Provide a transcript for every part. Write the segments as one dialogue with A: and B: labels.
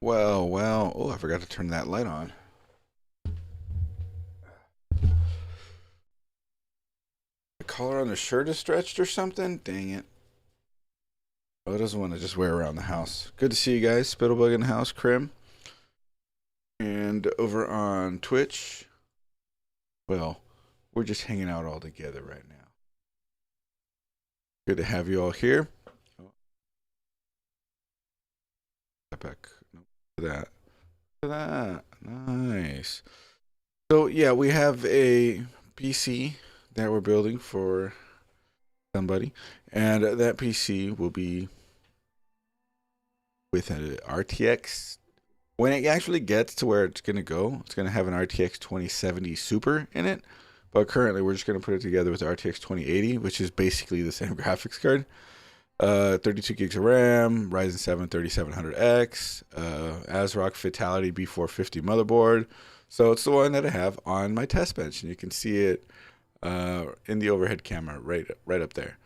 A: Well. Oh, I forgot to turn that light on. The collar on the shirt is stretched or something? Dang it. Oh, it doesn't want to just wear around the house. Good to see you guys. Spittlebug in the house, Crim. And over on Twitch, well, we're just hanging out all together right now. Good to have you all here. Oh, back. Nope. That. That. Nice. So, yeah, we have a PC that we're building for somebody, and that PC will be with an RTX. When it actually gets to where it's going to go, it's going to have an RTX 2070 Super in it. But currently, we're just going to put it together with the RTX 2080, which is basically the same graphics card. 32 gigs of RAM, Ryzen 7 3700X, ASRock Fatality B450 motherboard. So it's the one that I have on my test bench, and you can see it in the overhead camera right up there.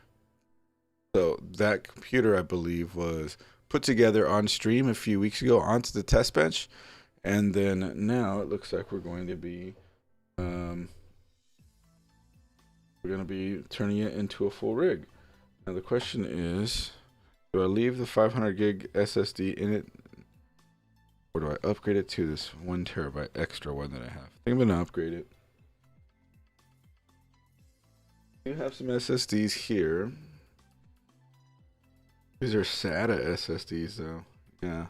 A: So that computer, I believe, was put together on stream a few weeks ago onto the test bench, and then now it looks like um, we're going to be turning it into a full rig. Now the question is, do I leave the 500 gig SSD in it, or do I upgrade it to this 1 TB extra one that I have? I think I'm going to upgrade it. You have some SSDs here. These are SATA SSDs though. Yeah.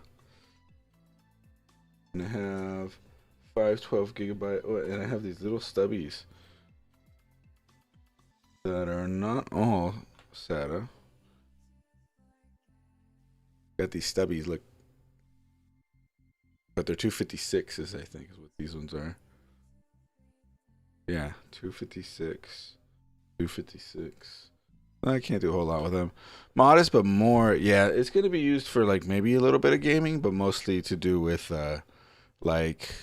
A: And I have 512 GB. Oh, and I have these little stubbies that are not all SATA. Got these stubbies, look, but they're 256s, I think, is what these ones are. Yeah, 256, 256. I can't do a whole lot with them. Modest, but more. Yeah, it's gonna be used for like maybe a little bit of gaming, but mostly to do with like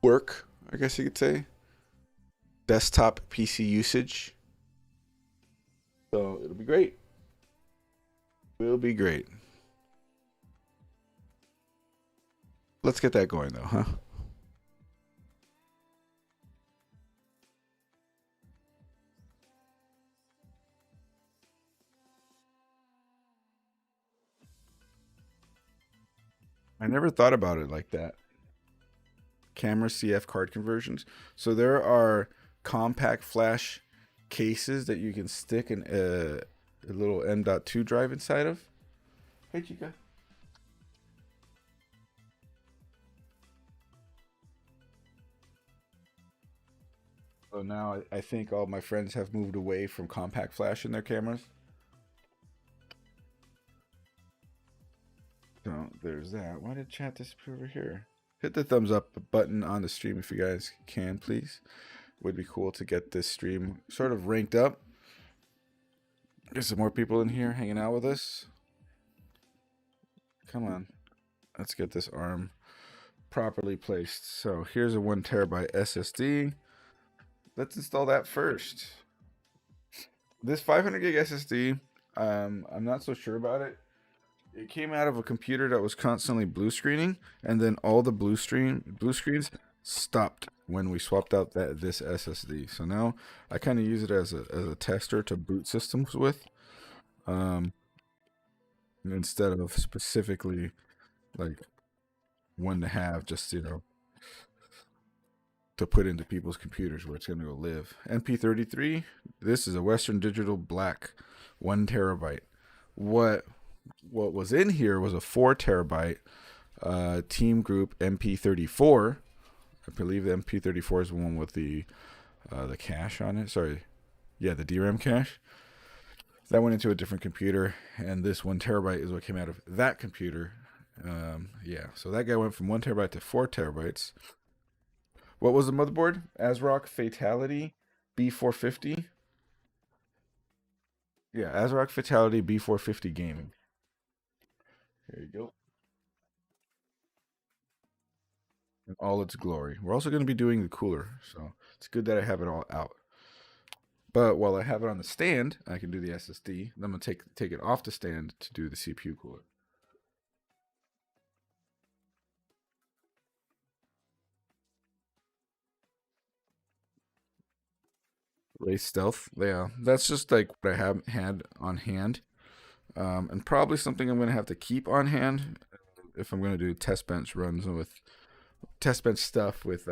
A: work, I guess you could say. Desktop PC usage. So it'll be great. Will be great. Let's get that going though, huh? I never thought about it like that. Camera CF card conversions. So there are compact flash cases that you can stick a little M.2 drive inside of. Hey, Chica. So now I think all my friends have moved away from compact flash in their cameras. So there's that. Why did chat disappear over here? Hit the thumbs up button on the stream if you guys can, please. Would be cool to get this stream sort of ranked up. Get some more people in here hanging out with us. Come on. Let's get this arm properly placed. So here's a 1 TB SSD. Let's install that first. This 500 gig SSD, I'm not so sure about it. It came out of a computer that was constantly blue screening, and then all the blue screens stopped when we swapped out this SSD. So now I kind of use it as a tester to boot systems with, um, instead of specifically like one to have, just to put into people's computers where it's gonna go live. MP33. This is a Western Digital Black, 1 TB. What what was in here was a 4 TB Team Group MP34. I believe the MP34 is the one with the cache on it. Sorry, yeah, the DRAM cache. That went into a different computer, and this 1 TB is what came out of that computer. Yeah, so that guy went from 1 TB to 4 TB. What was the motherboard? ASRock Fatality B450. Yeah, ASRock Fatality B450 Gaming. There you go. In all its glory. We're also going to be doing the cooler, so it's good that I have it all out. But while I have it on the stand, I can do the SSD. Then I'm gonna take it off the stand to do the CPU cooler. Race Stealth. Yeah, that's just like what I have had on hand, and probably something I'm gonna have to keep on hand if I'm gonna do test bench runs with test bench stuff with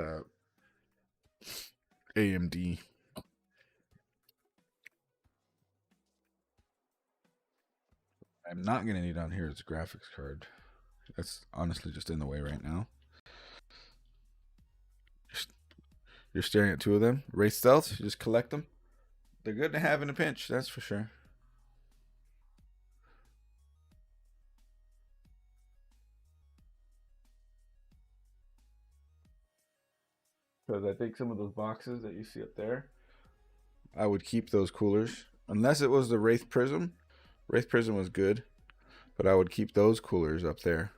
A: AMD. I'm not gonna need on here is a graphics card. That's honestly just in the way right now. You're staring at two of them. Race Stealth. You just collect them. They're good to have in a pinch. That's for sure. Because I think some of those boxes that you see up there, I would keep those coolers unless it was the Wraith Prism. Wraith Prism was good, but I would keep those coolers up there.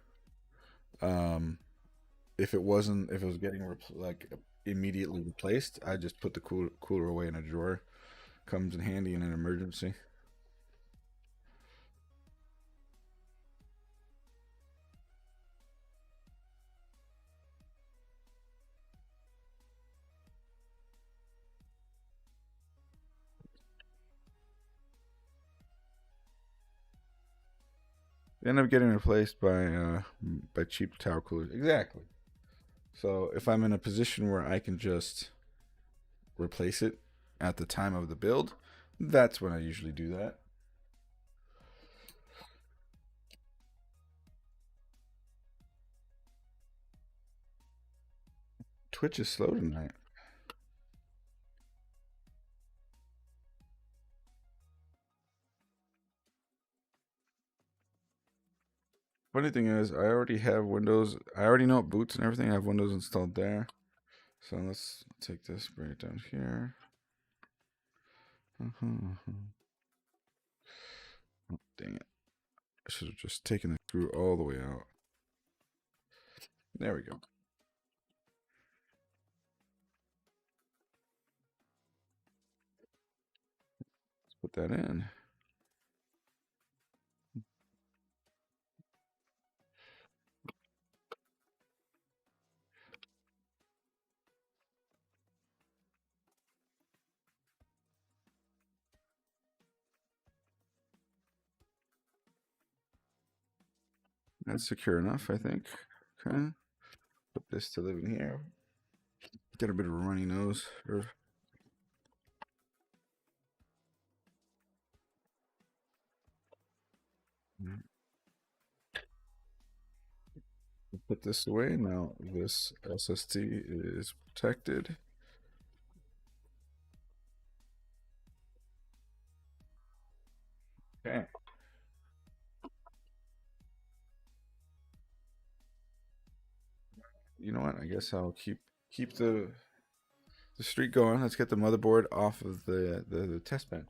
A: Um, if it wasn't, if it was getting like immediately replaced, I just put the cooler away in a drawer. Comes in handy in an emergency. They end up getting replaced by cheap tower coolers. Exactly. So if I'm in a position where I can just replace it at the time of the build, that's when I usually do that. Twitch is slow tonight. Funny thing is, I already have Windows. I already know it boots and everything. I have Windows installed there. So let's take this, bring it down here. Oh, dang it. I should have just taken the screw all the way out. There we go. Let's put that in. That's secure enough, I think. Okay. Put this to live in here. Get a bit of a runny nose. Put this away. Now this SSD is protected. Okay. You know what? I guess I'll keep the streak going. Let's get the motherboard off of the test bench.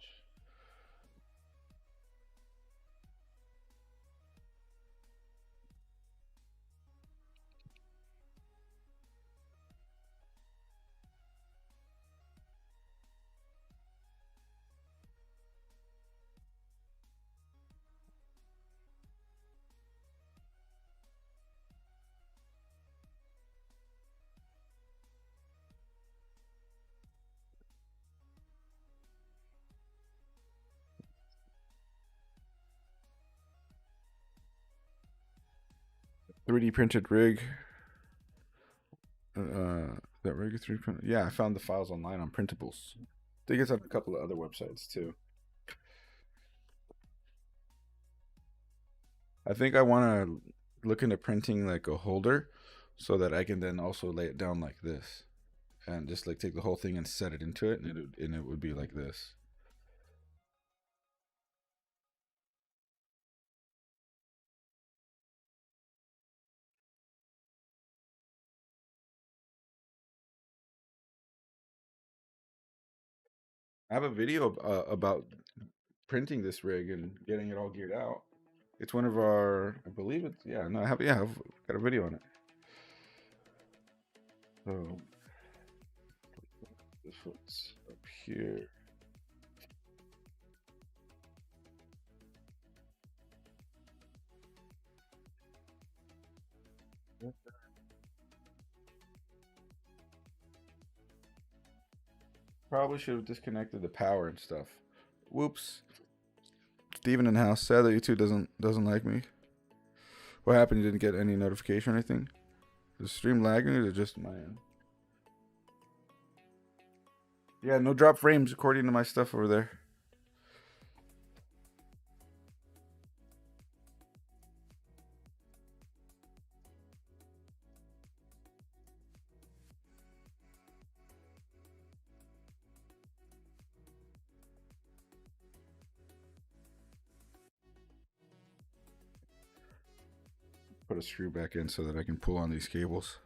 A: .3D printed rig. That rig is 3D printed. Yeah, I found the files online on Printables. I think it's on a couple of other websites too. I think I want to look into printing like a holder so that I can then also lay it down like this and just like take the whole thing and set it into it and it would be like this. I have a video about printing this rig and getting it all geared out. It's one of our, I believe it's, yeah, no, I've got a video on it. So this one's up here. Probably should have disconnected the power and stuff. Whoops. Steven in house. Sad that YouTube doesn't like me. What happened? You didn't get any notification or anything? Is the stream lagging or is it just my end? Yeah, no drop frames according to my stuff over there. Put a screw back in so that I can pull on these cables.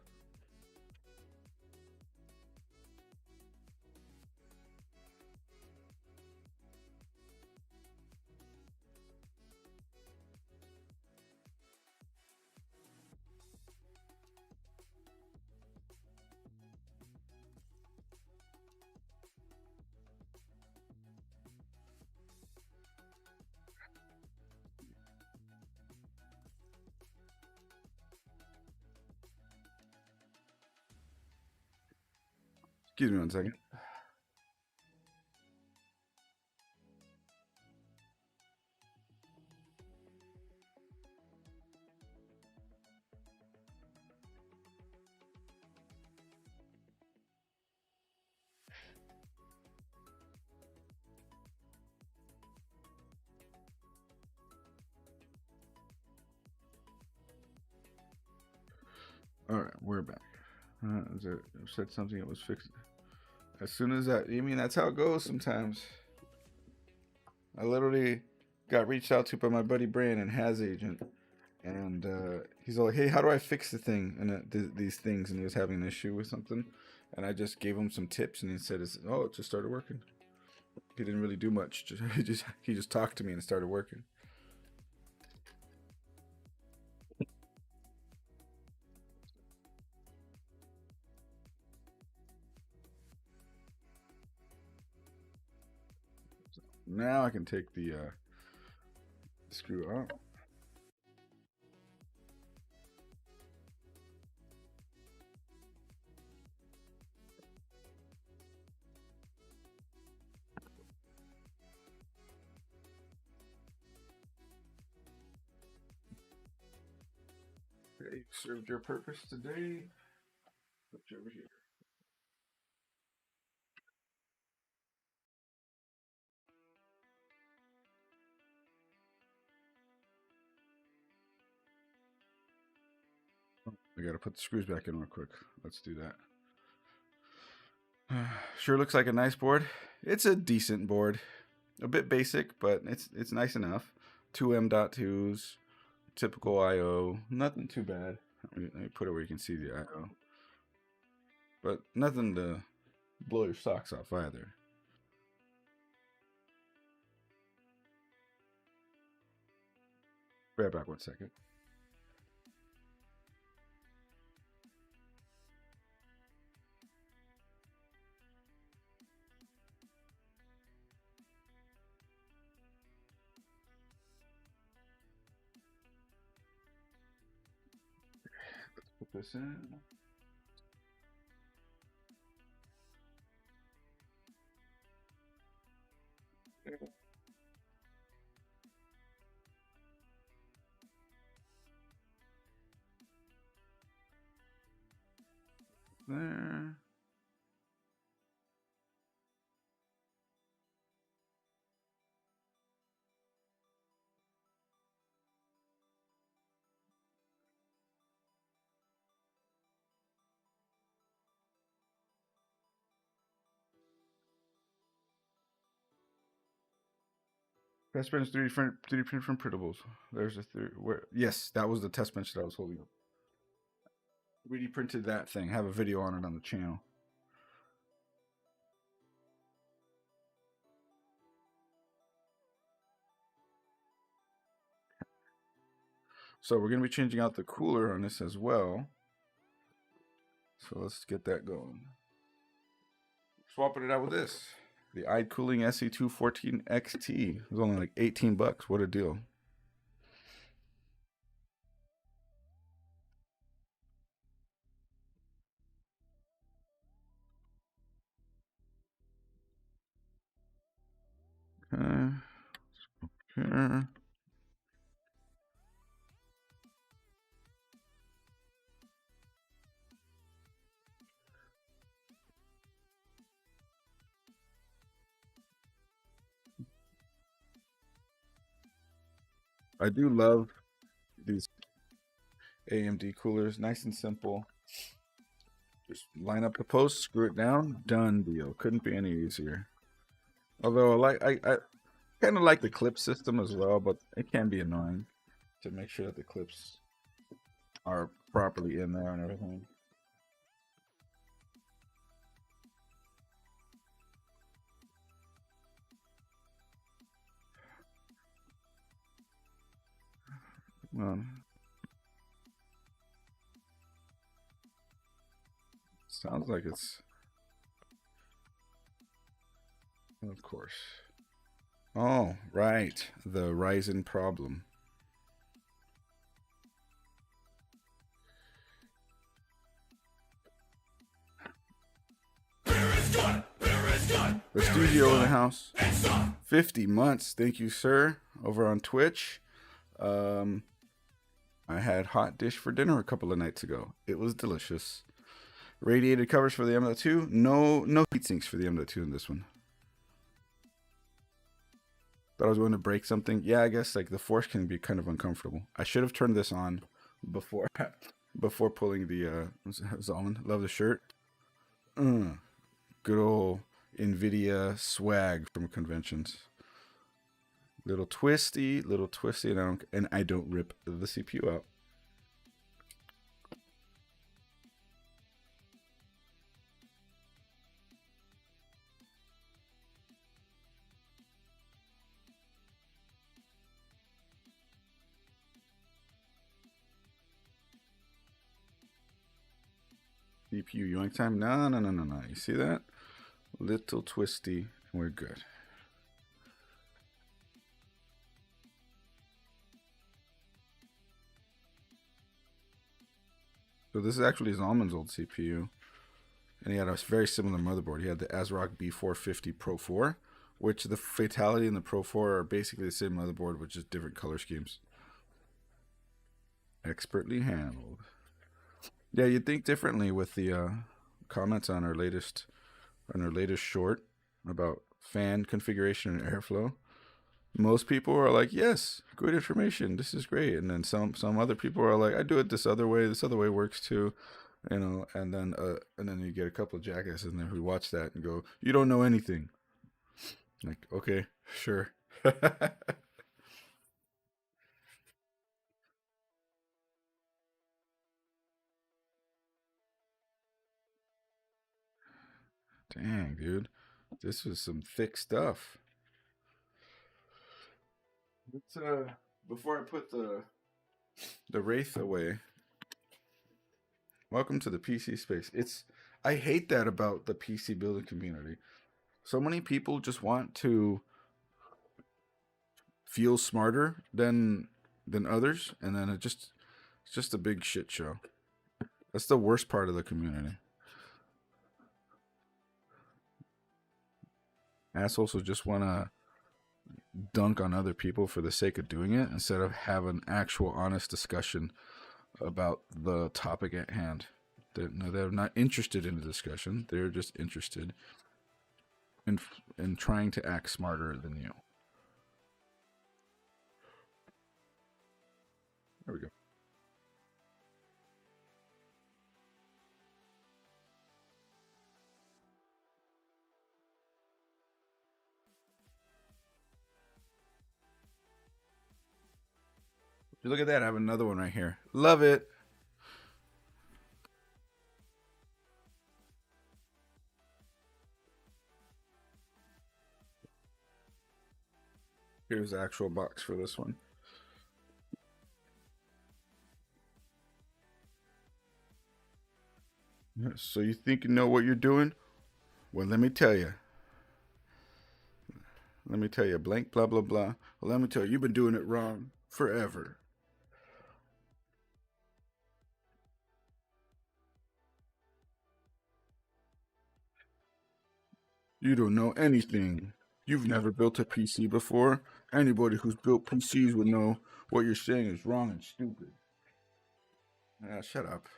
A: Excuse me one second. All right, we're back. Said something that was fixed. As soon as that, you mean that's how it goes sometimes. I literally got reached out to by my buddy Brandon, Has Agent, and he's like, "Hey, how do I fix the thing and these things?" And he was having an issue with something, and I just gave him some tips, and he said, "Oh, it just started working." He didn't really do much. He just talked to me and it started working. Now I can take the screw out. Okay, served your purpose today. Put you over here. I gotta put the screws back in real quick. Let's do that. Sure looks like a nice board. It's a decent board. A bit basic, but it's nice enough. Two M.2s, typical I/O. Nothing too bad. Let me put it where you can see the I/O. But nothing to blow your socks off either. Right back 1 second. Let's put this in. There. Test bench 3D print from printables. There's a where. Yes, that was the test bench that I was holding up. 3D printed that thing. Have a video on it on the channel. So we're gonna be changing out the cooler on this as well. So let's get that going. Swapping it out with this. The iCooling SE214 XT. It was only like 18 bucks. What a deal. Okay. Here. I do love these AMD coolers. Nice and simple. Just line up the post, screw it down, done deal. Couldn't be any easier. Although I kind of like the clip system as well, but it can be annoying to make sure that the clips are properly in there and everything. Well, sounds like it's, of course. Oh, right. The Ryzen problem. The studio in the house. 50 months. Thank you, sir. Over on Twitch. I had hot dish for dinner a couple of nights ago. It was delicious. Radiated covers for the M.2. No heat sinks for the M.2 in this one. Thought I was going to break something. Yeah, I guess like the force can be kind of uncomfortable. I should have turned this on before before pulling the Zalman. Love the shirt. Good old NVIDIA swag from conventions. Little twisty, and I don't rip the CPU out. CPU yoink time. No. You see that? Little twisty. We're good. So this is actually Zalman's old CPU. And he had a very similar motherboard. He had the ASRock B450 Pro 4, which the Fatality and the Pro 4 are basically the same motherboard with just different color schemes. Expertly handled. Yeah, you'd think differently with the comments on our latest short about fan configuration and airflow. Most people are like, "Yes, good information. This is great." And then some other people are like, "I do it this other way. This other way works too." You know, and then you get a couple of jackasses in there who watch that and go, "You don't know anything." Like, okay, sure. Dang, dude, this was some thick stuff. Let's before I put the Wraith away. Welcome to the PC space. I hate that about the PC building community. So many people just want to feel smarter than others, and then it's just a big shit show. That's the worst part of the community. Assholes who just want to dunk on other people for the sake of doing it instead of having actual honest discussion about the topic at hand. They're not interested in the discussion. They're just interested in trying to act smarter than you. There we go. Look at that. I have another one right here. Love it. Here's the actual box for this one. So you think you know what you're doing? Well, let me tell you. Let me tell you. Blank, blah, blah, blah. Well, let me tell you. You've been doing it wrong forever. You don't know anything. You've never built a PC before. Anybody who's built PCs would know what you're saying is wrong and stupid. Yeah, shut up.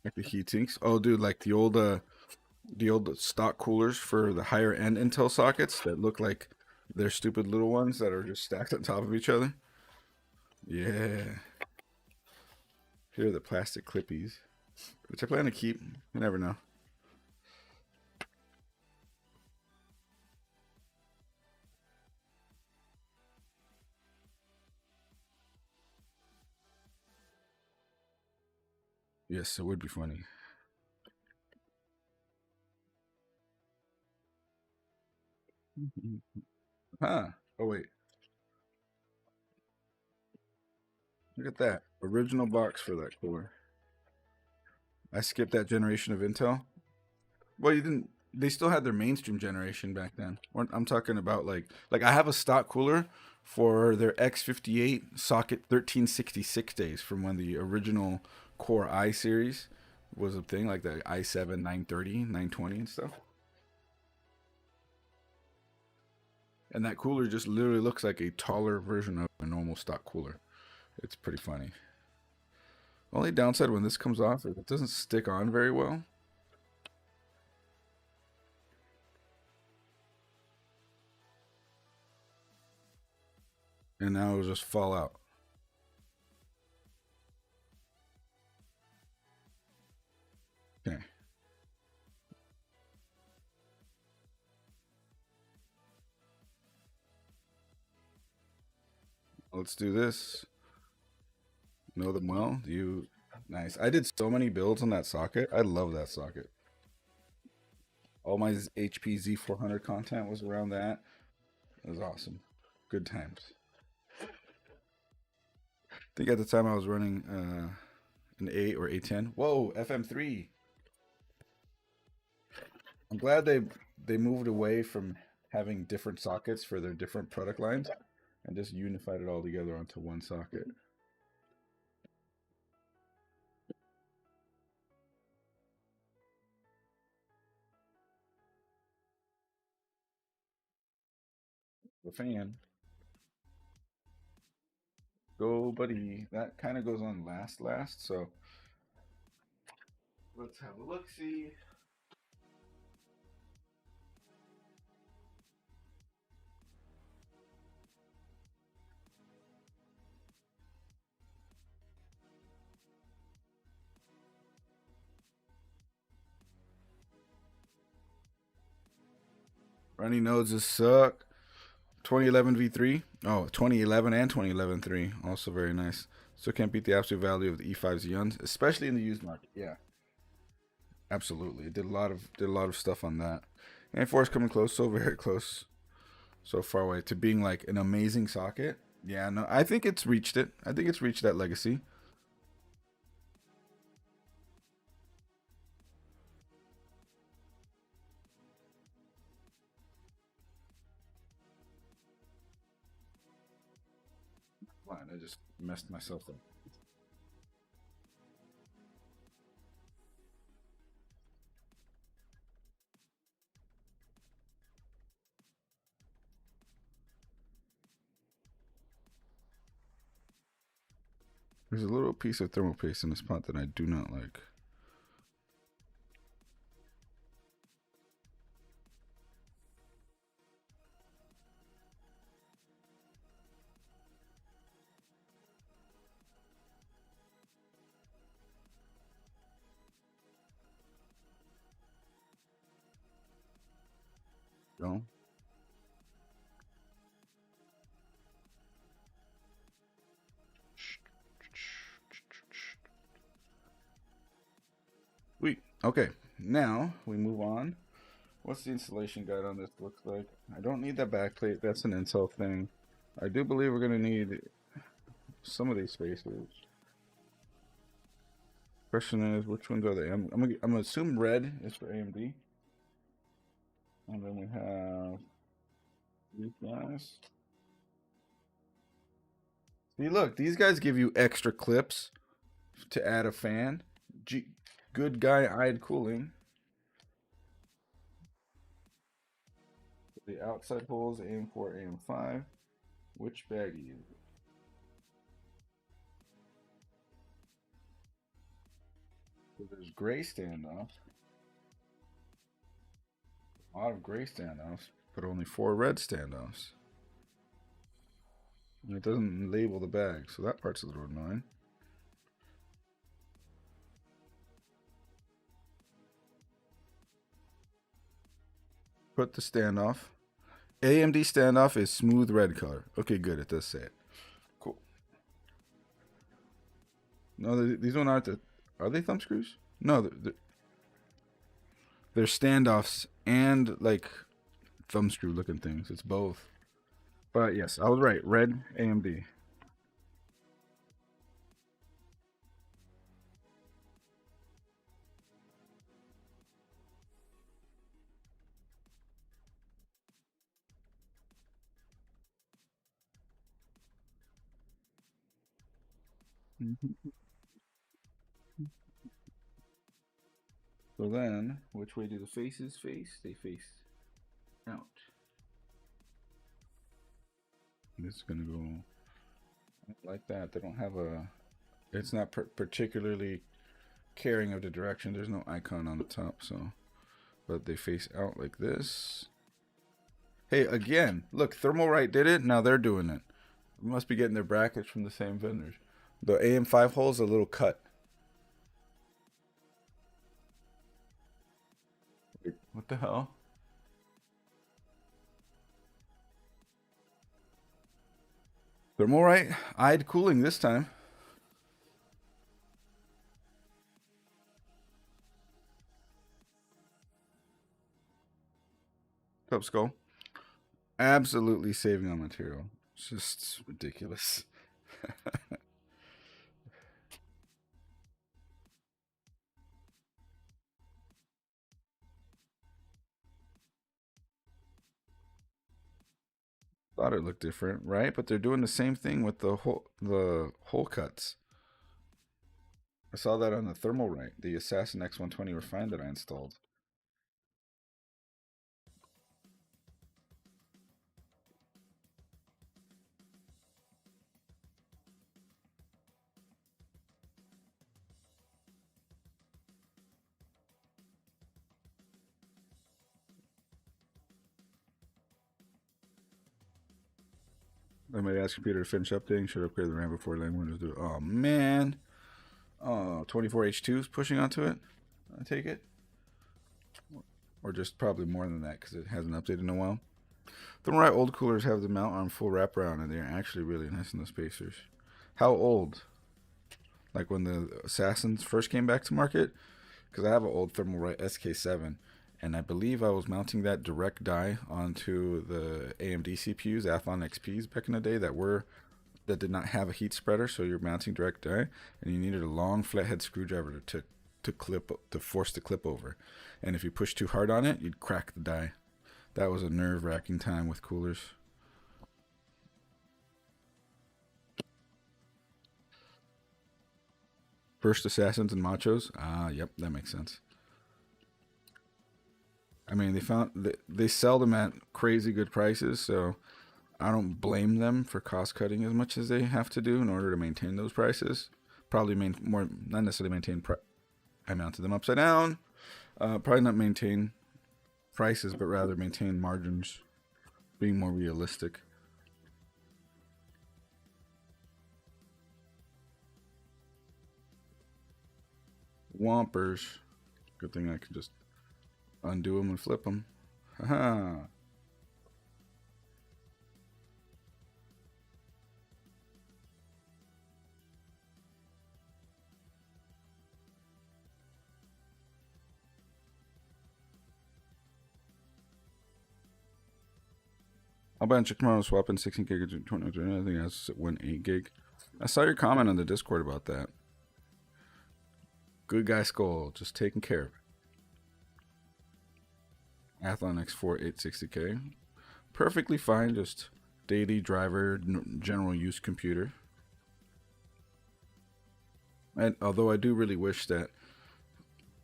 A: Like the heat sinks. Oh, dude, like the old stock coolers for the higher end Intel sockets that look like they're stupid little ones that are just stacked on top of each other. Yeah. Here are the plastic clippies, which I plan to keep. You never know. Yes, it would be funny. Huh. Oh, wait. Look at that. Original box for that cooler. I skipped that generation of Intel. Well, you didn't. They still had their mainstream generation back then. I'm talking about like I have a stock cooler for their X58 socket 1366 days from when the original Core i series was a thing, like the i7 930, 920 and stuff. And that cooler just literally looks like a taller version of a normal stock cooler. It's pretty funny. Only downside when this comes off is it doesn't stick on very well. And now it'll just fall out. Okay. Let's do this. Know them well? Do you? Nice. I did so many builds on that socket. I love that socket. All my HP Z400 content was around that. It was awesome. Good times. I think at the time I was running an A or A10. Whoa, FM3. I'm glad they moved away from having different sockets for their different product lines and just unified it all together onto one socket. The fan. Go, buddy. That kind of goes on last. So let's have a look. See. Running nodes just suck. 2011 V3. Oh, 2011 and 2011 3. Also very nice. Still can't beat the absolute value of the E5 Xeons, especially in the used market. Yeah, absolutely. Did a lot of stuff on that. And 4 is coming close, so very close, so far away to being like an amazing socket. Yeah, no, I think it's reached it. I think it's reached that legacy. Fine, I just messed myself up. There's a little piece of thermal paste in this pot that I do not like. No. Sweet. Okay, now we move on. What's the installation guide on this look like? I don't need that backplate. That's an Intel thing. I do believe we're gonna need some of these spacers. Question is, which ones are they? I'm gonna assume red is for AMD, and then we have these guys. See, look, these guys give you extra clips to add a fan. Good guy eyed cooling. The outside holes AM4, AM5. Which baggie is it? So there's gray standoffs. A lot of gray standoffs, but only 4 red standoffs. And it doesn't label the bag, so that part's a little annoying. Put the standoff. AMD standoff is smooth red color. Okay, good. It does say it. Cool. No, these one aren't the. Are they thumb screws? No, they're standoffs and like thumb screw looking things. It's both. But yes, I was right. Red AMD. So then, which way do the faces face? They face out. This is gonna go like that. They don't have a. It's not particularly caring of the direction. There's no icon on the top, so. But they face out like this. Hey, again, look, Thermalright did it. Now they're doing it. We must be getting their brackets from the same vendors. The AM5 hole's a little cut. Wait, what the hell? Thermalright eyed cooling this time. Cup skull. Absolutely saving on material. It's just ridiculous. Thought it looked different, right? But they're doing the same thing with the hole cuts. I saw that on the Thermalright, the Assassin X120 Refined that I installed. I might ask computer to finish updating. Should upgrade the RAM before letting Windows do it. Oh man. Oh, 24H2 is pushing onto it. I take it. Or just probably more than that because it hasn't updated in a while. The right old coolers have the mount on full wraparound and they're actually really nice in the spacers. How old? Like when the Assassins first came back to market? Because I have an old Thermalright SK7 and I believe I was mounting that direct die onto the AMD CPUs, Athlon XPs back in the day that did not have a heat spreader, so you're mounting direct die, and you needed a long flathead screwdriver to force the clip over, and if you push too hard on it, you'd crack the die. That was a nerve-wracking time with coolers. First Assassins and Machos. Ah, yep, that makes sense. I mean, they sell them at crazy good prices, so I don't blame them for cost cutting as much as they have to do in order to maintain those prices. Probably more, not necessarily maintain. I mounted them upside down. Probably not maintain prices, but rather maintain margins, being more realistic. Whompers. Good thing I can just undo them and flip them. Haha. I'll buy and check tomorrow. Swap in 16 gig or 20. I think that's 8 gig. I saw your comment on the Discord about that. Good guy Skull, just taking care of it. Athlon X4 860K. Perfectly fine, just daily driver, general use computer. And although I do really wish that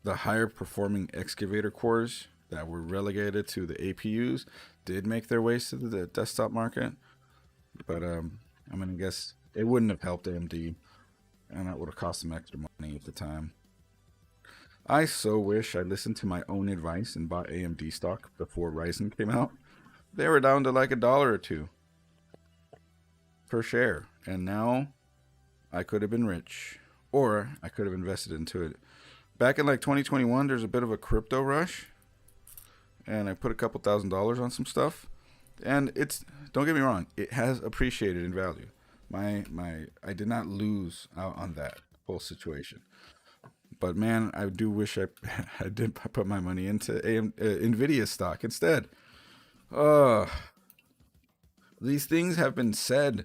A: the higher performing excavator cores that were relegated to the APUs did make their ways to the desktop market. But I mean, I guess it wouldn't have helped AMD, and that would have cost them extra money at the time. I so wish I listened to my own advice and bought AMD stock before Ryzen came out. They were down to like $1 or $2 per share, and now I could have been rich, or I could have invested into it. Back in like 2021, there's a bit of a crypto rush, and I put a couple $1,000s on some stuff, and it's, don't get me wrong, it has appreciated in value. I did not lose out on that whole situation. But man, I do wish I did put my money into Nvidia stock instead. These things have been said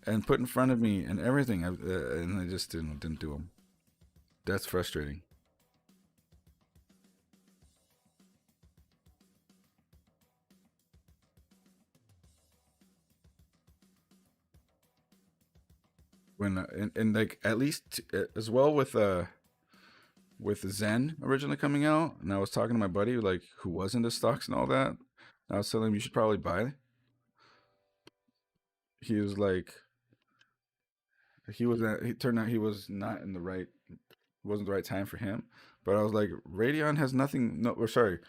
A: and put in front of me and everything, and I just didn't do them. That's frustrating. When and like at least as well with Zen originally coming out, and I was talking to my buddy like who was into stocks and all that. And I was telling him you should probably buy. He was like, he turned out he was not in the right, wasn't the right time for him. But I was like, Radeon has nothing. No, or sorry,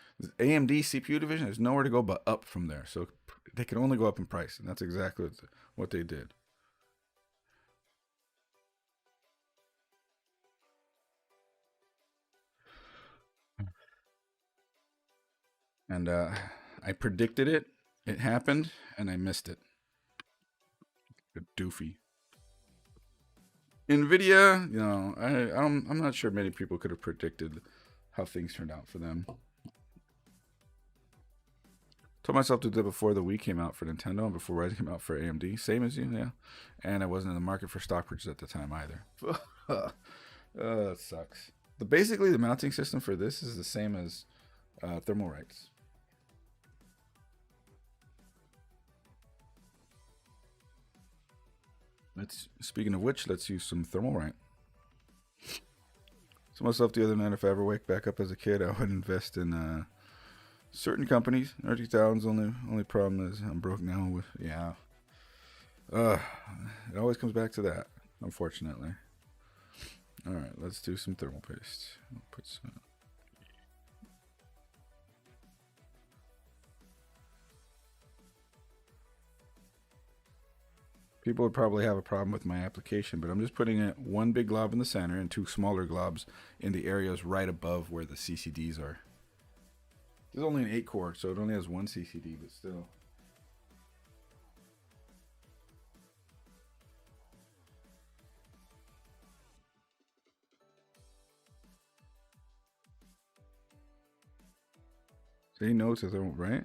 A: AMD CPU division has nowhere to go but up from there. So they can only go up in price, and that's exactly what they did. And I predicted it. It happened, and I missed it. A doofy. Nvidia, I'm not sure many people could have predicted how things turned out for them. Told myself to do it before the Wii came out for Nintendo and before Ryzen came out for AMD. Same as you, yeah. And I wasn't in the market for stock purchase at the time either. That sucks. Basically, the mounting system for this is the same as thermal rights. Speaking of which, let's use some thermal right. So myself the other night, if I ever wake back up as a kid, I would invest in certain companies. 30,000 only problem is I'm broke now with yeah. It always comes back to that, unfortunately. All right, let's do some thermal paste. I'll put some. People would probably have a problem with my application, but I'm just putting it one big glob in the center and two smaller globs in the areas right above where the CCDs are. There's only an 8 core, so it only has one CCD, but still. Say no to thermal right.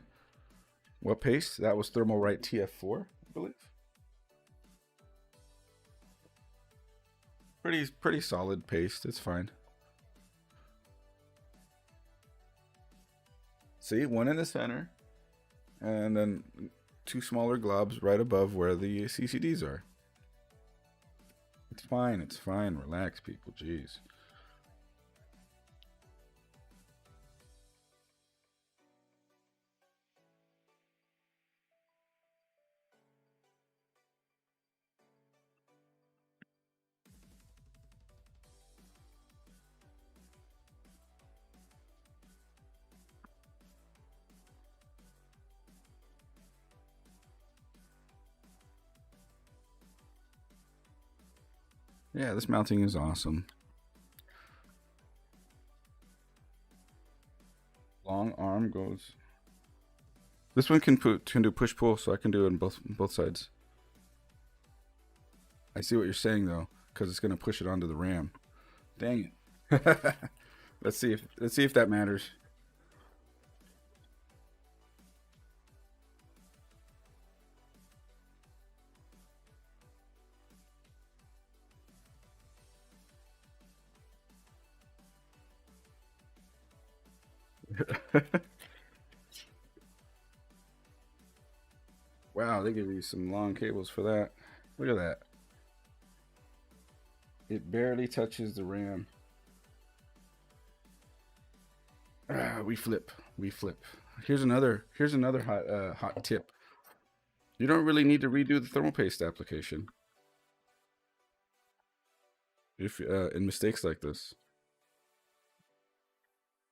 A: What paste? That was thermal right TF4, I believe. Pretty solid paste. It's fine. See, one in the center, and then two smaller globs right above where the CCDs are. It's fine. It's fine. Relax, people. Jeez. Yeah, this mounting is awesome. Long arm goes. This one can do push pull, so I can do it on both sides. I see what you're saying though, because it's gonna push it onto the RAM. Dang it. let's see if that matters. Wow, they give you some long cables for that. Look at that. It barely touches the RAM. We flip. Here's another hot tip. You don't really need to redo the thermal paste application if in mistakes like this.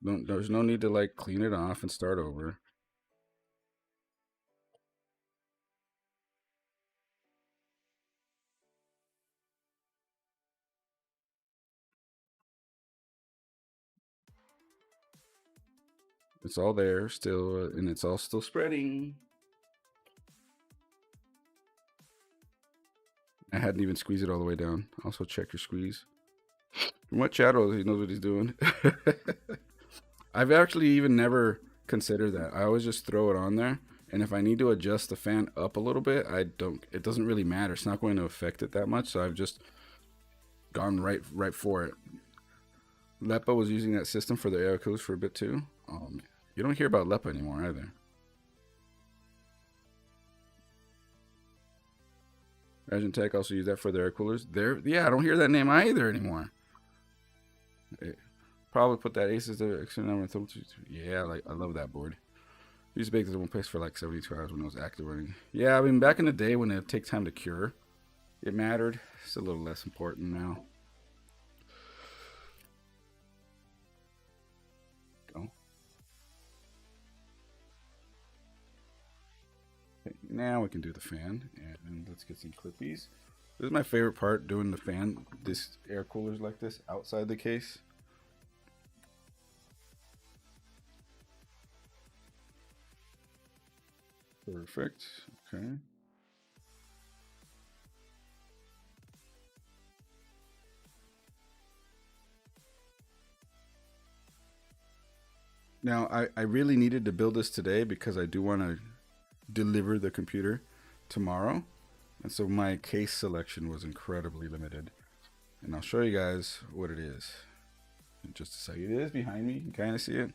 A: There's no need to like clean it off and start over. It's all there still, and it's all still spreading. I hadn't even squeezed it all the way down. Also check your squeeze. From what shadow, he knows what he's doing. I've actually even never considered that. I always just throw it on there, and if I need to adjust the fan up a little bit, I don't. It doesn't really matter. It's not going to affect it that much, so I've just gone right for it. Lepa was using that system for the air coolers for a bit too. You don't hear about Lepa anymore either. Imagine Tech also used that for their air coolers. Yeah, I don't hear that name either anymore. Probably put that Aces to external number. Yeah, like I love that board. Used to bake this one place for like 72 hours when it was active running. Yeah, I mean back in the day when it take time to cure, it mattered. It's a little less important now. Go. Okay, now we can do the fan, and let's get some clippies. This is my favorite part, doing the fan. This air coolers like this outside the case. Perfect. Okay. Now, I really needed to build this today because I do want to deliver the computer tomorrow. And so my case selection was incredibly limited. And I'll show you guys what it is. In just a second. It is behind me. You can kind of see it.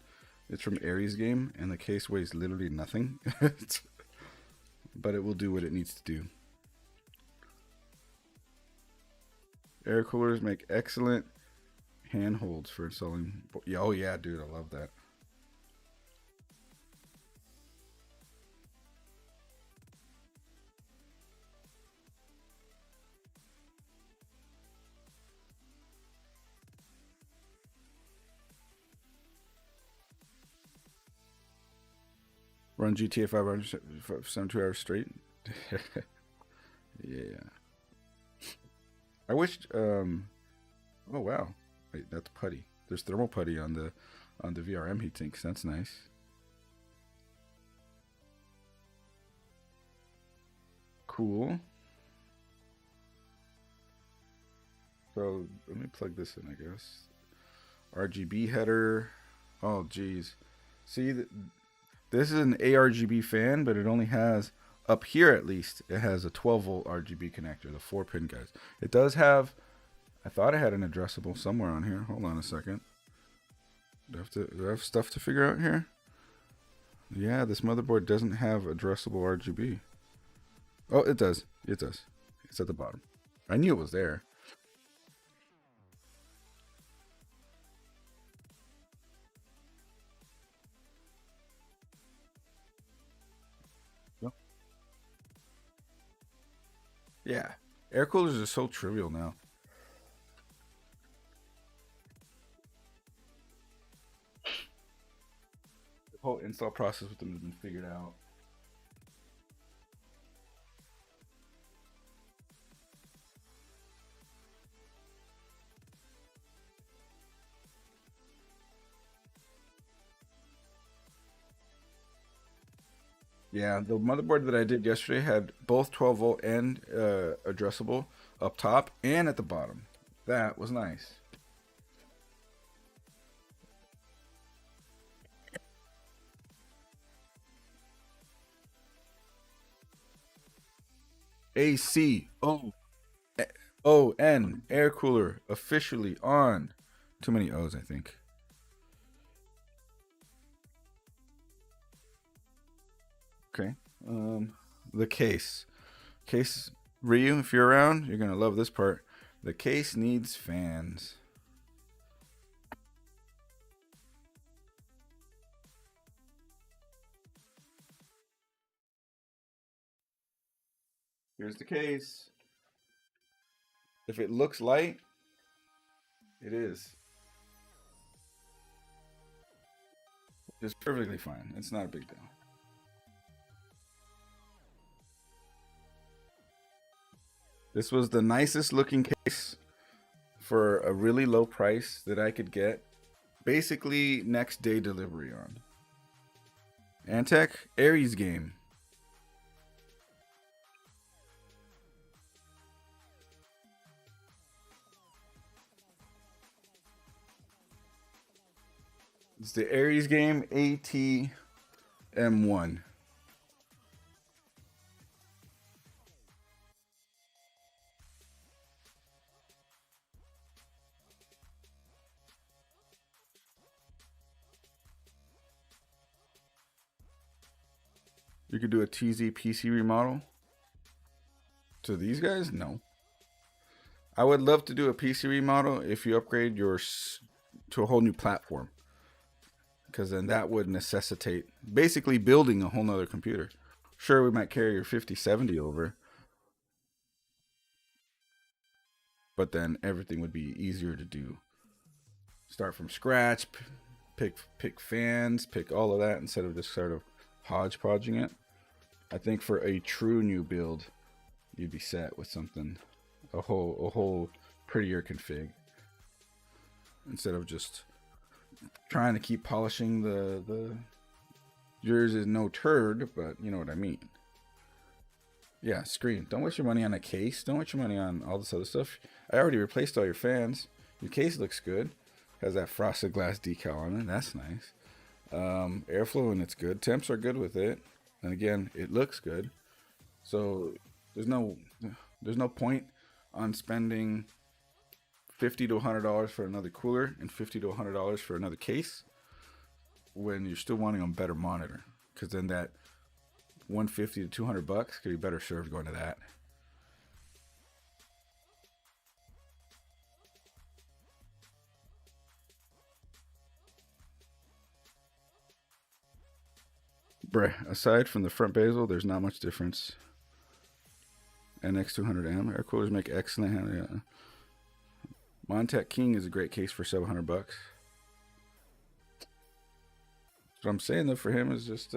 A: It's from Aries Game, and the case weighs literally nothing. But it will do what it needs to do. Air coolers make excellent handholds for installing. Oh yeah, dude, I love that. Run GTA 5 for 72 hours straight. Yeah. I wish. Oh wow. Wait, that's putty. There's thermal putty on the VRM heat sinks. That's nice. Cool. So let me plug this in, I guess. RGB header. Oh geez. See, this is an ARGB fan, but it only has, up here at least, it has a 12 volt RGB connector, the 4-pin guys. It does have, I thought it had an addressable somewhere on here. Hold on a second. Do I have stuff to figure out here? Yeah, this motherboard doesn't have addressable RGB. Oh, it does. It does. It's at the bottom. I knew it was there. Yeah. Air coolers are so trivial now. The whole install process with them has been figured out. Yeah, the motherboard that I did yesterday had both 12 volt and addressable up top and at the bottom. That was nice. AC. O-N. Air cooler officially on. Too many O's, I think. Okay. The case. Case, Ryu, if you're around, you're going to love this part. The case needs fans. Here's the case. If it looks light, it is. It's perfectly fine. It's not a big deal. This was the nicest looking case for a really low price that I could get. Basically, next day delivery on. Antec Aries game. It's the Aries game ATM1. You could do a TZ PC remodel. To these guys? No. I would love to do a PC remodel if you upgrade yours to a whole new platform. Because then that would necessitate basically building a whole nother computer. Sure, we might carry your 5070 over, but then everything would be easier to do. Start from scratch, pick fans, pick all of that instead of just sort of hodgepodging it. I think for a true new build, you'd be set with something, a whole prettier config, instead of just trying to keep polishing the yours is no turd, but you know what I mean. Yeah, screen. Don't waste your money on a case. Don't waste your money on all this other stuff. I already replaced all your fans. Your case looks good. Has that frosted glass decal on it. That's nice. Airflow and it's good. Temps are good with it. And again, it looks good. So there's no point on spending $50 to $100 for another cooler and $50 to $100 for another case when you're still wanting a better monitor, because then that $150 to $200 could be better served going to that. Bruh, aside from the front bezel, there's not much difference. NX200M air coolers make excellent handling. Montec King is a great case for $700. What I'm saying though for him is just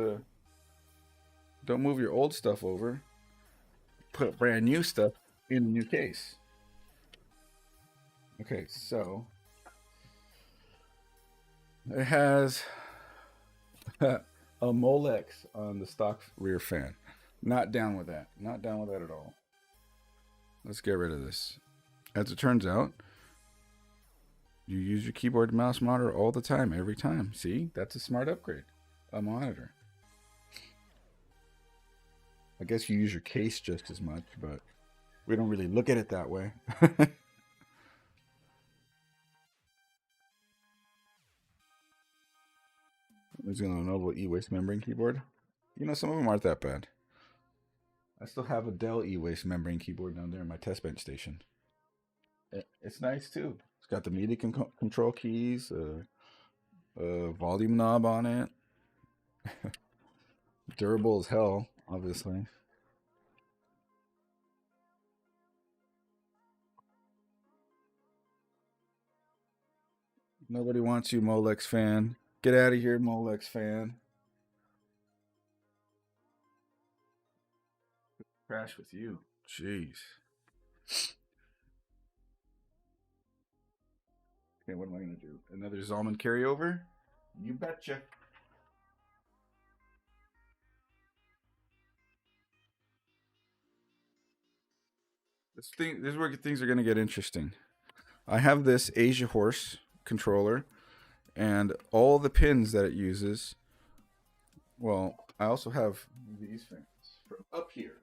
A: don't move your old stuff over. Put brand new stuff in the new case. Okay, so it has a Molex on the stock rear fan. Not down with that. Not down with that at all. Let's get rid of this. As it turns out, you use your keyboard and mouse monitor all the time, every time. See, that's a smart upgrade. A monitor. I guess you use your case just as much, but we don't really look at it that way. There's a Lenovo e-waste membrane keyboard. You know, some of them aren't that bad. I still have a Dell e-waste membrane keyboard down there in my test bench station. It's nice too. It's got the MIDI control keys, a volume knob on it. Durable as hell, obviously. Nobody wants you, Molex fan. Get out of here, Molex fan. Crash with you. Jeez. Okay, what am I going to do? Another Zalman carryover? You betcha. This is where things are going to get interesting. I have this Asia Horse controller, and all the pins that it uses. Well, I also have these fans from up here.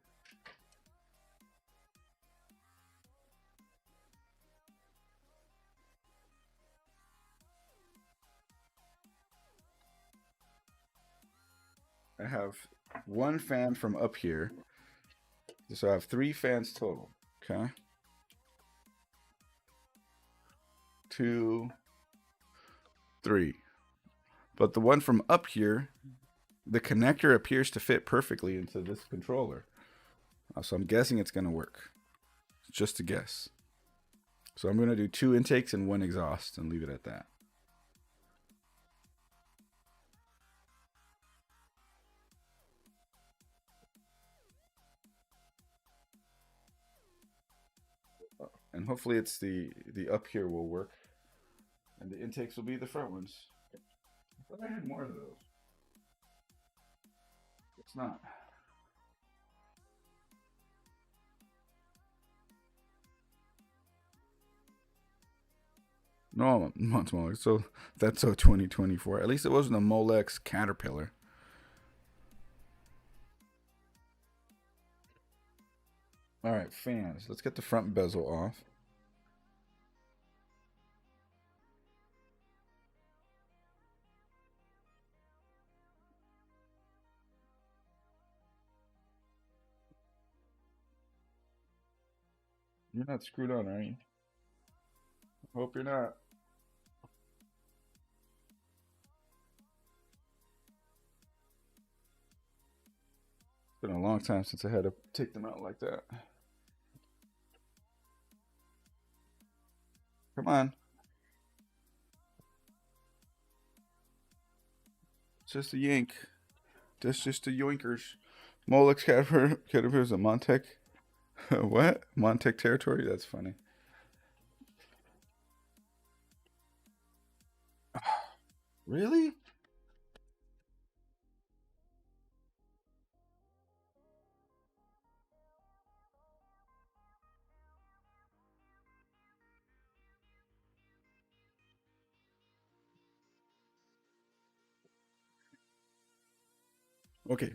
A: I have one fan from up here. So I have 3 fans total. Okay. 2, 3. But the one from up here, the connector appears to fit perfectly into this controller. So I'm guessing it's going to work. Just a guess. So I'm going to do 2 intakes and 1 exhaust and leave it at that. And hopefully it's the up here will work. And the intakes will be the front ones. I thought I had more of those. It's not. No, not smaller. So that's a 2024. At least it wasn't a Molex Caterpillar. All right, fans. Let's get the front bezel off. You're not screwed on, are you? Hope you're not. It's been a long time since I had to take them out like that. Come on. It's just a yank. That's just a yoinkers. Molex Caterpillar is a Montec. What? Montec territory? That's funny. Really? Okay.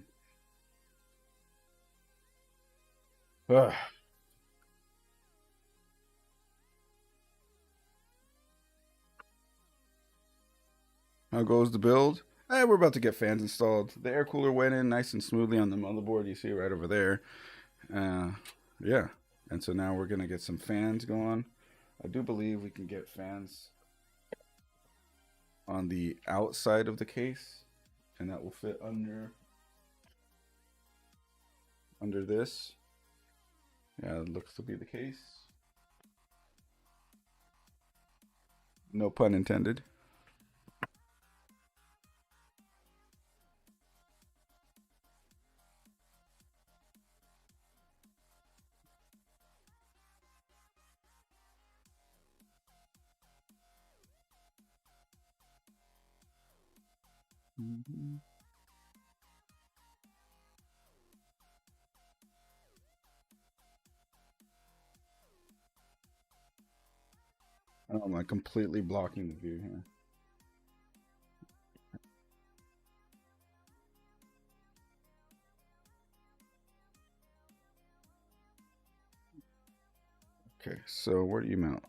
A: Ugh. How goes the build? We're about to get fans installed. The air cooler went in nice and smoothly on the motherboard. You see it right over there. Yeah. And so now we're going to get some fans going. I do believe we can get fans on the outside of the case. And that will fit under this. Yeah, it looks to be the case. No pun intended. Mm-hmm. Oh, I'm like completely blocking the view here. Okay, so where do you mount?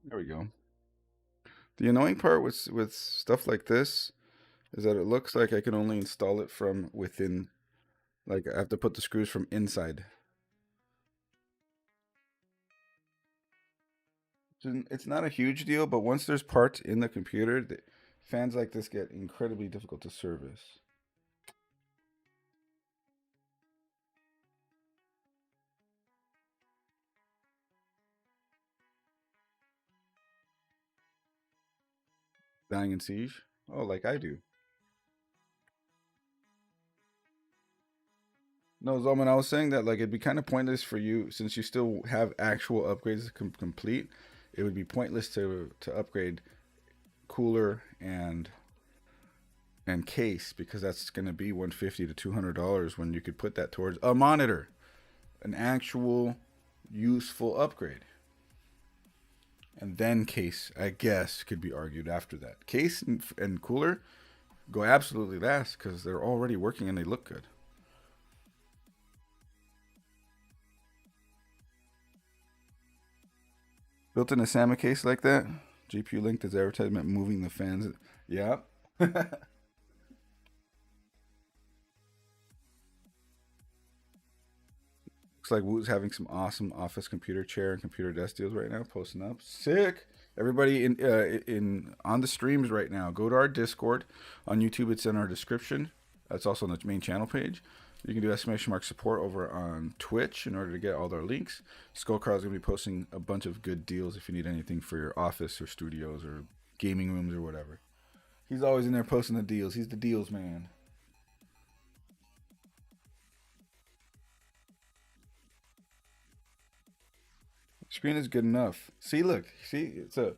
A: There we go. The annoying part with stuff like this is that it looks like I can only install it from within. Like I have to put the screws from inside. It's not a huge deal, but once there's parts in the computer, fans like this get incredibly difficult to service. Dying in Siege? Oh, like I do. No, Zolman, I was saying that like it'd be kind of pointless for you since you still have actual upgrades to complete. It would be pointless to upgrade cooler and case because that's going to be $150 to $200 when you could put that towards a monitor, an actual useful upgrade. And then case, I guess, could be argued after that. Case and cooler go absolutely last because they're already working and they look good. Built in a SAMA case like that, GPU linked as advertisement moving the fans. Yeah. Looks like Woo's having some awesome office computer chair and computer desk deals right now, posting up. Sick. Everybody in on the streams right now, go to our Discord on YouTube. It's in our description. That's also on the main channel page. You can do exclamation mark support over on Twitch in order to get all our links. Skullcar's gonna be posting a bunch of good deals if you need anything for your office or studios or gaming rooms or whatever. He's always in there posting the deals. He's the deals man. Screen is good enough. See, look, see, it's a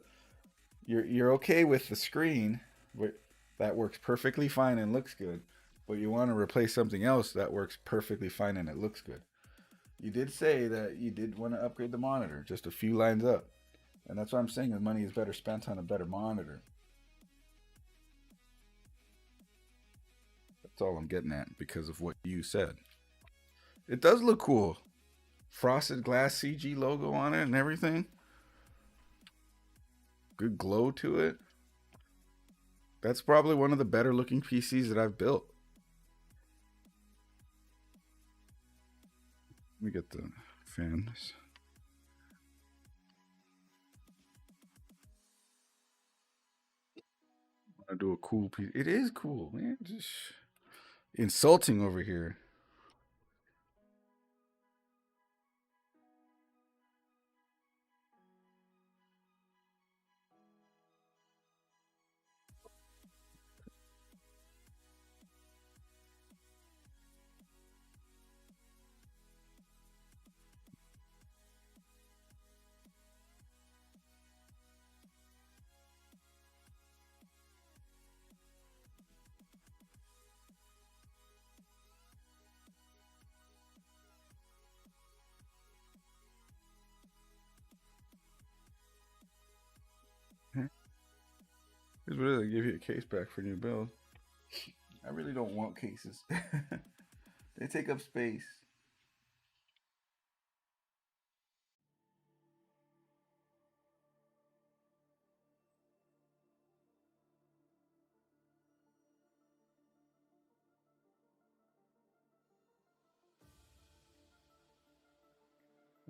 A: you're okay with the screen, but that works perfectly fine and looks good. But you want to replace something else that works perfectly fine and it looks good. You did say that you did want to upgrade the monitor, just a few lines up, and that's what I'm saying. The money is better spent on a better monitor. That's all I'm getting at because of what you said. It does look cool. Frosted glass CG logo on it and everything. Good glow to it. That's probably one of the better looking PCs that I've built. Let me get the fans. I do a cool piece. It is cool, man. Just insulting over here. Here's what it is. They give you a case back for new build. I really don't want cases. They take up space.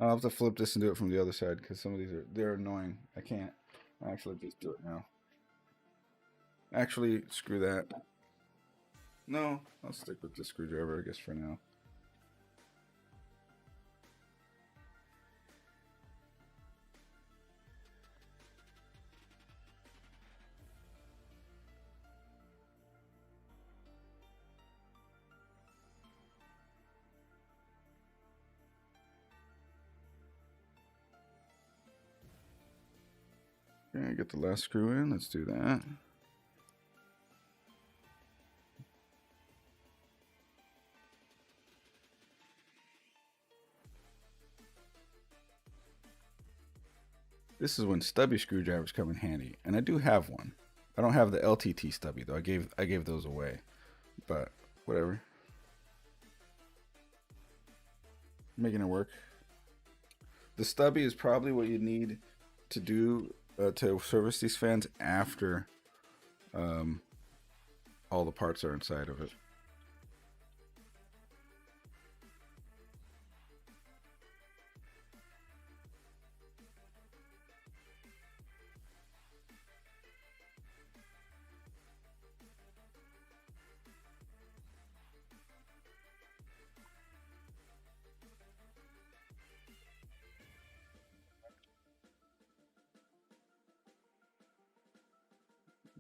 A: I'll have to flip this and do it from the other side because some of these they're annoying. I can't actually just do it now. Actually, screw that. No, I'll stick with the screwdriver, I guess, for now. Okay, get the last screw in. Let's do that. This is when stubby screwdrivers come in handy, and I do have one. I don't have the LTT stubby though. I gave those away, but whatever. Making it work. The stubby is probably what you need to do to service these fans after all the parts are inside of it.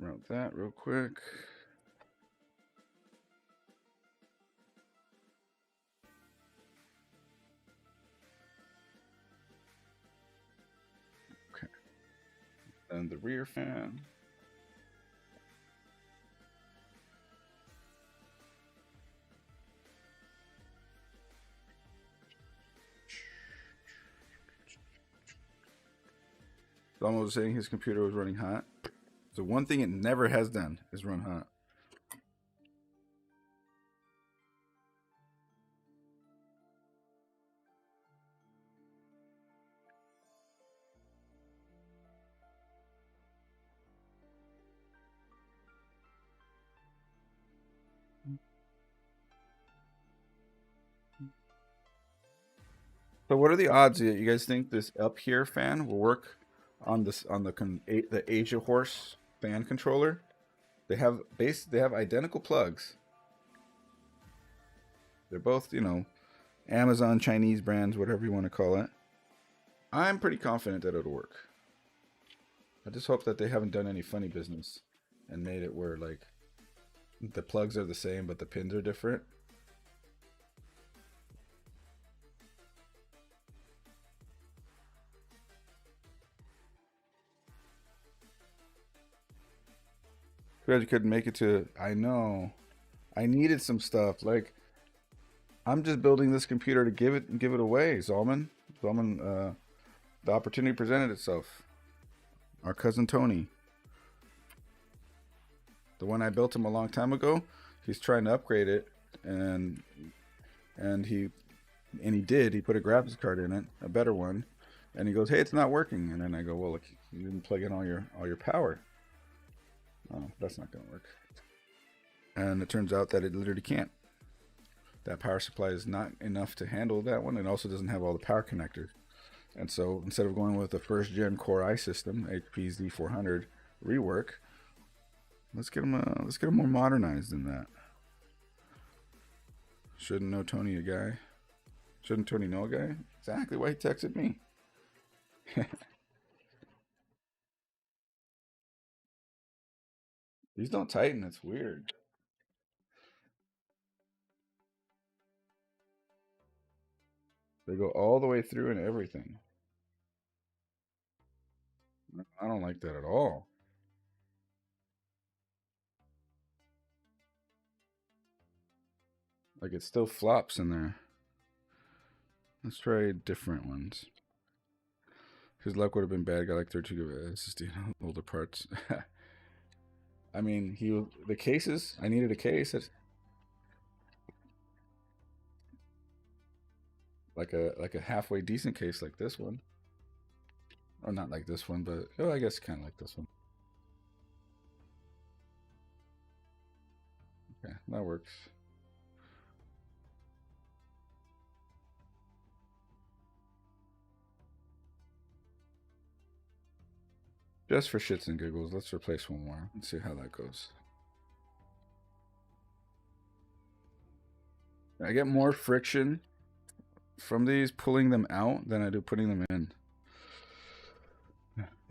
A: Route that real quick. Okay. And the rear fan. Donald was saying his computer was running hot. So one thing it never has done is run hot. So what are the odds that you guys think this up here fan will work on this on the Asia Horse fan controller? They have identical plugs. They're both, you know, Amazon Chinese brands, whatever you want to call it. I'm pretty confident that it'll work. I just hope that they haven't done any funny business and made it where like the plugs are the same but the pins are different. Glad you couldn't make it to. I know. I needed some stuff. Like I'm just building this computer to give it away, Zalman. Zalman, the opportunity presented itself. Our cousin Tony, the one I built him a long time ago, he's trying to upgrade it, and and he he did. He put a graphics card in it, a better one, and he goes, "Hey, it's not working." And then I go, "Well, look, you didn't plug in all your power. Oh, that's not going to work." And it turns out that it literally can't. That power supply is not enough to handle that one. It also doesn't have all the power connectors. And so instead of going with the first gen Core i system, HP Z400 rework, let's get them more modernized than that. Shouldn't know Tony a guy? Shouldn't Tony know a guy? Exactly why he texted me. These don't tighten. It's weird. They go all the way through and everything. I don't like that at all. Like it still flops in there. Let's try different ones. His luck would have been bad. Got like 32 GB SSD and older parts. I mean, the cases. I needed a case. Like a halfway decent case like this one, or not like this one, but oh, I guess kind of like this one. Okay, that works. Just for shits and giggles, let's replace one more and see how that goes. I get more friction from these pulling them out than I do putting them in.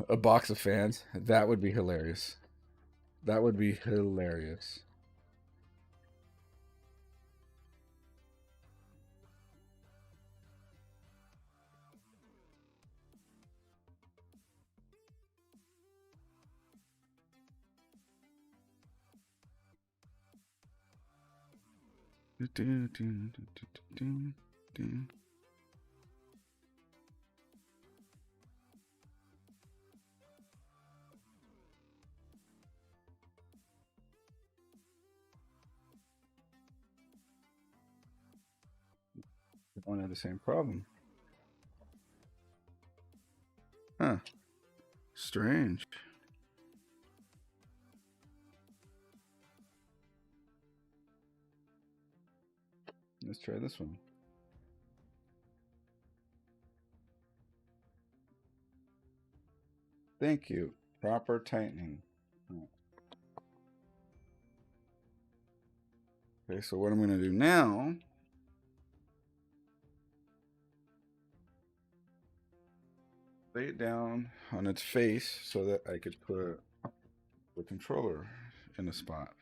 A: A box of fans. That would be hilarious. That would be hilarious. One have the same problem. Huh. Strange. Let's try this one. Thank you. Proper tightening. Okay, so what I'm going to do now, lay it down on its face so that I could put the controller in a spot.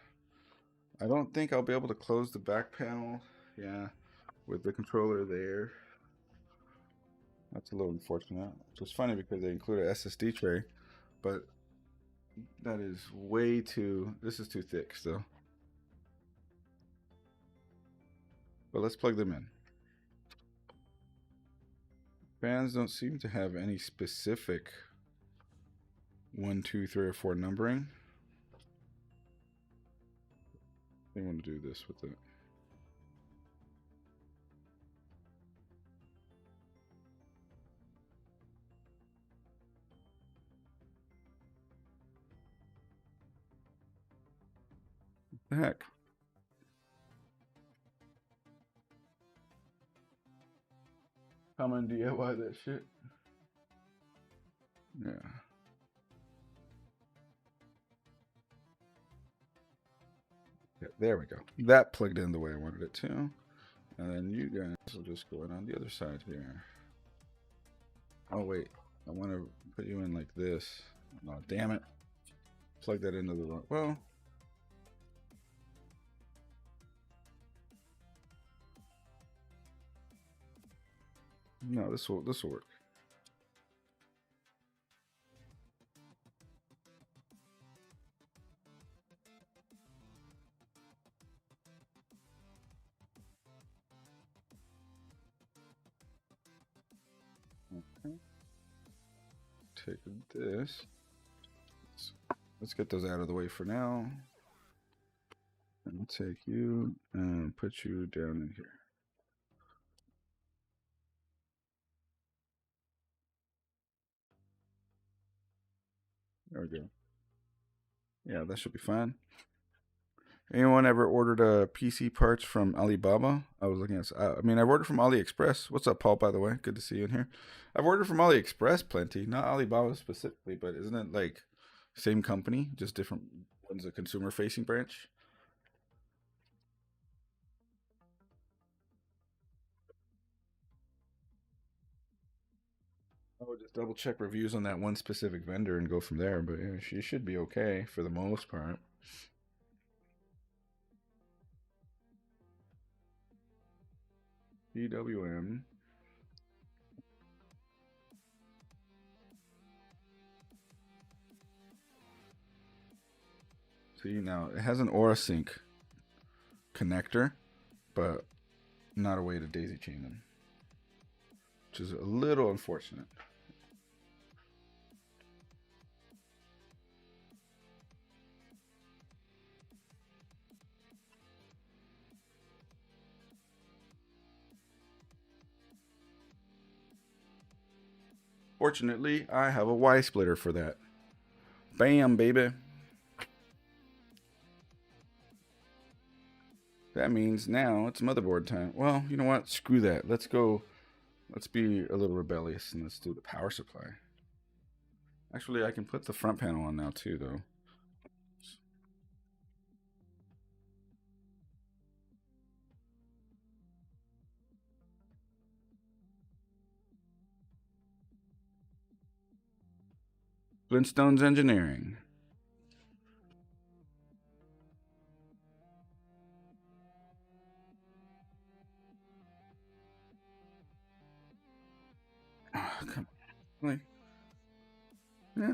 A: I don't think I'll be able to close the back panel, yeah, with the controller there. That's a little unfortunate. Which is funny because they include an SSD tray, but that is way too, this is too thick still. But let's plug them in. Fans don't seem to have any specific 1, 2, 3, or 4 numbering. I want to do this with it. What the heck? Come on, DIY that shit. Yeah. Yeah, there we go. That plugged in the way I wanted it to. And then you guys will just go in on the other side here. Oh, wait. I want to put you in like this. Oh, damn it. Plug that into the wrong. Well. No, this will work. Okay. Take this. Let's get those out of the way for now. And I'll take you and put you down in here. There we go. Yeah, that should be fine. Anyone ever ordered PC parts from Alibaba? I was looking at. I mean, I've ordered from AliExpress. What's up, Paul? By the way, good to see you in here. I've ordered from AliExpress plenty, not Alibaba specifically, but isn't it like same company, just different one's a consumer-facing branch? I would just double check reviews on that one specific vendor and go from there. But yeah, she should be okay for the most part. PWM. See, now it has an Aura Sync connector, but not a way to daisy chain them, which is a little unfortunate. Fortunately, I have a Y splitter for that. Bam, baby. That means now it's motherboard time. Well, you know what? Screw that. Let's go. Let's be a little rebellious and let's do the power supply. Actually, I can put the front panel on now too, though. Flintstones Engineering. Oh, come on. Like, yeah.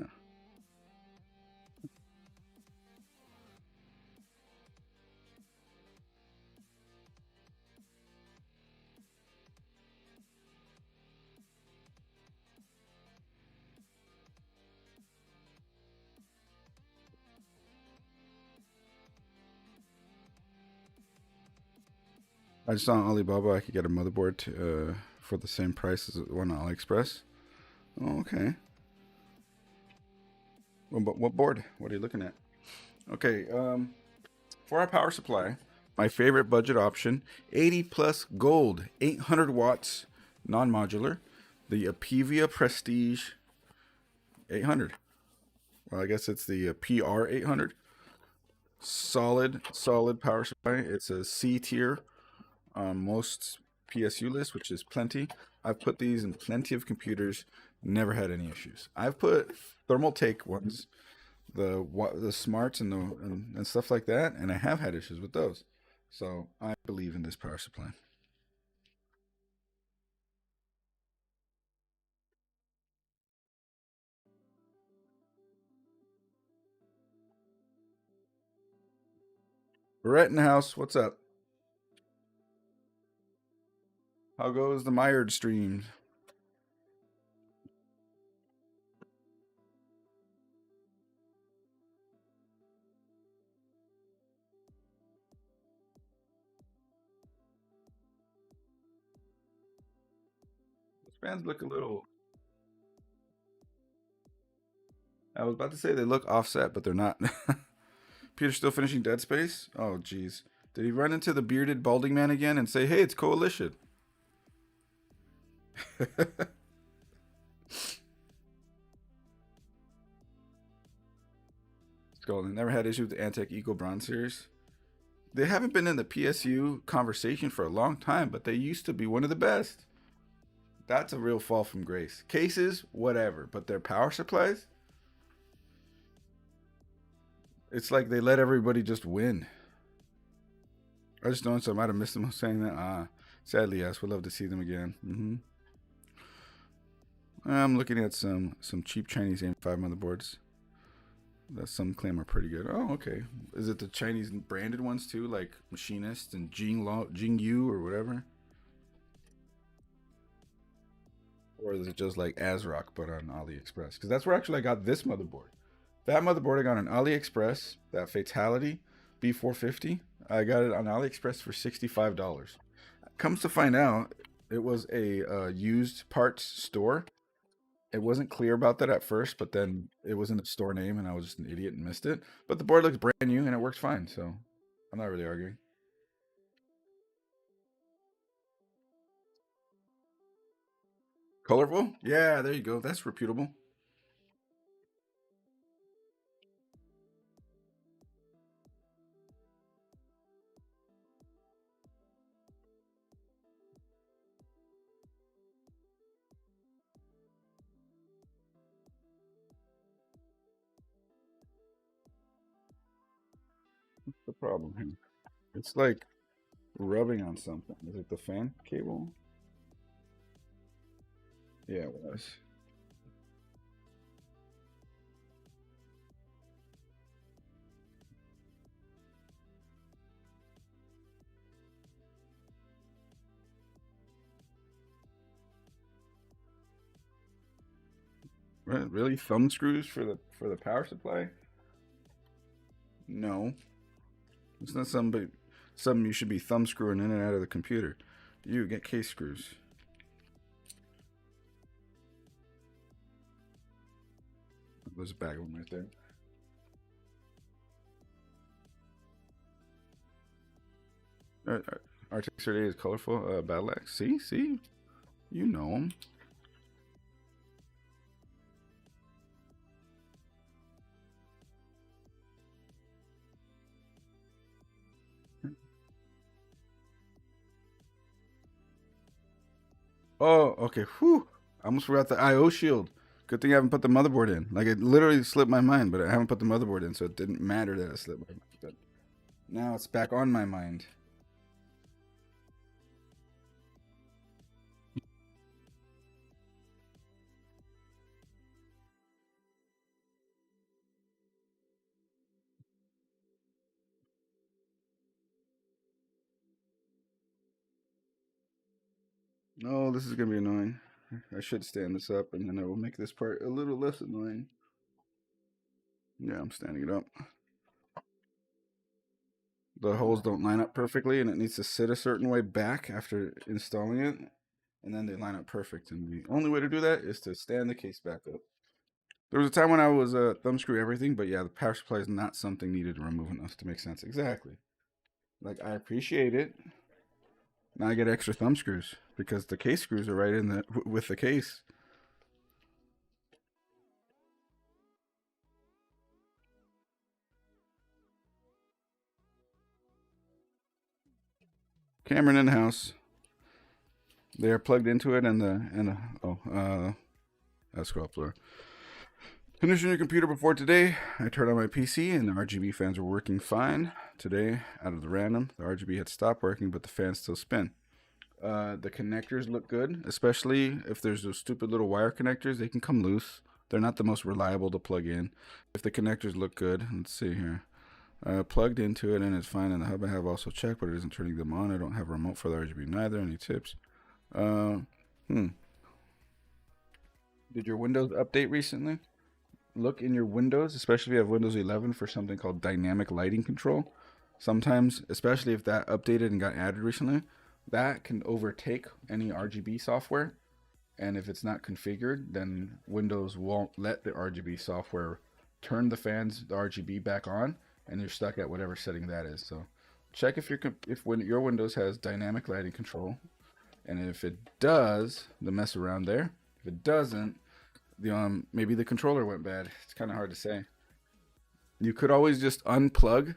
A: I just saw on Alibaba I could get a motherboard for the same price as the one on AliExpress. Oh, okay. What board? What are you looking at? Okay, for our power supply, my favorite budget option, 80 plus gold, 800 watts, non-modular, the Apivia Prestige 800. Well, I guess it's the PR 800. Solid power supply. It's a C tier on most PSU lists, which is plenty. I've put these in plenty of computers, never had any issues. I've put thermal take ones, the smarts and stuff like that, and I have had issues with those. So I believe in this power supply. Brett in the house, what's up? How goes the Mired stream? Those fans look a little. I was about to say they look offset, but they're not. Peter's still finishing Dead Space? Oh, jeez. Did he run into the bearded balding man again and say, hey, it's Coalition? Scotland never had issues with the Antec Eco Bronze series. They haven't been in the PSU conversation for a long time, but they used to be one of the best. That's a real fall from grace. Cases, whatever, but their power supplies, it's like they let everybody just win. I just noticed I might have missed them saying that. Sadly, yes. Would love to see them again. I'm looking at some cheap Chinese AIM-5 motherboards that some claim are pretty good. Oh, okay. Is it the Chinese branded ones too, like Machinist and Jingyu or whatever? Or is it just like ASRock but on AliExpress? Because that's where actually I got this motherboard. That motherboard I got on AliExpress, that Fatality B450, I got it on AliExpress for $65. Comes to find out, it was a used parts store. It wasn't clear about that at first, but then it was in the store name and I was just an idiot and missed it. But the board looks brand new and it works fine, so I'm not really arguing. Colorful? Yeah, there you go. That's reputable. What's the problem here? It's like rubbing on something. Is it the fan cable? Yeah, it was. Really? Thumb screws for the power supply? No. It's not something you should be thumb screwing in and out of the computer. You get case screws. There's a bag of them right there. RTX 38 is colorful. Battle Axe. See, you know them. Oh, okay. Whew. I almost forgot the I/O shield. Good thing I haven't put the motherboard in. Like it literally slipped my mind, but I haven't put the motherboard in, so it didn't matter that it slipped my mind. But now it's back on my mind. No, this is gonna be annoying. I should stand this up, and then I will make this part a little less annoying. Yeah, I'm standing it up. The holes don't line up perfectly, and it needs to sit a certain way back after installing it, and then they line up perfect. And the only way to do that is to stand the case back up. There was a time when I was thumb screw everything, but yeah, the power supply is not something needed to remove enough to make sense. Exactly. Like I appreciate it. Now I get extra thumb screws because the case screws are right in the with the case. Cameron in the house. They are plugged into it, and that's scroll floor. Finishing your computer before today. I turned on my PC and the RGB fans were working fine. Today, out of the random, the RGB had stopped working, but the fans still spin. The connectors look good, especially if there's those stupid little wire connectors. They can come loose. They're not the most reliable to plug in. If the connectors look good, let's see here. Plugged into it and it's fine. And the hub I have also checked, but it isn't turning them on. I don't have a remote for the RGB neither. Any tips? Did your Windows update recently? Look in your Windows, especially if you have Windows 11, for something called dynamic lighting control. Sometimes, especially if that updated and got added recently, that can overtake any RGB software. And if it's not configured, then Windows won't let the RGB software turn the RGB back on, and you're stuck at whatever setting that is. So check if your Windows has dynamic lighting control, And if it does, the mess around there. If it doesn't, the maybe the controller went bad. It's kind of hard to say. You could always just unplug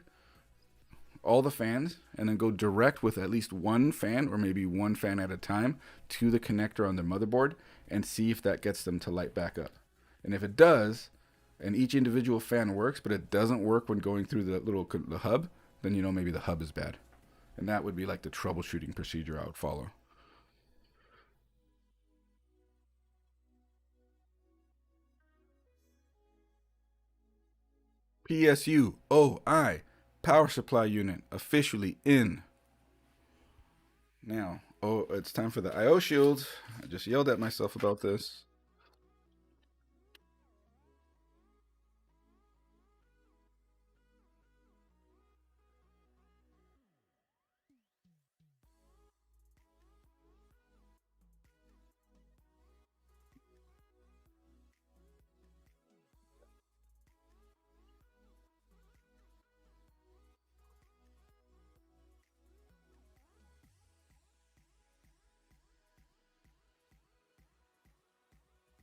A: all the fans and then go direct with at least one fan or maybe one fan at a time to the connector on the motherboard and see if that gets them to light back up. And if it does, and each individual fan works, but it doesn't work when going through the hub, then you know maybe the hub is bad. And that would be like the troubleshooting procedure I would follow. PSU OI power supply unit officially in. Now, oh, it's time for the IO shield. I just yelled at myself about this.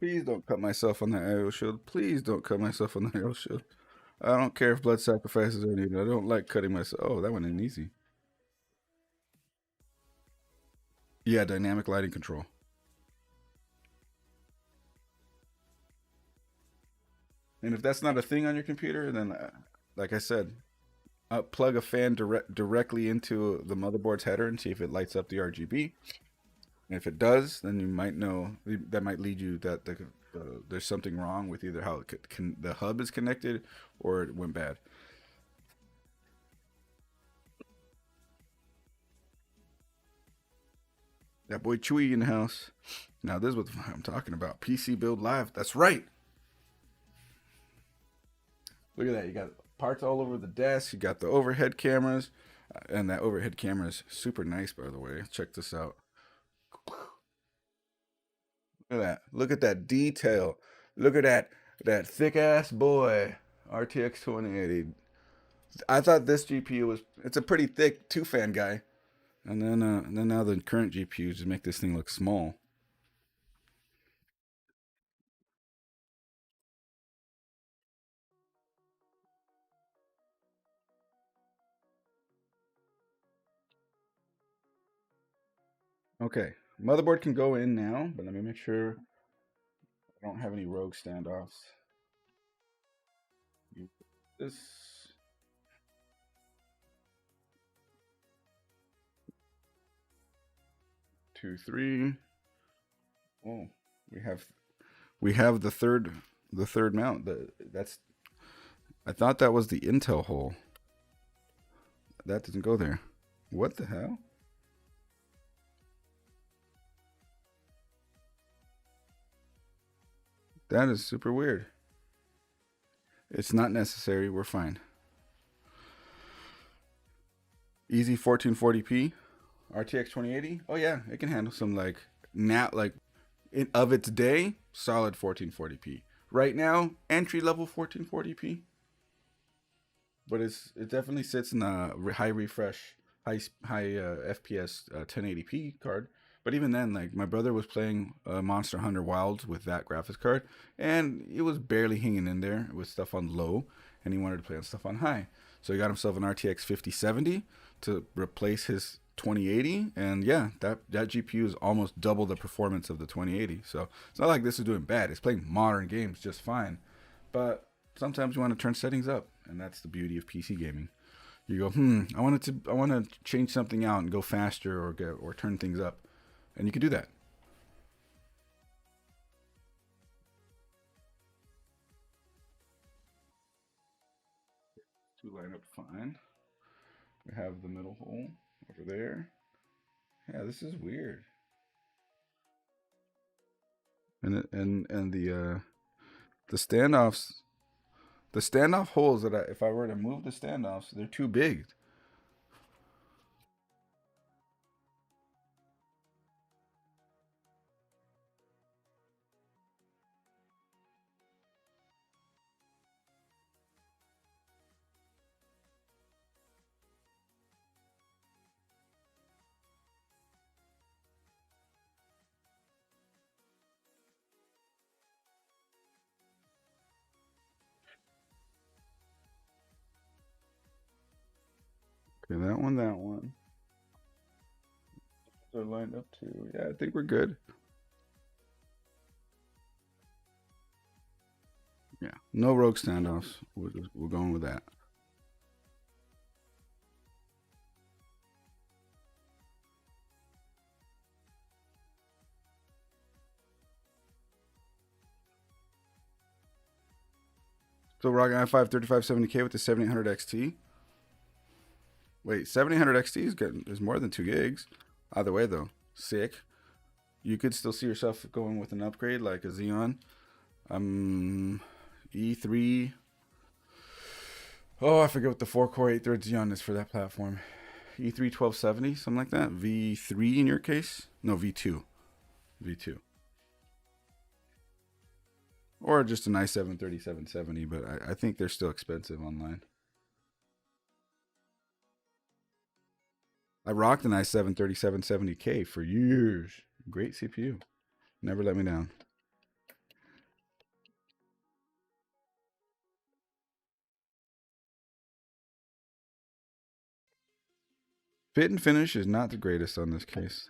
A: Please don't cut myself on the IO shield. Please don't cut myself on the IO shield. I don't care if blood sacrifices are needed. I don't like cutting myself. Oh, that went in easy. Yeah, dynamic lighting control. And if that's not a thing on your computer, then like I said, plug a fan directly into the motherboard's header and see if it lights up the RGB. And if it does, then you might know that might lead you that there's something wrong with either how the hub is connected or it went bad. That boy Chewy in the house. Now this is what I'm talking about. PC build live. That's right. Look at that. You got parts all over the desk. You got the overhead cameras. And that overhead camera is super nice, by the way. Check this out. Look at that. Look at that detail. Look at that thick ass boy. RTX 2080. I thought this GPU was it's a pretty thick two fan guy. And then now the current GPUs just make this thing look small. Okay. Motherboard can go in now, but let me make sure I don't have any rogue standoffs. This 2, 3. Oh, we have the third mount. That's I thought that was the Intel hole. That doesn't go there. What the hell? That is super weird. It's not necessary. We're fine. Easy 1440p, RTX 2080. Oh yeah, it can handle some of its day, solid 1440p. Right now, entry level 1440p, but it definitely sits in a high refresh, high FPS 1080p card. But even then, like my brother was playing Monster Hunter Wilds with that graphics card, and it was barely hanging in there with stuff on low, and he wanted to play on stuff on high. So he got himself an RTX 5070 to replace his 2080, and yeah, that GPU is almost double the performance of the 2080. So it's not like this is doing bad. It's playing modern games just fine, but sometimes you want to turn settings up, and that's the beauty of PC gaming. You go, I want to change something out and go faster or turn things up, and you can do that. Two line up fine. We have the middle hole over there. Yeah, this is weird. And the standoffs, the standoff holes if I were to move the standoffs, they're too big. Okay, that one, that one. They're lined up too. Yeah, I think we're good. Yeah, no rogue standoffs. We're going with that. So rocking i5 3570K with the 7800 XT. Wait, 7800 XT is more than 2 gigs. Either way, though, sick. You could still see yourself going with an upgrade like a Xeon. E3. Oh, I forget what the 4-core 8-thread Xeon is for that platform. E3 1270, something like that. V3 in your case? No, V2. V2. Or just an i7 3770, but I think they're still expensive online. I rocked an i7 3770K for years. Great CPU. Never let me down. Fit and finish is not the greatest on this case.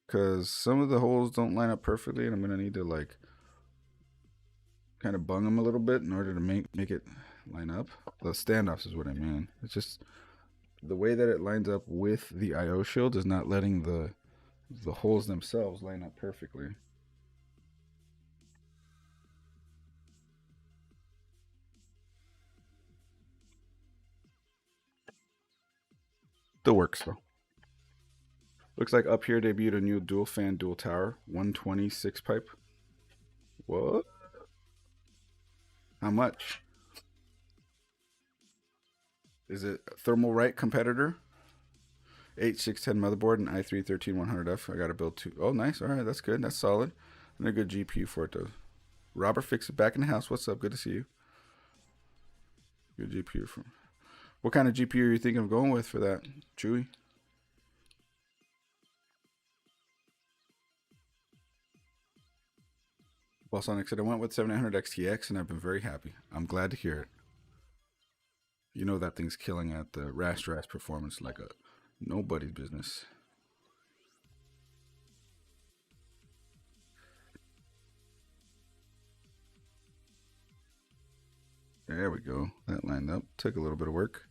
A: Because some of the holes don't line up perfectly, and I'm going to need to, like, kind of bung them a little bit in order to make it line up. The standoffs is what I mean. It's just the way that it lines up with the IO shield is not letting the holes themselves line up perfectly. Still works though. Looks like Up Here debuted a new dual fan dual tower 126 pipe. What? How much? Is it thermal right competitor? 8610 motherboard and i3 13100F. I got to build two. Oh, nice. All right, that's good. That's solid. And a good GPU for it, though. Robert Fix It back in the house. What's up? Good to see you. Good GPU. What kind of GPU are you thinking of going with for that, Chewy? Bosonic said, I went with 7900 XTX and I've been very happy. I'm glad to hear it. You know that thing's killing at the rasterized performance like a nobody's business. There we go. That lined up. Took a little bit of work.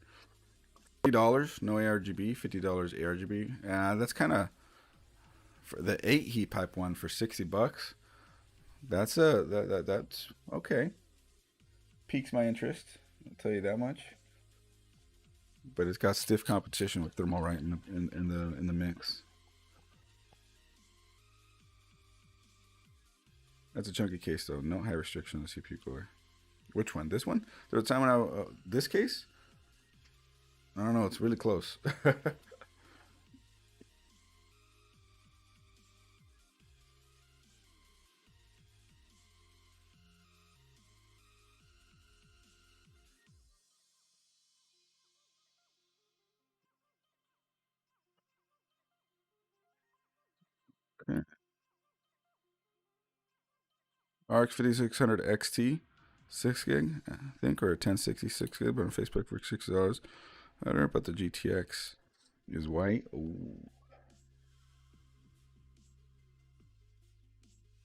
A: $50, no ARGB. $50 ARGB. That's kind of for the 8 heat pipe one for $60. That's that's okay. Piques my interest. I'll tell you that much. But it's got stiff competition with Thermalright in the mix. That's a chunky case though. No high restriction on the CPU cooler. Which one? This one? There was a time when this case? I don't know. It's really close. Okay. RX 5600 XT, 6 gig, I think, or a 1066 gig, but on Facebook for $60. I don't know about the GTX. Is white. Ooh.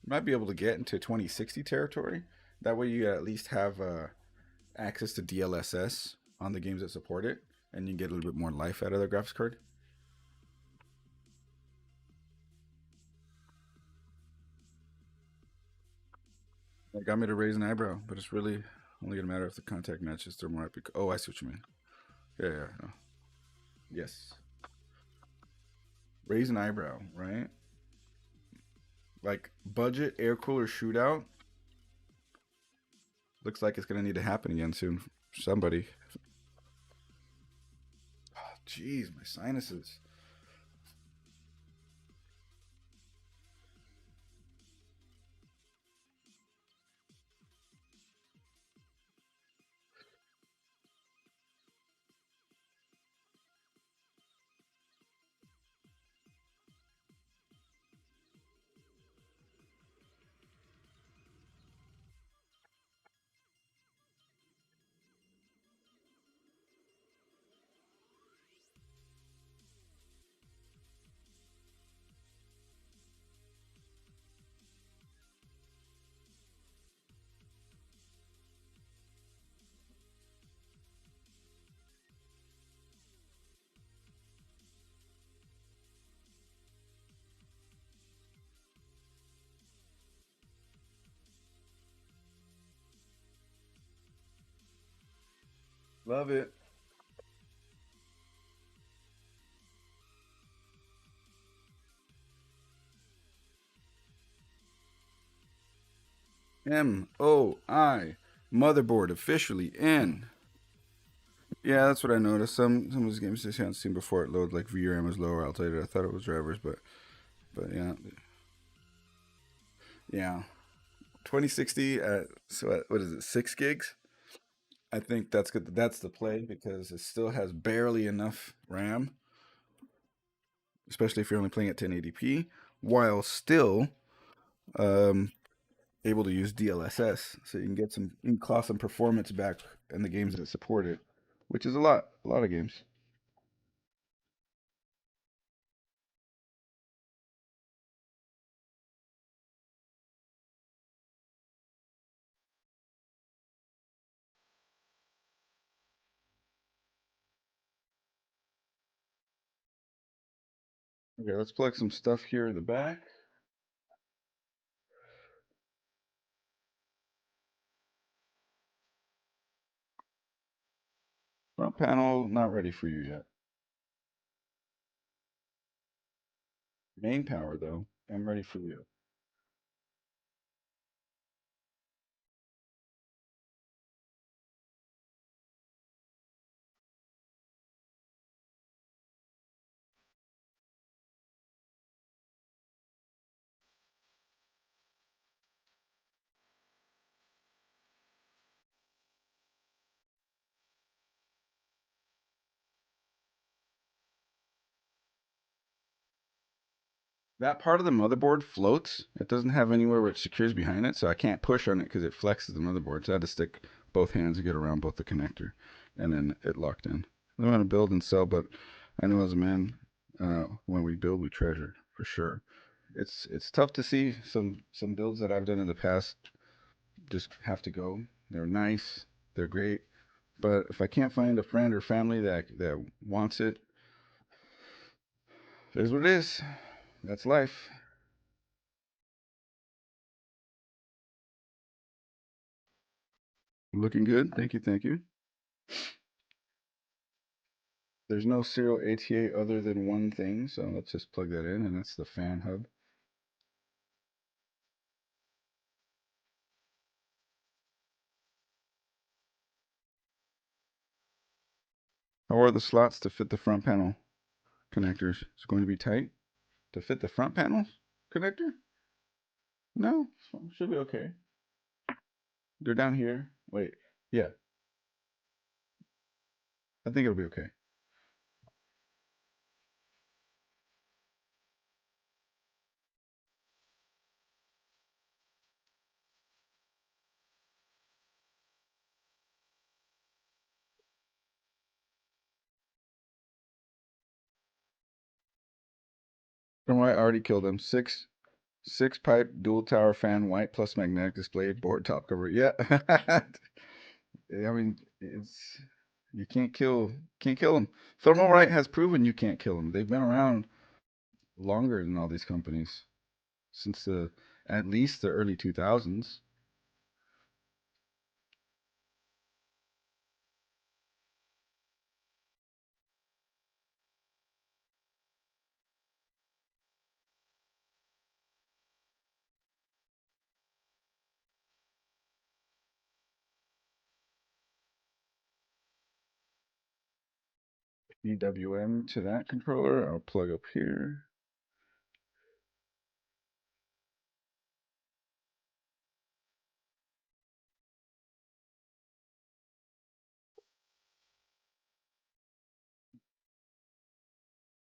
A: Might be able to get into 2060 territory. That way you at least have access to DLSS on the games that support it, and you get a little bit more life out of the graphics card. That got me to raise an eyebrow, but it's really only gonna matter if the contact matches thermal. Oh, I see what you mean. Yeah, yeah. No. Yes. Raise an eyebrow, right? Like budget air cooler shootout. Looks like it's gonna need to happen again soon. For somebody. Jeez, my sinuses. Love it. MOI motherboard officially in. Yeah, that's what I noticed. Some of these games just haven't seen before it load like VRAM is lower. I'll tell you, I thought it was drivers, but yeah, yeah. 2060 at so what is it? 6 gigs. I think that's good. That's the play because it still has barely enough RAM, especially if you're only playing at 1080p, while still um, able to use DLSS, so you can get some, you can claw some performance back in the games that support it, which is a lot of games. Okay, let's plug some stuff here in the back. Front panel, not ready for you yet. Main power though, I'm ready for you. That part of the motherboard floats. It doesn't have anywhere where it secures behind it, so I can't push on it because it flexes the motherboard. So I had to stick both hands to get around both the connector, and then it locked in. I want to build and sell, but I know as a man, when we build, we treasure for sure. It's tough to see some builds that I've done in the past just have to go. They're nice, they're great, but if I can't find a friend or family that wants it, it is what it is. That's life. Looking good. Thank you. Thank you. There's no serial ATA other than one thing, so let's just plug that in, and that's the fan hub. How are the slots to fit the front panel connectors? It's going to be tight to fit the front panel connector? No, should be okay. They're down here. Wait, yeah, I think it'll be okay. From what I already killed them. Six pipe dual tower fan, white plus magnetic display board top cover. Yeah, I mean it's you can't kill them. Thermalright has proven you can't kill them. They've been around longer than all these companies since the at least the early 2000s. EWM to that controller. I'll plug up here.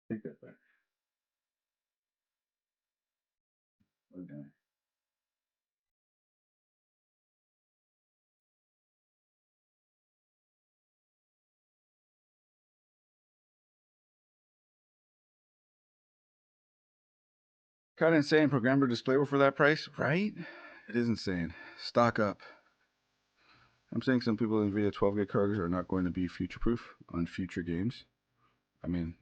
A: Take that back. Okay. Kind of insane programmable display for that price, right? It is insane. Stock up. I'm saying some people in NVIDIA 12 gig cards are not going to be future proof on future games. I mean,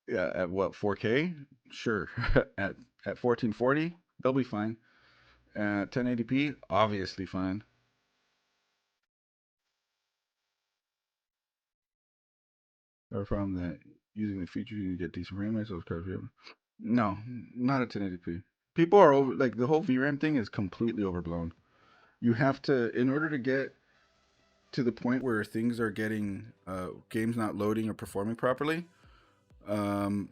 A: yeah, at what 4K? Sure. At 1440, they'll be fine. At 1080p, obviously fine. Or from that using the feature you can get decent frame rates. Those cards, no, not at 1080p. People are over like the whole VRAM thing is completely overblown. You have to, in order to get to the point where things are getting games not loading or performing properly, um,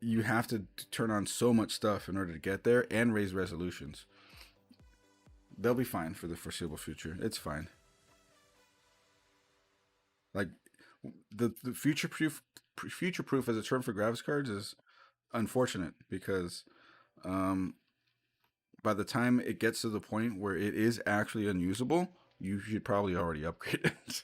A: you have to turn on so much stuff in order to get there and raise resolutions. They'll be fine for the foreseeable future. It's fine. Like the future proof as a term for graphics cards is unfortunate because um, by the time it gets to the point where it is actually unusable, you should probably already upgrade it.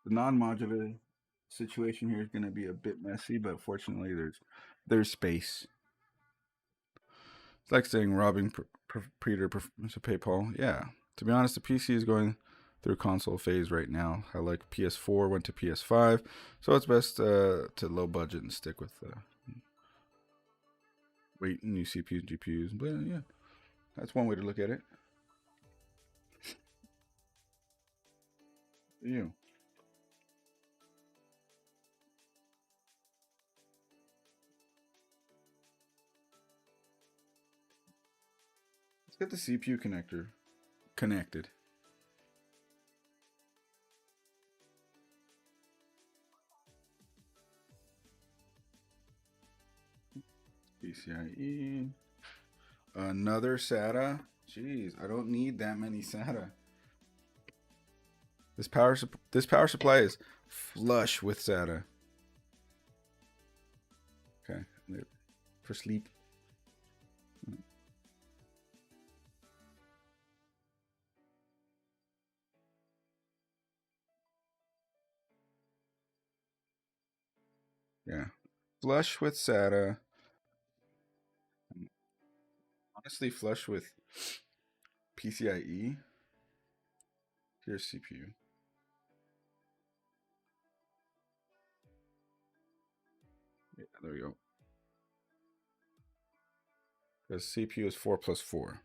A: The non-modular situation here is going to be a bit messy, but fortunately, there's space. It's like saying robbing Peter to pay Paul. Yeah. To be honest, the PC is going through console phase right now. I like PS4 went to PS5, so it's best to low budget and stick with wait new CPUs, GPUs. But yeah, that's one way to look at it. You. Let's get the CPU connector connected. PCIe. Another SATA. Jeez, I don't need that many SATA. This power supply is flush with SATA. Okay, for sleep. Yeah, flush with SATA. Honestly, flush with PCIe. Here's CPU. Yeah, there we go. Because CPU is 4+4.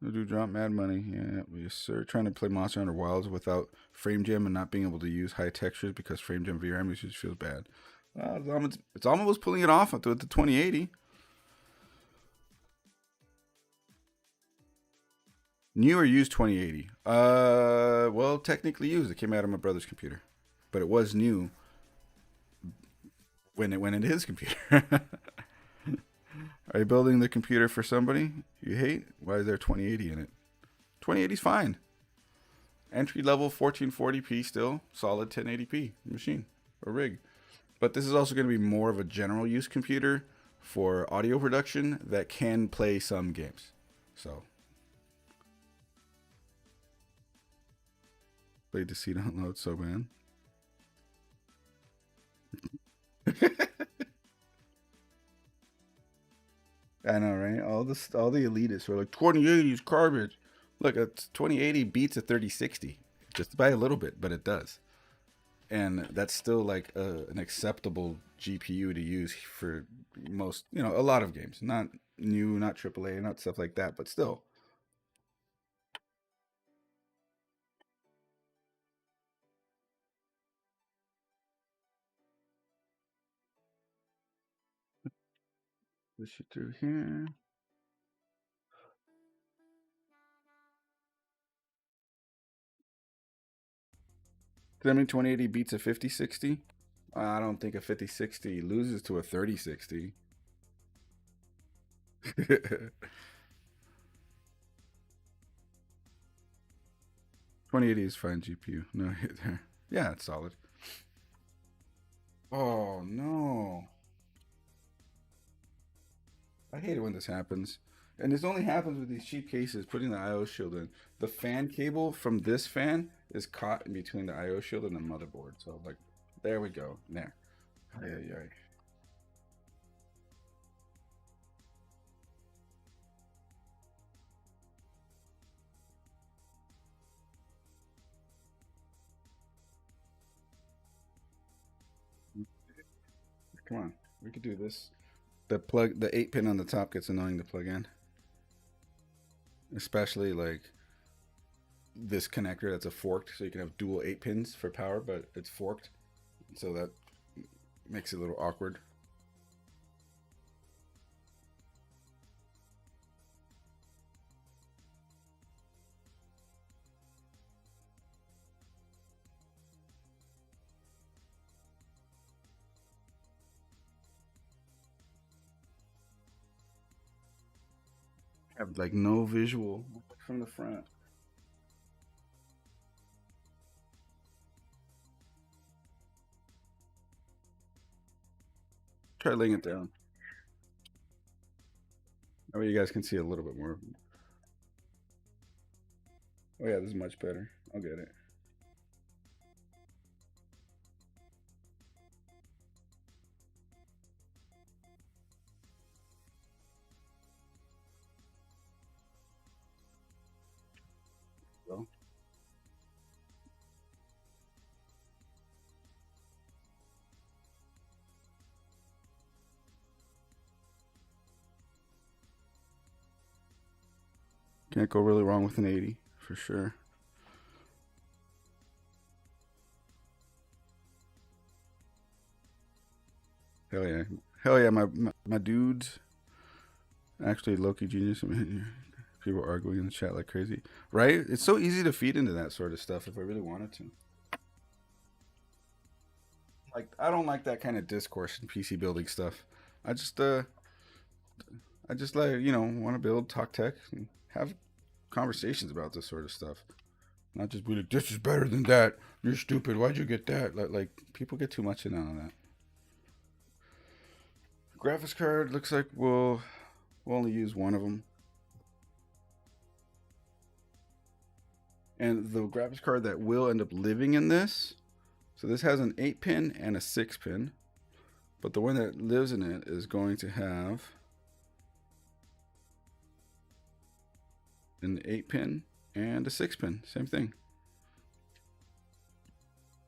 A: We do drop mad money. Yeah, yes, sir. Trying to play Monster Hunter Wilds without frame gem and not being able to use high textures because frame gem VRAM usage feels bad. It's almost pulling it off with the 2080. New or used 2080? Well, technically used. It came out of my brother's computer, but it was new when it went into his computer. Are you building the computer for somebody you hate? Why is there 2080 in it? 2080 is fine. Entry level 1440p still solid 1080p machine or rig. But this is also going to be more of a general use computer for audio production that can play some games. So played to see download so man. I know, right? All the elitists are like 2080 is garbage. Look, a 2080 beats a 3060 just by a little bit, but it does. And that's still like an acceptable GPU to use for most, a lot of games. Not new, not AAA, not stuff like that, but still. Push it through here. Does that mean 2080 beats a 5060? I don't think a 5060 loses to a 3060. 2080 is fine GPU. No hit there. Yeah, it's solid. Oh no. I hate it when this happens. And this only happens with these cheap cases, putting the IO shield in. The fan cable from this fan is caught in between the IO shield and the motherboard. So like, there we go. There. Yeah. Come on, we could do this. The 8-pin on the top gets annoying to plug in, especially like this connector that's a forked, so you can have dual 8 pins for power, but it's forked, so that makes it a little awkward. Have like no visual from the front. Try laying it down. That way you guys can see a little bit more. Oh yeah, this is much better. I'll get it. So, can't go really wrong with an 80 for sure. Hell yeah. Hell yeah, my dudes. Actually, Loki genius. People arguing in the chat like crazy. Right? It's so easy to feed into that sort of stuff if I really wanted to. Like, I don't like that kind of discourse in PC building stuff. I just, uh, I just like, want to build, talk tech, and have conversations about this sort of stuff. Not just be like, this is better than that. You're stupid. Why'd you get that? Like people get too much in on that. Graphics card looks like we'll only use one of them. And the graphics card that will end up living in this, so this has an 8-pin and a 6-pin, but the one that lives in it is going to have an 8-pin and a 6-pin, same thing.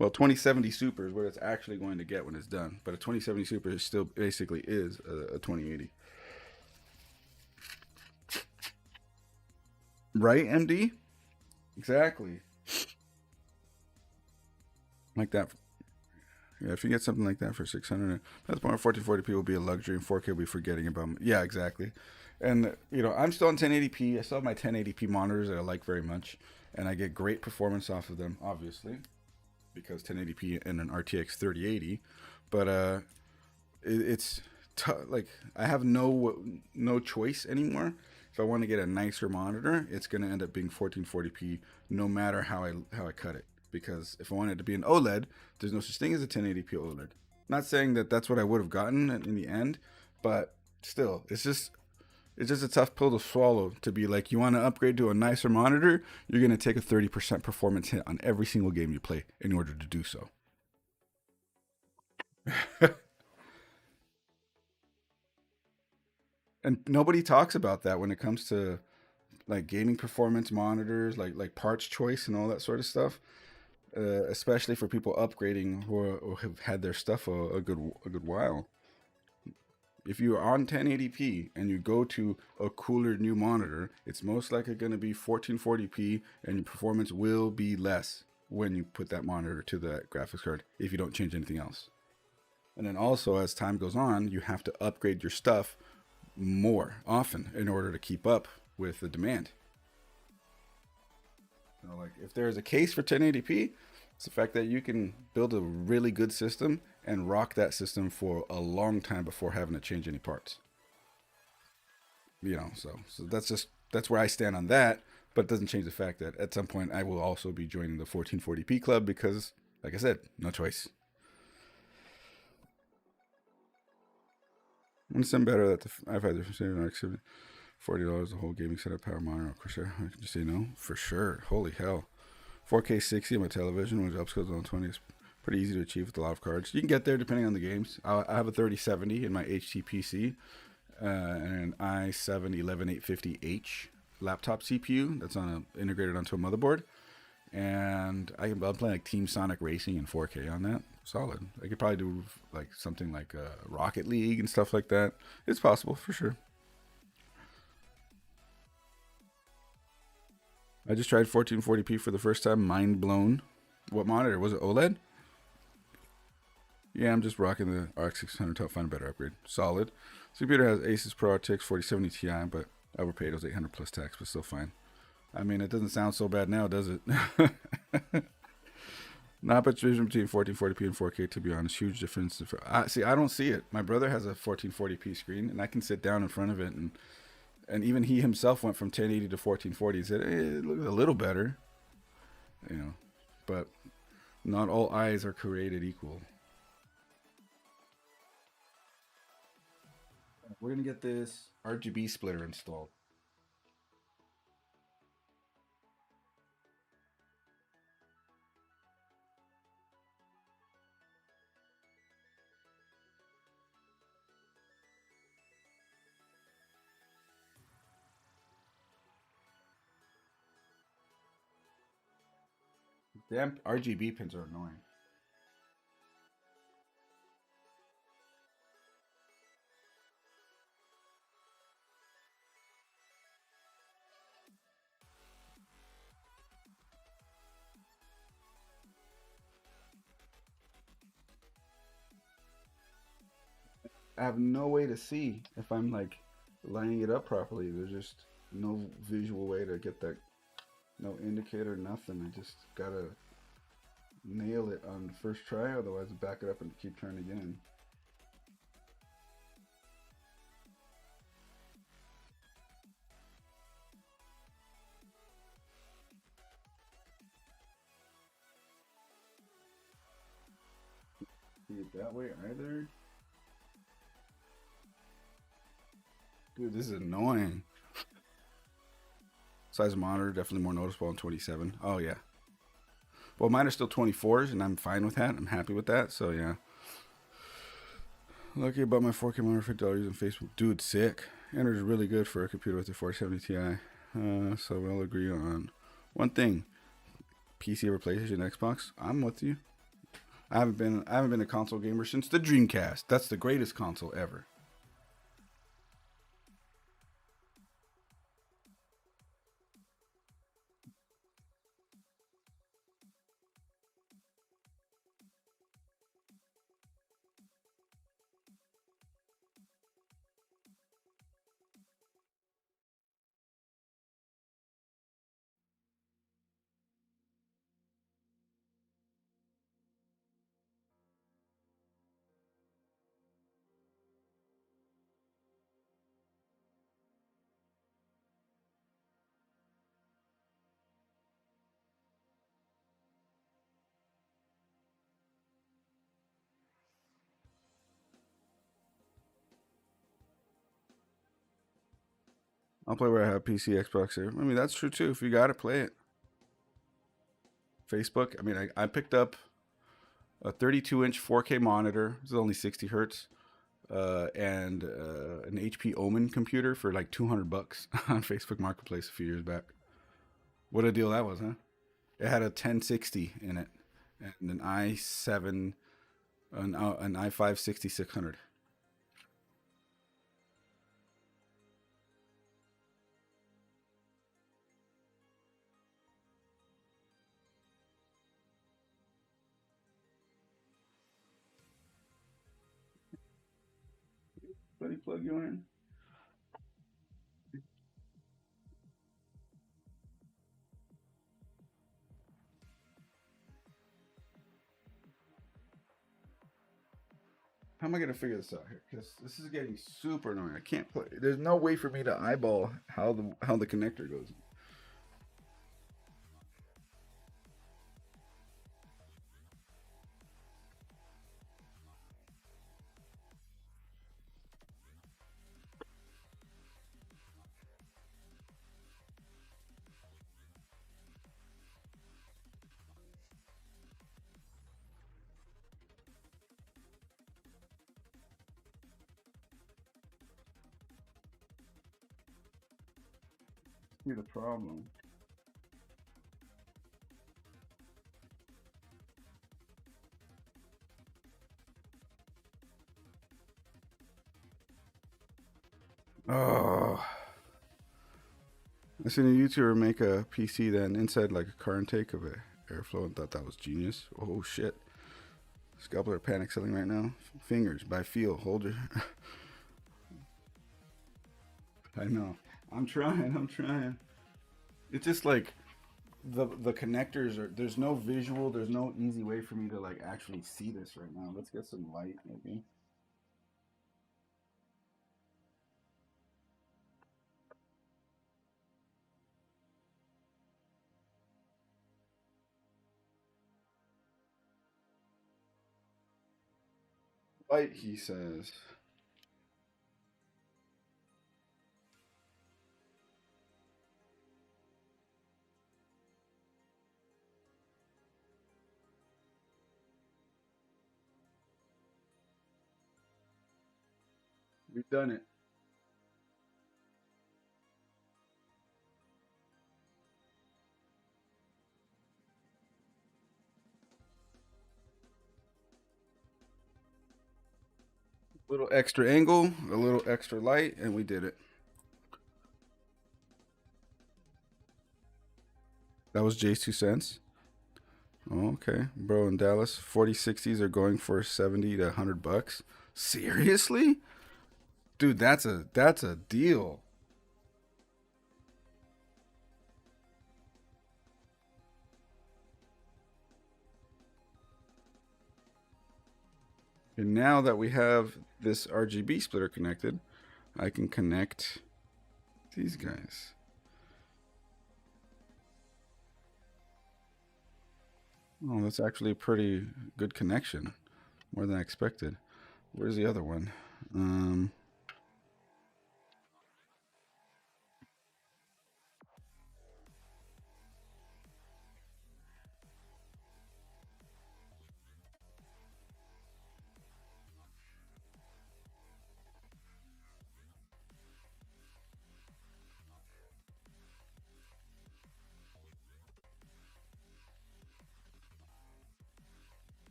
A: Well, 2070 Super is what it's actually going to get when it's done, but a 2070 Super is still basically is a 2080. Right, MD? Exactly. Like that. Yeah, if you get something like that for 600, that's more 1440p will be a luxury, and 4K will be forgetting about. Yeah, exactly. And I'm still on 1080p. I still have my 1080p monitors that I like very much, and I get great performance off of them, obviously, because 1080p and an RTX 3080. But it's like I have no choice anymore. If I want to get a nicer monitor, it's going to end up being 1440p, no matter how I cut it. Because if I wanted to be an OLED, there's no such thing as a 1080p OLED. Not saying that that's what I would have gotten in the end, but still, it's just a tough pill to swallow to be like, you want to upgrade to a nicer monitor, you're going to take a 30% performance hit on every single game you play in order to do so. And nobody talks about that when it comes to like gaming performance monitors, like parts choice and all that sort of stuff. Especially for people upgrading who have had their stuff a good while. If you are on 1080p and you go to a cooler new monitor, it's most likely going to be 1440p, and your performance will be less when you put that monitor to that graphics card if you don't change anything else. And then also, as time goes on, you have to upgrade your stuff more often in order to keep up with the demand. Like if there is a case for 1080p, it's the fact that you can build a really good system and rock that system for a long time before having to change any parts. So that's where I stand on that, but it doesn't change the fact that at some point I will also be joining the 1440p club because, like I said, no choice. I'm some better that I've had the same $40 the whole gaming setup, power monitor. Of course, I can just say no for sure. Holy hell, 4K 60 on my television with upscales on 20 is pretty easy to achieve with a lot of cards. You can get there depending on the games. I have a 3070 in my HTPC and an i7 11850H laptop CPU that's integrated onto a motherboard. and I'm playing like Team Sonic Racing in 4K on that. Solid. I could probably do like something like Rocket League and stuff like that. It's possible for sure. I just tried 1440p for the first time. Mind blown. What monitor was it? OLED? Yeah, I'm just rocking the RX 600 to find a better upgrade. Solid. This computer has Asus Pro RTX 4070 Ti, but I overpaid. It was 800 plus tax, but still fine. I mean, it doesn't sound so bad now, does it? Not much vision between 1440p and 4K, to be honest. Huge difference. See, I don't see it. My brother has a 1440p screen, and I can sit down in front of it, and even he himself went from 1080 to 1440. He said, it looks a little better, you know, but not all eyes are created equal. We're gonna get this RGB splitter installed. Damn RGB pins are annoying. I have no way to see if I'm like lining it up properly. There's just no visual way to get that, no indicator, nothing. I just gotta nail it on the first try, otherwise I back it up and keep trying again. See it that way either. Dude, this is annoying. Size of monitor, definitely more noticeable on 27. Oh, yeah. Well, mine are still 24s, and I'm fine with that. I'm happy with that, so yeah. Lucky about my 4K monitor, $50 using Facebook. Dude, sick. Enter's really good for a computer with a 4070 Ti. So we'll agree on one thing. PC over PlayStation, Xbox. I'm with you. I haven't been a console gamer since the Dreamcast. That's the greatest console ever. I'll play where I have PC, Xbox here. I mean, that's true too. If you got to play it. Facebook. I mean, I picked up a 32-inch 4K monitor. This is only 60 hertz. And an HP Omen computer for like 200 bucks on Facebook Marketplace a few years back. What a deal that was, huh? It had a 1060 in it and an i7, an i5 6600. Buddy, plug you in. How am I gonna figure this out here? Because this is getting super annoying. I can't play. There's no way for me to eyeball how the connector goes. See the problem. Oh, I seen a YouTuber make a PC then inside like a car intake of a airflow and thought that was genius. Oh shit. Scalpel are panic selling right now. Fingers by feel. Hold your. I know. I'm trying. I'm trying. It's just like the connectors are. There's no visual. There's no easy way for me to like actually see this right now. Let's get some light, maybe. Light, he says. We've done it. A little extra angle, a little extra light, and we did it. That was Jay's 2 cents. Okay, bro, in Dallas, 4060s are going for 70 to $100. Seriously, dude, that's a deal. And now that we have this RGB splitter connected, I can connect these guys. Oh, that's actually a pretty good connection, more than I expected. Where's the other one?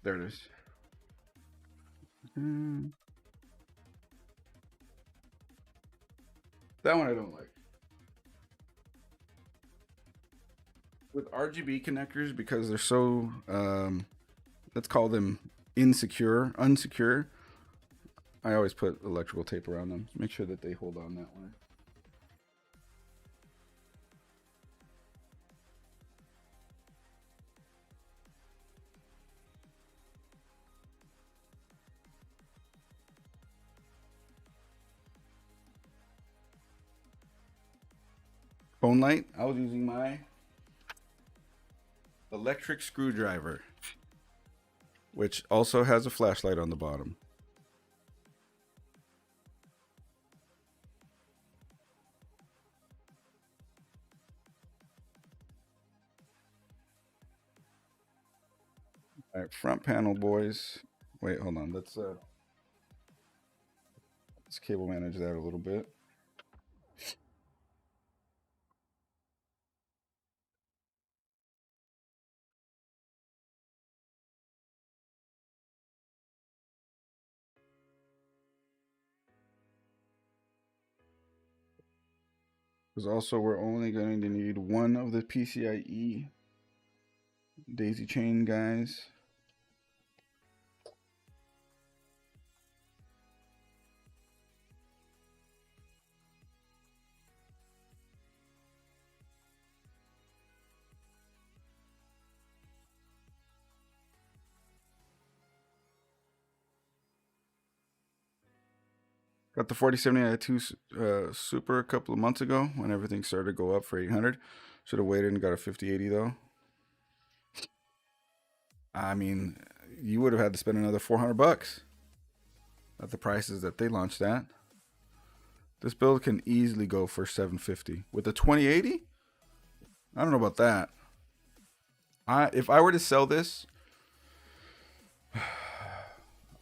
A: There it is. Mm, that one I don't like. With RGB connectors, because they're so, let's call them unsecure, I always put electrical tape around them. Make sure that they hold on that way. Phone light, I was using my electric screwdriver, which also has a flashlight on the bottom. All right, front panel, boys. Wait, hold on. Let's cable manage that a little bit. Because also we're only going to need one of the PCIe daisy chain guys. Got the 4070 I had 2 Super a couple of months ago when everything started to go up for 800. Should have waited and got a 5080 though. I mean, you would have had to spend another $400 at the prices that they launched at. This build can easily go for 750 with the 2080. I don't know about that. If I were to sell this,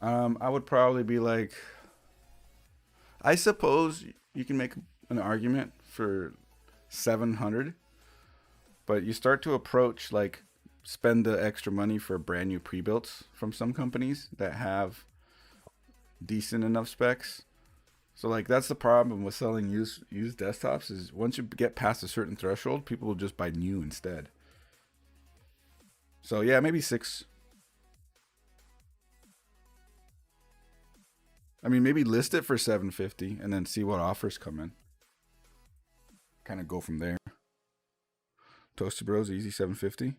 A: I would probably be like, I suppose you can make an argument for 700, but you start to approach like spend the extra money for brand new pre-builts from some companies that have decent enough specs. So like that's the problem with selling used desktops is once you get past a certain threshold, people will just buy new instead. So yeah, maybe 6. I mean, maybe list it for 750 and then see what offers come in. Kind of go from there. Toasty Bros easy 750.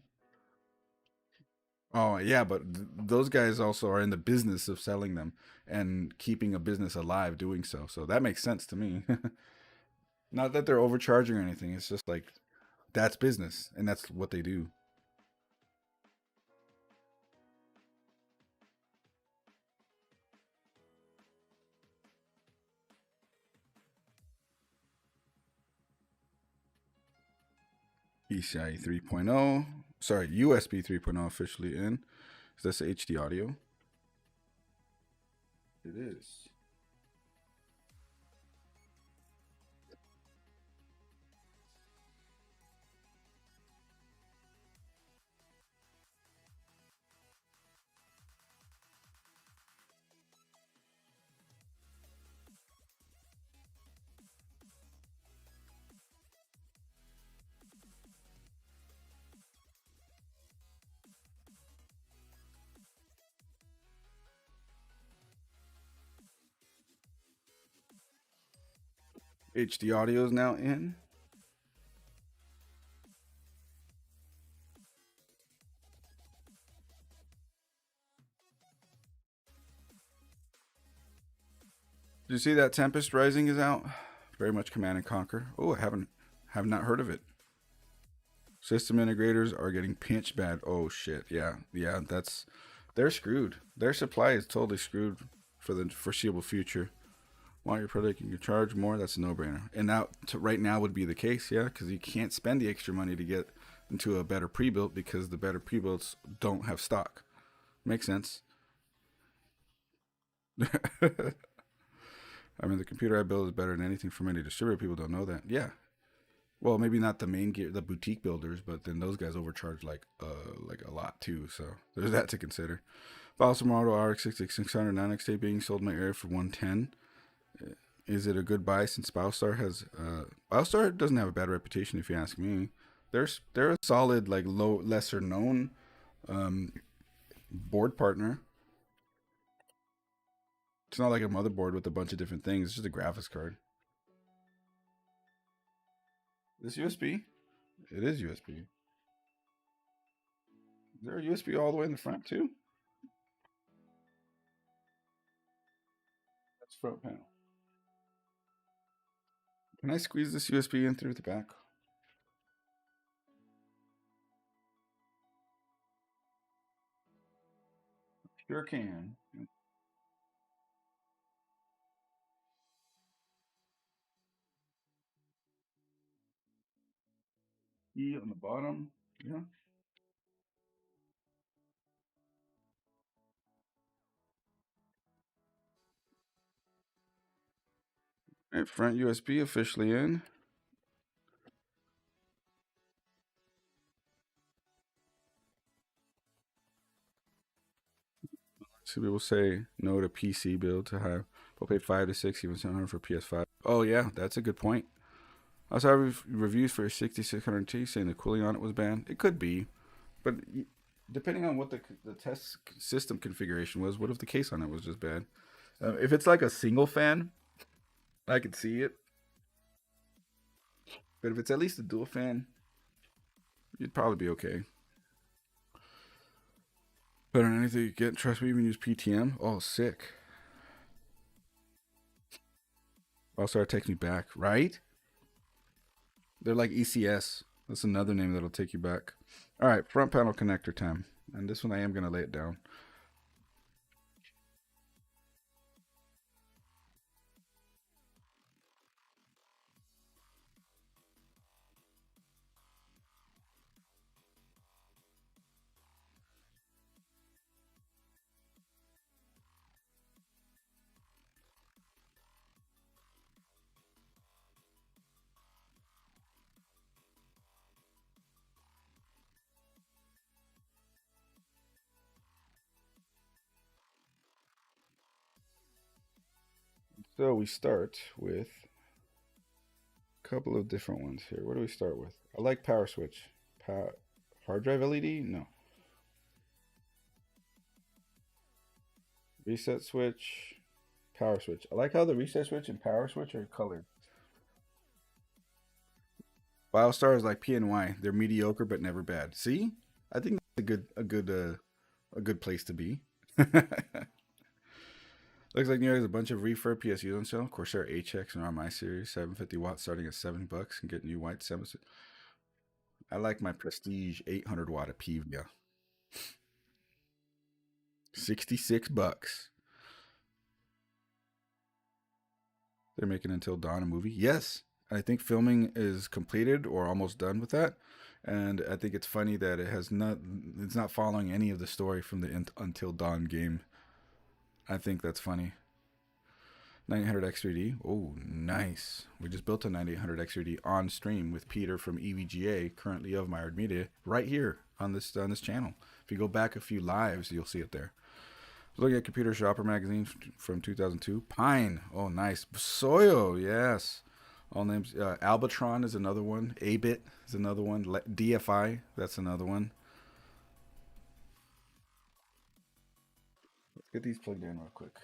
A: Oh yeah, but those guys also are in the business of selling them and keeping a business alive doing so. So that makes sense to me. Not that they're overcharging or anything. It's just like that's business and that's what they do. PCIe 3.0. Sorry, USB 3.0 officially in. Is this HD audio? It is. HD audio is now in. Did you see that Tempest Rising is out? Very much Command and Conquer. Oh, I have not heard of it. System integrators are getting pinched bad. Oh shit. Yeah. Yeah, they're screwed. Their supply is totally screwed for the foreseeable future. Want your product, you can charge more. That's a no-brainer. And that right now would be the case, yeah, because you can't spend the extra money to get into a better pre-built because the better pre-builts don't have stock. Makes sense. I mean, the computer I build is better than anything from any distributor. People don't know that. Yeah. Well, maybe not the main gear, the boutique builders, but then those guys overcharge like a lot too. So there's that to consider. Fossil model RX 6600 9XT being sold in my area for 110. Is it a good buy since Bowstar has Bowstar doesn't have a bad reputation if you ask me. They're a solid like lesser known board partner. It's not like a motherboard with a bunch of different things. It's just a graphics card. This USB? It is USB. Is there a USB all the way in the front too? That's front panel. Can I squeeze this USB in through the back? Sure can. E on the bottom. Yeah. All right, front USB officially in. Some people say no to PC build to have. We'll pay 5 to 6, even 700 for PS5. Oh yeah, that's a good point. I saw reviews for a 6600T saying the cooling on it was bad. It could be, but depending on what the test system configuration was, what if the case on it was just bad? If it's like a single fan, I could see it. But if it's at least a dual fan, you'd probably be okay. Better than anything you get. Trust me, even use PTM. Oh, sick. Also, it takes me back, right? They're like ECS. That's another name that'll take you back. All right, front panel connector time. And this one I am going to lay it down. So we start with a couple of different ones here. What do we start with? I like power switch. Hard drive LED? No. Reset switch. Power switch. I like how the reset switch and power switch are colored. Biostar is like PNY. They're mediocre but never bad. See? I think that's a good place to be. Looks like New York has a bunch of refurb PSUs on sale. Corsair HX and RMI series, 750 watts starting at $70 and get new white 7. I like my Prestige 800 watt Apevia. $66. They're making Until Dawn a movie. Yes, I think filming is completed or almost done with that, and I think it's funny that it's not following any of the story from the Until Dawn game. I think that's funny. 9800 X3D. Oh, nice. We just built a 9800 X3D on stream with Peter from EVGA, currently of Myard Media, right here on this channel. If you go back a few lives, you'll see it there. Looking at Computer Shopper magazine from 2002. Pine. Oh, nice. Soyo. Yes. All names. Albatron is another one. Abit is another one. DFI. That's another one. Let's get these plugged in real quick.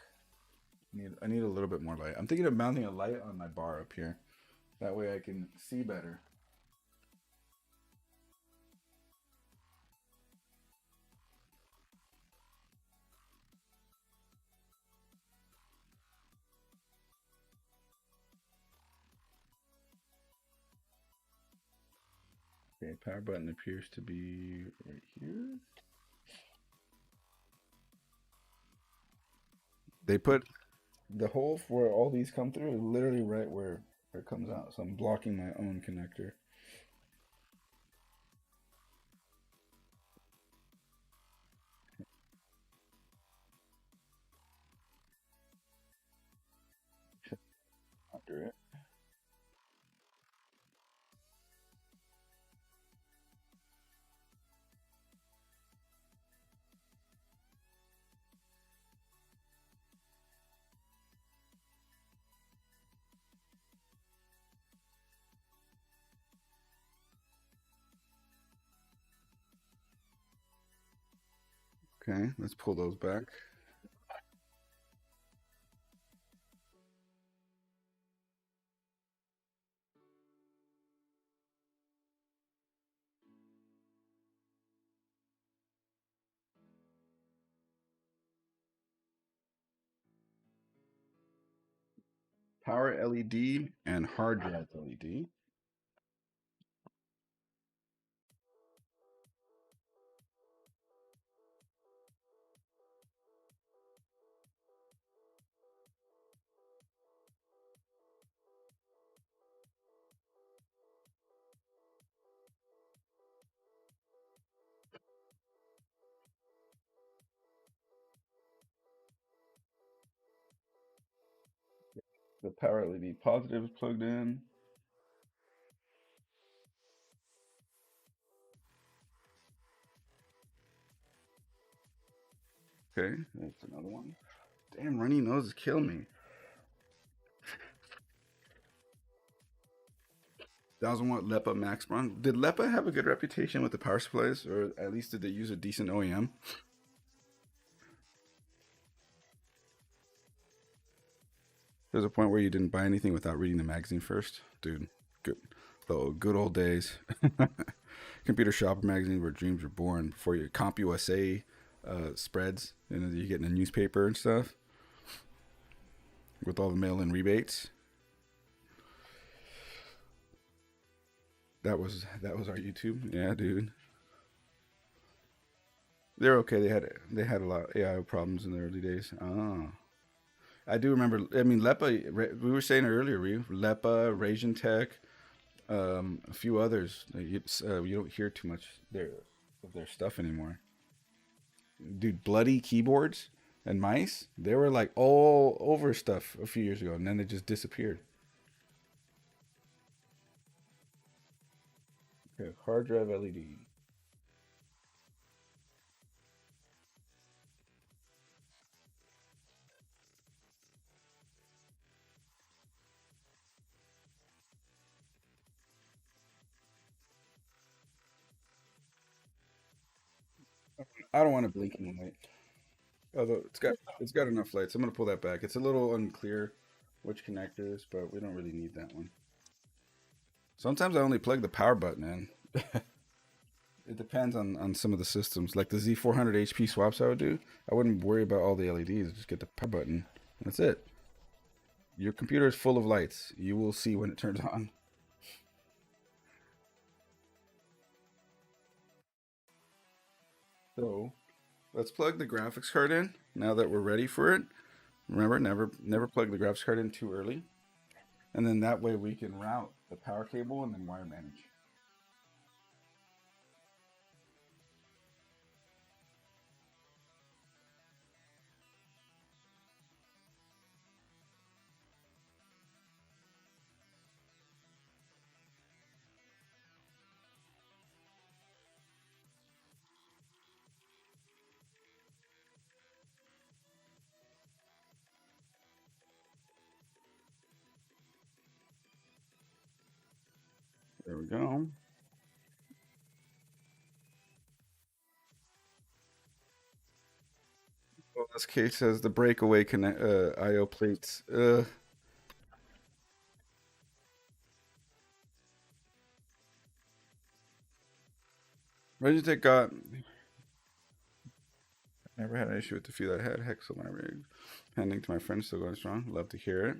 A: I need a little bit more light. I'm thinking of mounting a light on my bar up here. That way I can see better. Okay, power button appears to be right here. They put the hole where all these come through is literally right where it comes out. So I'm blocking my own connector. Under it. Okay, let's pull those back. Power LED and hard drive LED. The power LED positive is plugged in. Okay, that's another one. Damn, runny nose is killing me. 1000 watt LEPA Max Bron. Did LEPA have a good reputation with the power supplies, or at least did they use a decent OEM? There's a point where you didn't buy anything without reading the magazine first, dude. Good, the good old days. Computer Shopper magazine, where dreams were born. Before your CompUSA spreads, and you get in a newspaper and stuff with all the mail-in rebates. That was our YouTube. Yeah, dude. They're okay. They had a lot of AI problems in the early days. Oh. I do remember. I mean, Lepa. We were saying earlier, Lepa, Rasian Tech, a few others. You don't hear too much of their stuff anymore. Dude, bloody keyboards and mice. They were like all over stuff a few years ago, and then they just disappeared. Okay, hard drive LED. I don't want a blinking light. Although it's got enough lights. I'm gonna pull that back. It's a little unclear which connectors, but we don't really need that one. Sometimes I only plug the power button in. It depends on some of the systems. Like the Z400 HP swaps I would do, I wouldn't worry about all the LEDs. Just get the power button. That's it. Your computer is full of lights. You will see when it turns on. So let's plug the graphics card in now that we're ready for it. Remember, never plug the graphics card in too early. And then that way we can route the power cable and then wire manage. There we go. Well, this case has the breakaway connect I/O plates. Logitech got. Never had an issue with the few that I had. Hex on my rig. Handing to my friend, still going strong. Love to hear it.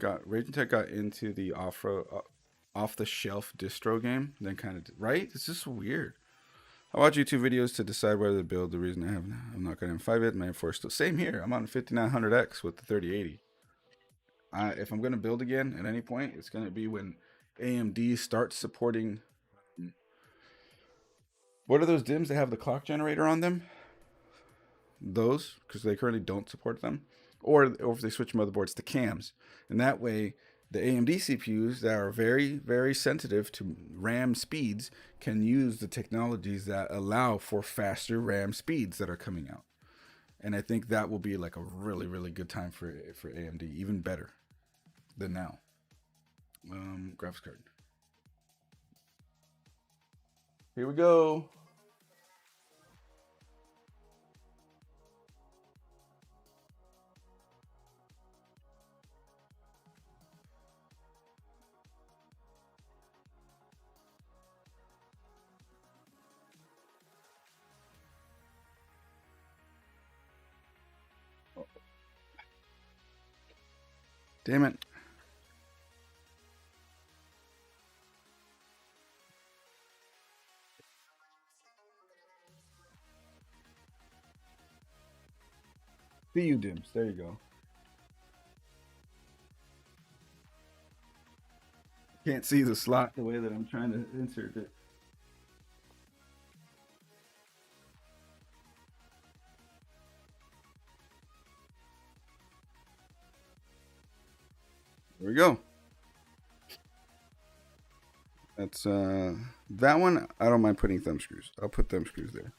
A: Logitech got into the off the shelf distro game. Then kind of right. It's just weird. I watch YouTube videos to decide whether to build. The reason I'm not going to M5 it. My M4 still same here. I'm on 5900X with the 3080. If I'm going to build again at any point, it's going to be when AMD starts supporting. What are those DIMMs that have the clock generator on them? Those, because they currently don't support them, or if they switch motherboards to cams, and that way the AMD CPUs that are very sensitive to RAM speeds can use the technologies that allow for faster RAM speeds that are coming out. And I think that will be like a really good time for AMD, even better than now. Graphics card. Here we go. Damn it. CU DIMMs. There you go. Can't see the slot the way that I'm trying to insert it. There we go. That's that one. I don't mind putting thumb screws. I'll put thumb screws there,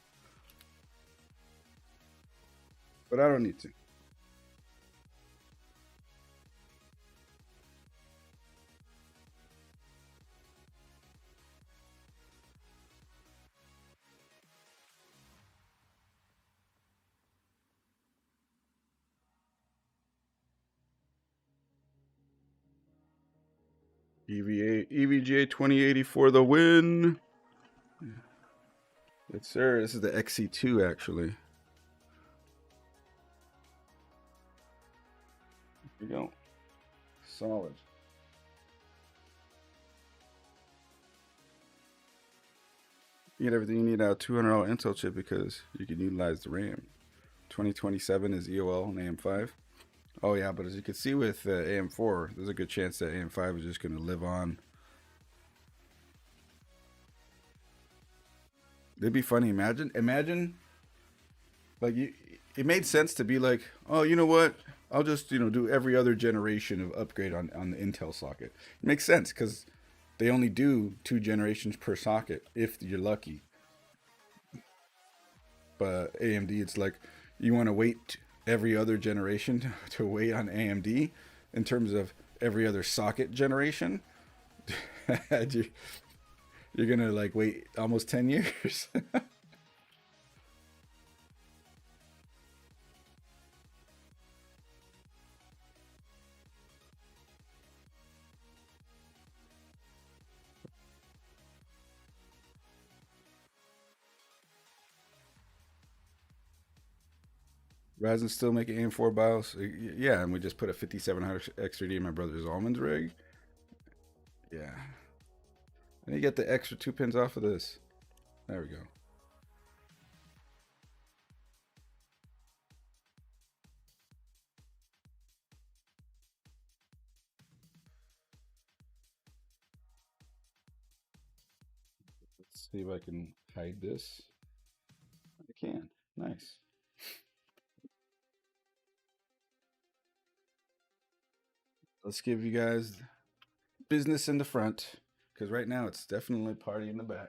A: but I don't need to. EVGA 2080 for the win. Yes, sir. This is the XC2 actually. There you go. Solid. You get everything you need out of $200 Intel chip because you can utilize the RAM. 2027 is EOL and AM5. Oh yeah, but as you can see with AM4, there's a good chance that AM5 is just going to live on. It'd be funny. Imagine, like it made sense to be like, oh, you know what? I'll just do every other generation of upgrade on the Intel socket. It makes sense because they only do 2 generations per socket if you're lucky. But AMD, it's like you want to wait every other generation to wait on AMD in terms of every other socket generation. You're gonna like wait almost 10 years. Ryzen's still making AM4 BIOS. Yeah, and we just put a 5700 X3D in my brother's almonds rig. Yeah. And you get the extra 2 pins off of this. There we go. Let's see if I can hide this. I can. Nice. Let's give you guys business in the front, because right now it's definitely party in the back.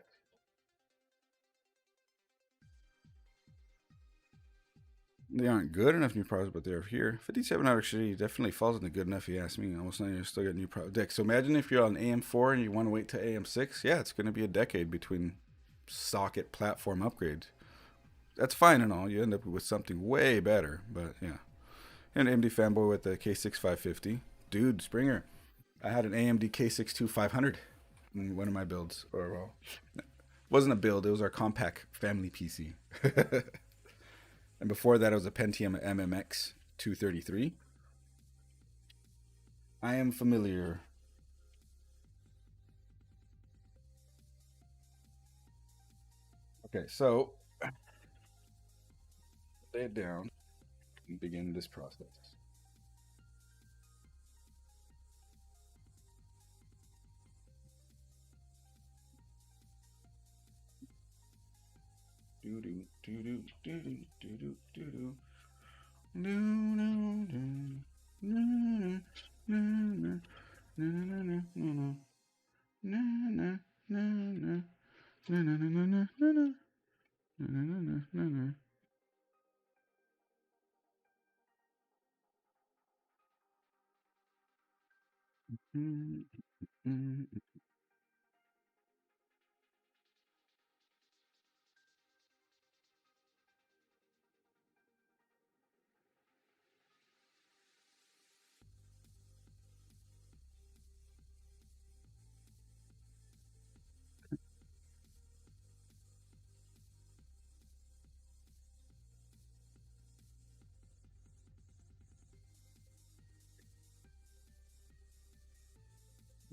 A: They aren't good enough new products, but they're here. 5700 actually definitely falls into good enough, if you ask me. Almost not, you still got new products. So imagine if you're on AM4 and you want to wait to AM6. Yeah, it's going to be a decade between socket platform upgrades. That's fine and all. You end up with something way better, but yeah. And AMD fanboy with the K6550. Dude, Springer. I had an AMD K62500 in one of my builds. Or, well, it wasn't a build, it was our compact family PC. And before that, it was a Pentium MMX 233. I am familiar. Okay, so lay it down and begin this process. Do do do do do do do do do do. No no no no no no no no no no no no no.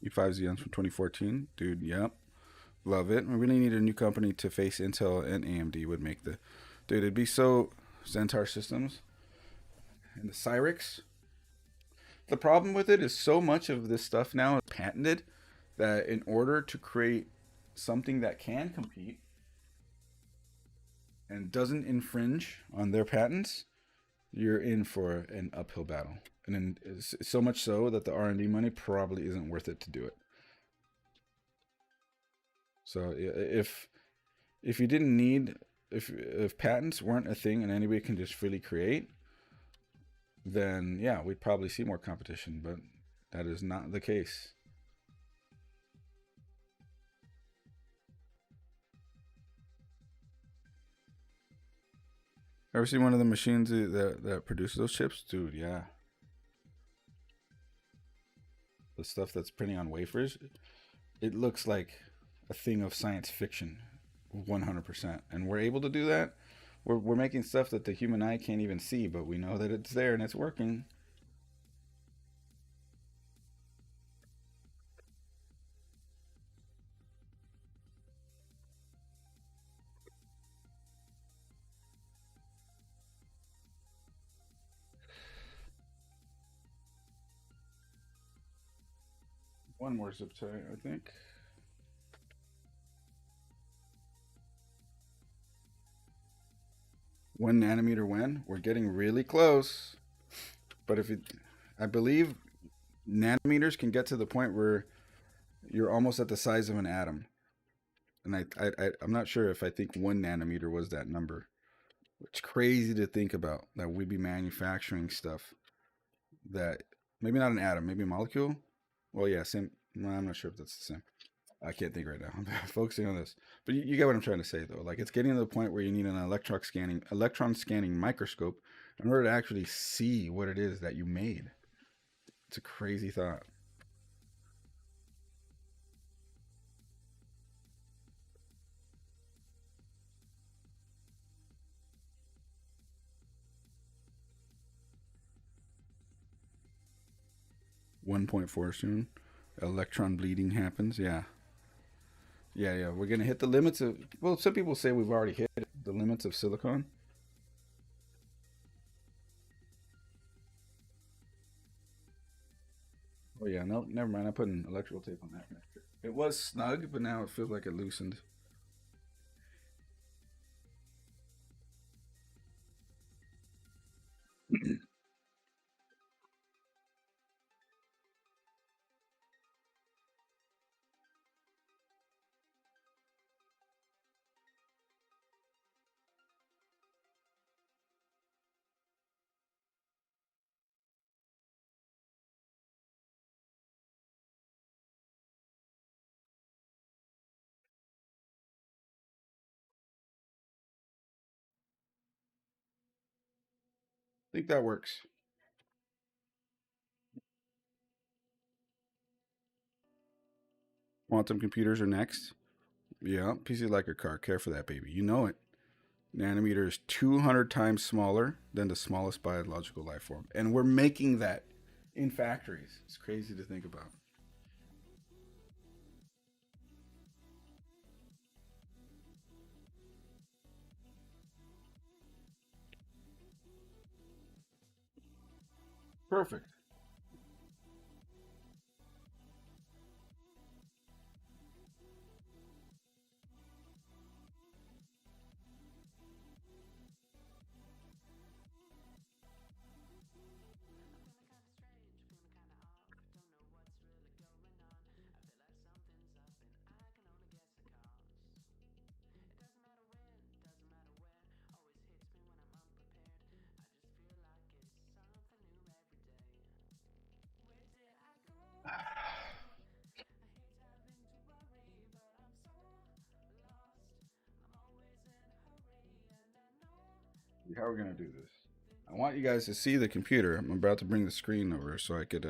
A: E5 Xeons from 2014, dude. Yep, love it. We really need a new company to face Intel and AMD. Would make the, dude. It'd be so Xentar Systems and the Cyrix. The problem with it is so much of this stuff now is patented that in order to create something that can compete and doesn't infringe on their patents, you're in for an uphill battle. And then so much so that the R&D money probably isn't worth it to do it. So if you didn't need, if patents weren't a thing and anybody can just freely create, then yeah, we'd probably see more competition, but that is not the case. Ever seen one of the machines that produces those chips? Dude, yeah. The stuff that's printing on wafers, it looks like a thing of science fiction, 100%. And we're able to do that. We're making stuff that the human eye can't even see, but we know that it's there and it's working. One more zip tie, I think. One nanometer when? We're getting really close. But if it, I believe nanometers can get to the point where you're almost at the size of an atom. And I'm not sure if I think 1 nanometer was that number. It's crazy to think about that we'd be manufacturing stuff that maybe not an atom, maybe a molecule. Well, yeah, same. No, I'm not sure if that's the same. I can't think right now. I'm focusing on this, but you get what I'm trying to say, though. Like it's getting to the point where you need an electron scanning microscope in order to actually see what it is that you made. It's a crazy thought. 1.4 soon. Electron bleeding happens. Yeah. Yeah, yeah. We're going to hit the limits of, well, some people say we've already hit the limits of silicon. Oh, yeah. No, never mind. I put an electrical tape on that connector. It was snug, but now it feels like it loosened. I think that works. Quantum computers are next. Yeah, PC like a car. Care for that baby. You know it. Nanometer is 200 times smaller than the smallest biological life form. And we're making that in factories. It's crazy to think about. Perfect. How are we going to do this? I want you guys to see the computer. I'm about to bring the screen over so I could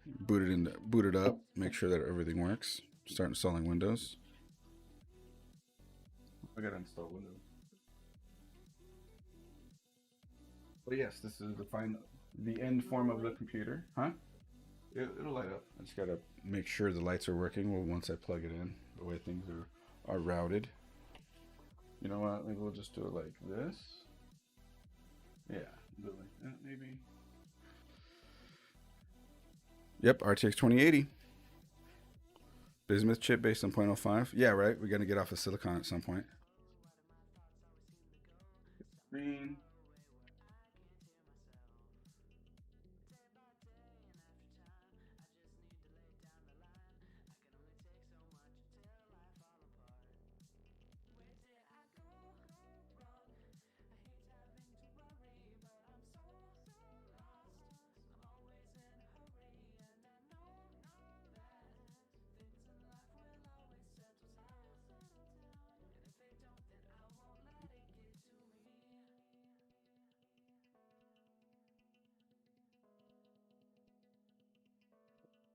A: boot it up, make sure that everything works. Start installing Windows. I got to install Windows. But yes, this is the end form of the computer, huh? It'll light up. I just gotta make sure the lights are working. Well, once I plug it in, the way things are routed. You know what? Maybe we'll just do it like this. Yeah, do it like that maybe. Yep, RTX 2080. Bismuth chip based on 0.05. Yeah, right. We're gonna get off of silicon at some point. Green.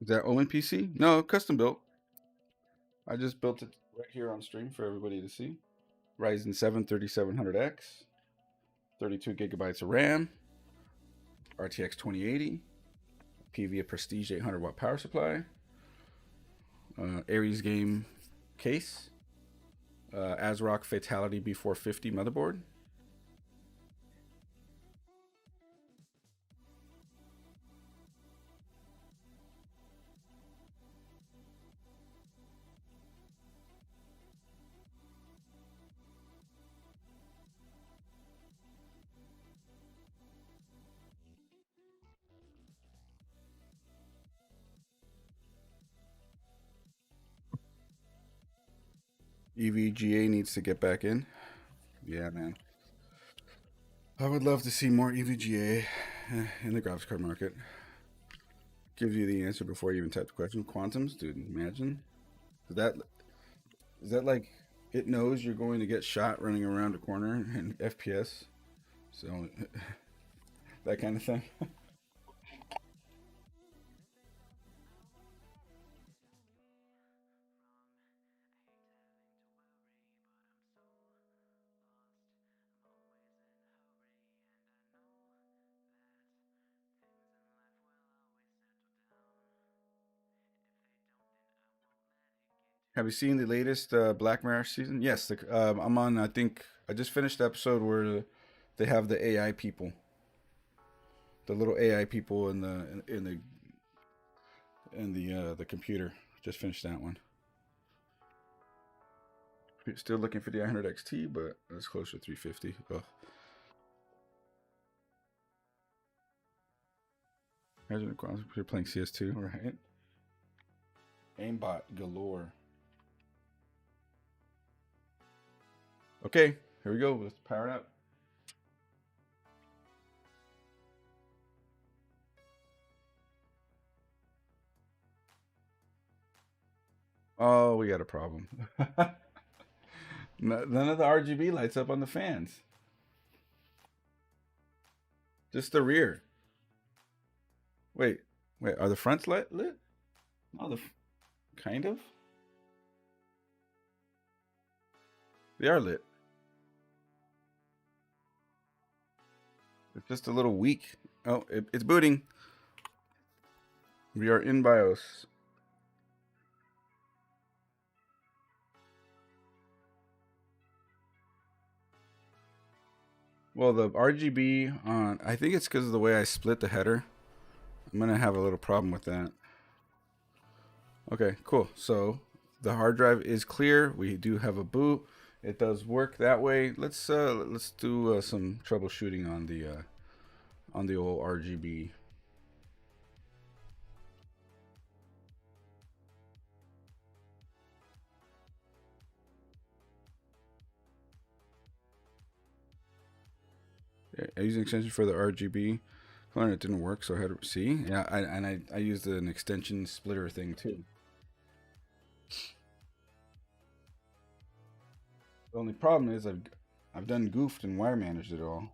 A: Is that only PC? No, custom built. I just built it right here on stream for everybody to see. Ryzen 7 3700X, 32 gigabytes of RAM, RTX 2080, PVA Prestige 800-watt power supply, Aries game case, ASRock Fatality B450 motherboard. EVGA needs to get back in. Yeah, man. I would love to see more EVGA in the graphics card market. Gives you the answer before you even type the question. Quantums, dude, imagine. Is that is that like it knows you're going to get shot running around a corner in FPS? So that kind of thing. Have you seen the latest Black Mirror season? Yes, I'm on. I think I just finished the episode where they have the AI people, the little AI people in the computer. Just finished that one. Still looking for the 100 XT, but it's closer to 350. Oh, imagine you're playing CS2, right? Aimbot galore. Okay, here we go. Let's power it up. Oh, we got a problem. None of the RGB lights up on the fans. Just the rear. Wait, wait. Are the fronts lit? Oh, kind of. They are lit. It's just a little weak. Oh, it's booting. We are in BIOS. Well, the RGB on, I think it's because of the way I split the header. I'm going to have a little problem with that. Okay, cool. So the hard drive is clear. We do have a boot. It does work that way. Let's do some troubleshooting on the old RGB. I used an extension for the RGB. It didn't work, so I had to see. Yeah, I used an extension splitter thing too. The only problem is I've done goofed and wire managed it all.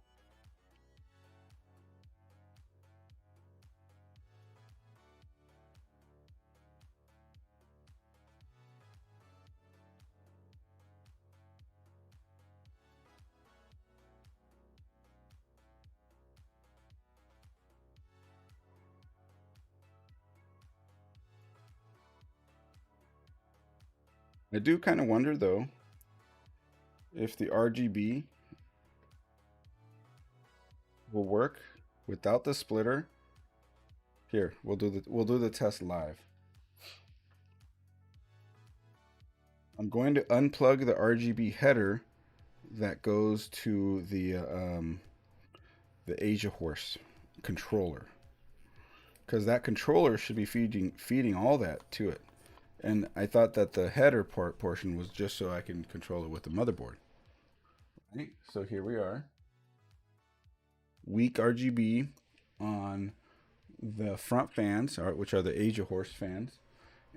A: I do kind of wonder though if the RGB will work without the splitter. Here, we'll do the test live. I'm going to unplug the RGB header that goes to the Asia Horse controller, because that controller should be feeding all that to it. And I thought that the header portion was just so I can control it with the motherboard. Right? So here we are. Weak RGB on the front fans, which are the Asia Horse fans,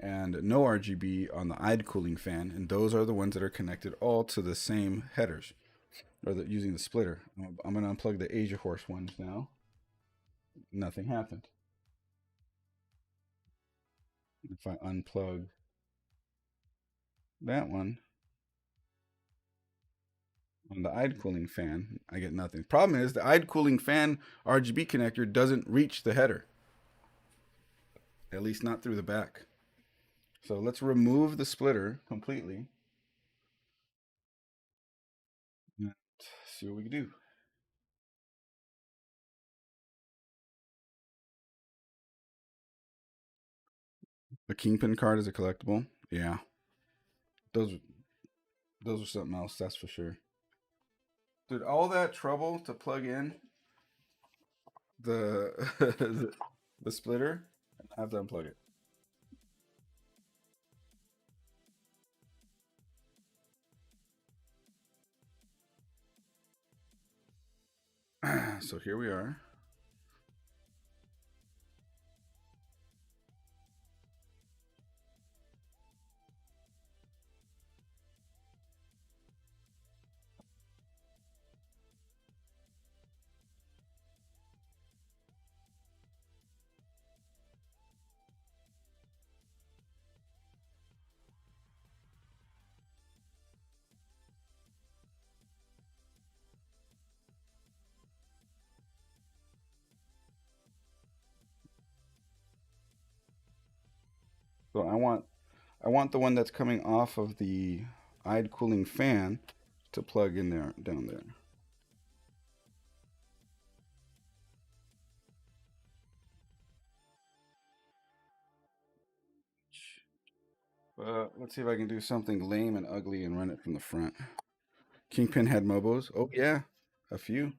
A: and no RGB on the IDE cooling fan, and those are the ones that are connected all to the same headers, or using the splitter. I'm going to unplug the Asia Horse ones now. Nothing happened. If I unplug that one on the IDE cooling fan, I get nothing. Problem is the IDE cooling fan RGB connector doesn't reach the header, at least not through the back. So let's remove the splitter completely and see what we can do. A kingpin card is a collectible. Yeah, those those are something else. That's for sure. Dude, all that trouble to plug in the the splitter, I have to unplug it. So here we are. So I want the one that's coming off of the eyed cooling fan to plug in there, down there. Let's see if I can do something lame and ugly and run it from the front. Kingpin had mobos. Oh yeah, a few.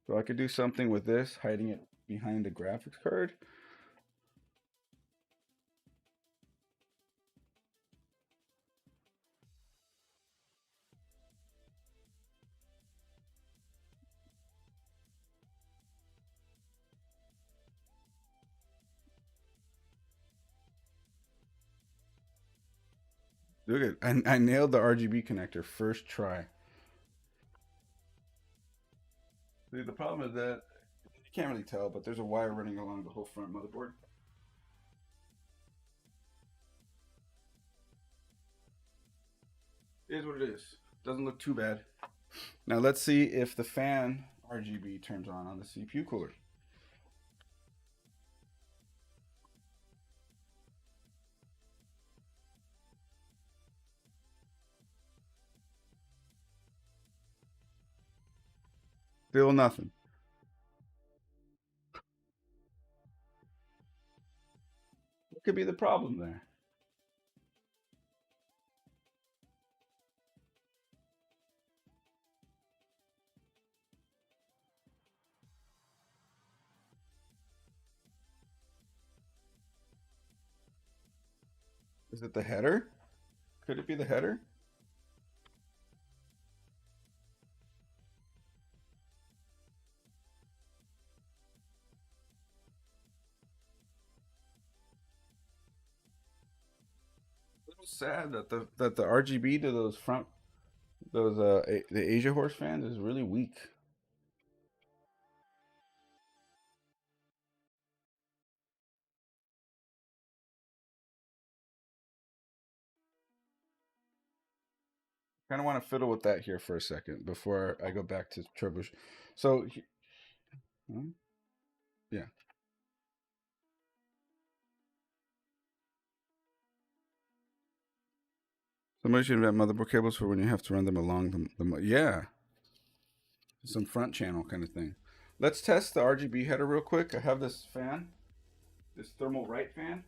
A: So I could do something with this, hiding it behind the graphics card. Look at, I nailed the RGB connector first try. See, the problem is that you can't really tell, but there's a wire running along the whole front motherboard. It is what it is. Doesn't look too bad. Now let's see if the fan RGB turns on the CPU cooler. Still nothing. What could be the problem there? Is it the header? Could it be the header? A little sad that the RGB to those front the Asia horse fans is really weak. Kind of want to fiddle with that here for a second before I go back to troubleshoot. So, yeah. Somebody should invent motherboard cables for when you have to run them along yeah, some front channel kind of thing. Let's test the RGB header real quick. I have this fan, this thermal right fan.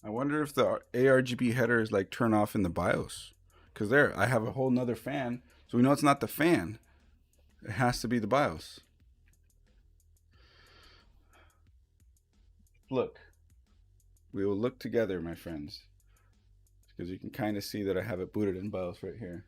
A: I wonder if the ARGB header is like turn off in the BIOS. Because there, I have a whole nother fan. So we know it's not the fan. It has to be the BIOS. Look. We will look together, my friends. Because you can kind of see that I have it booted in BIOS right here.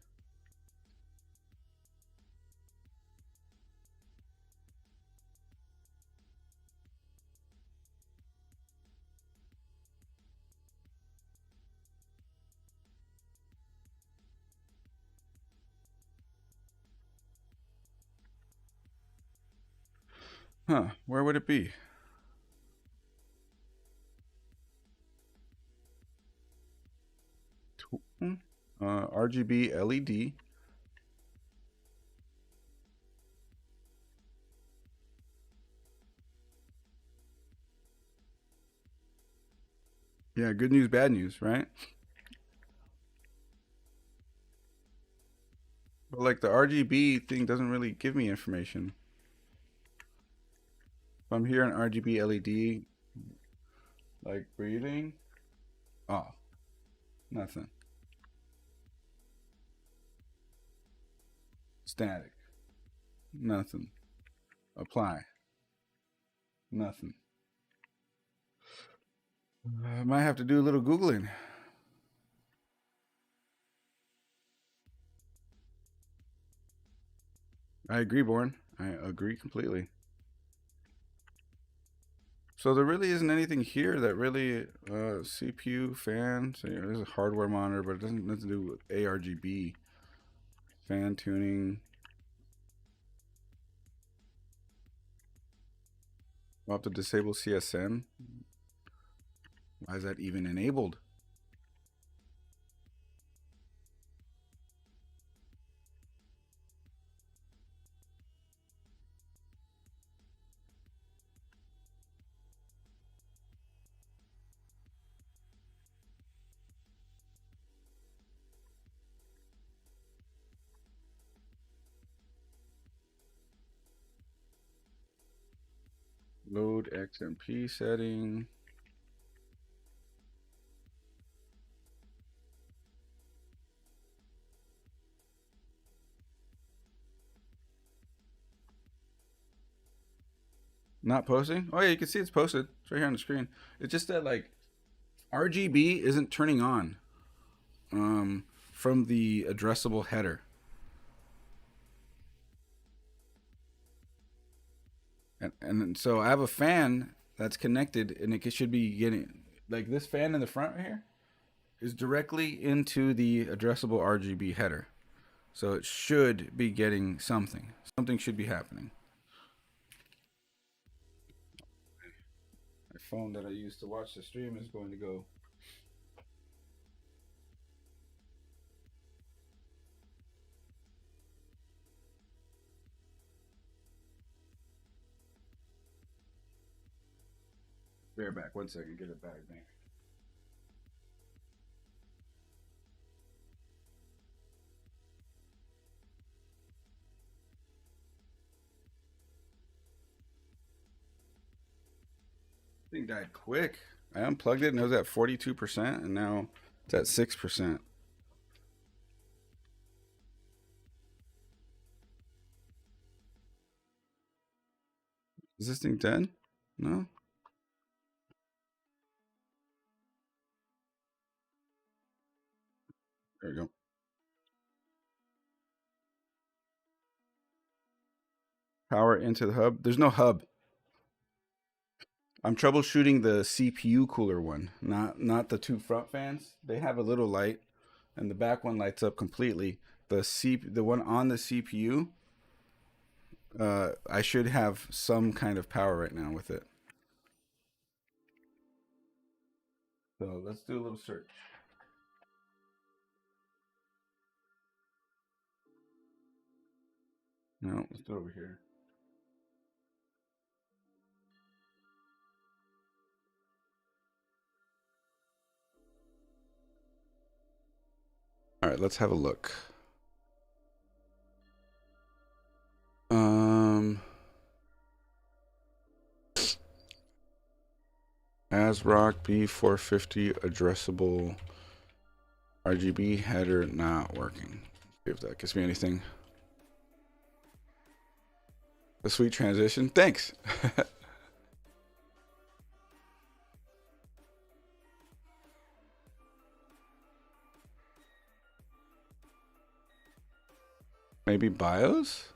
A: Huh, where would it be? RGB LED. Yeah, good news, bad news, right? But like the RGB thing doesn't really give me information. If I'm here on RGB LED, like breathing, oh, nothing. Static, nothing. Apply, nothing. I might have to do a little Googling. I agree, Born. I agree completely. So there really isn't anything here that really CPU fan. So, there's a hardware monitor, but it doesn't nothing to do with ARGB fan tuning. We'll have to disable CSN. Why is that even enabled? Load XMP setting. Not posting? Oh yeah, you can see it's posted. It's right here on the screen. It's just that like RGB isn't turning on from the addressable header. And so I have a fan that's connected and it should be getting like this fan in the front right here is directly into the addressable RGB header. So it should be getting something. Something should be happening. My phone that I used to watch the stream is going to go. Bear back 1 second, get it back, man. Thing died quick. I unplugged it and it was at 42%, and now it's at 6%. Is this thing dead? No? There we go. Power into the hub. There's no hub. I'm troubleshooting the CPU cooler one, not the two front fans. They have a little light, and the back one lights up completely. The one on the CPU, I should have some kind of power right now with it. So let's do a little search. No, let's do it over here. All right, let's have a look. ASRock B450 addressable RGB header not working. See if that gives me anything. A sweet transition. Thanks. Maybe BIOS?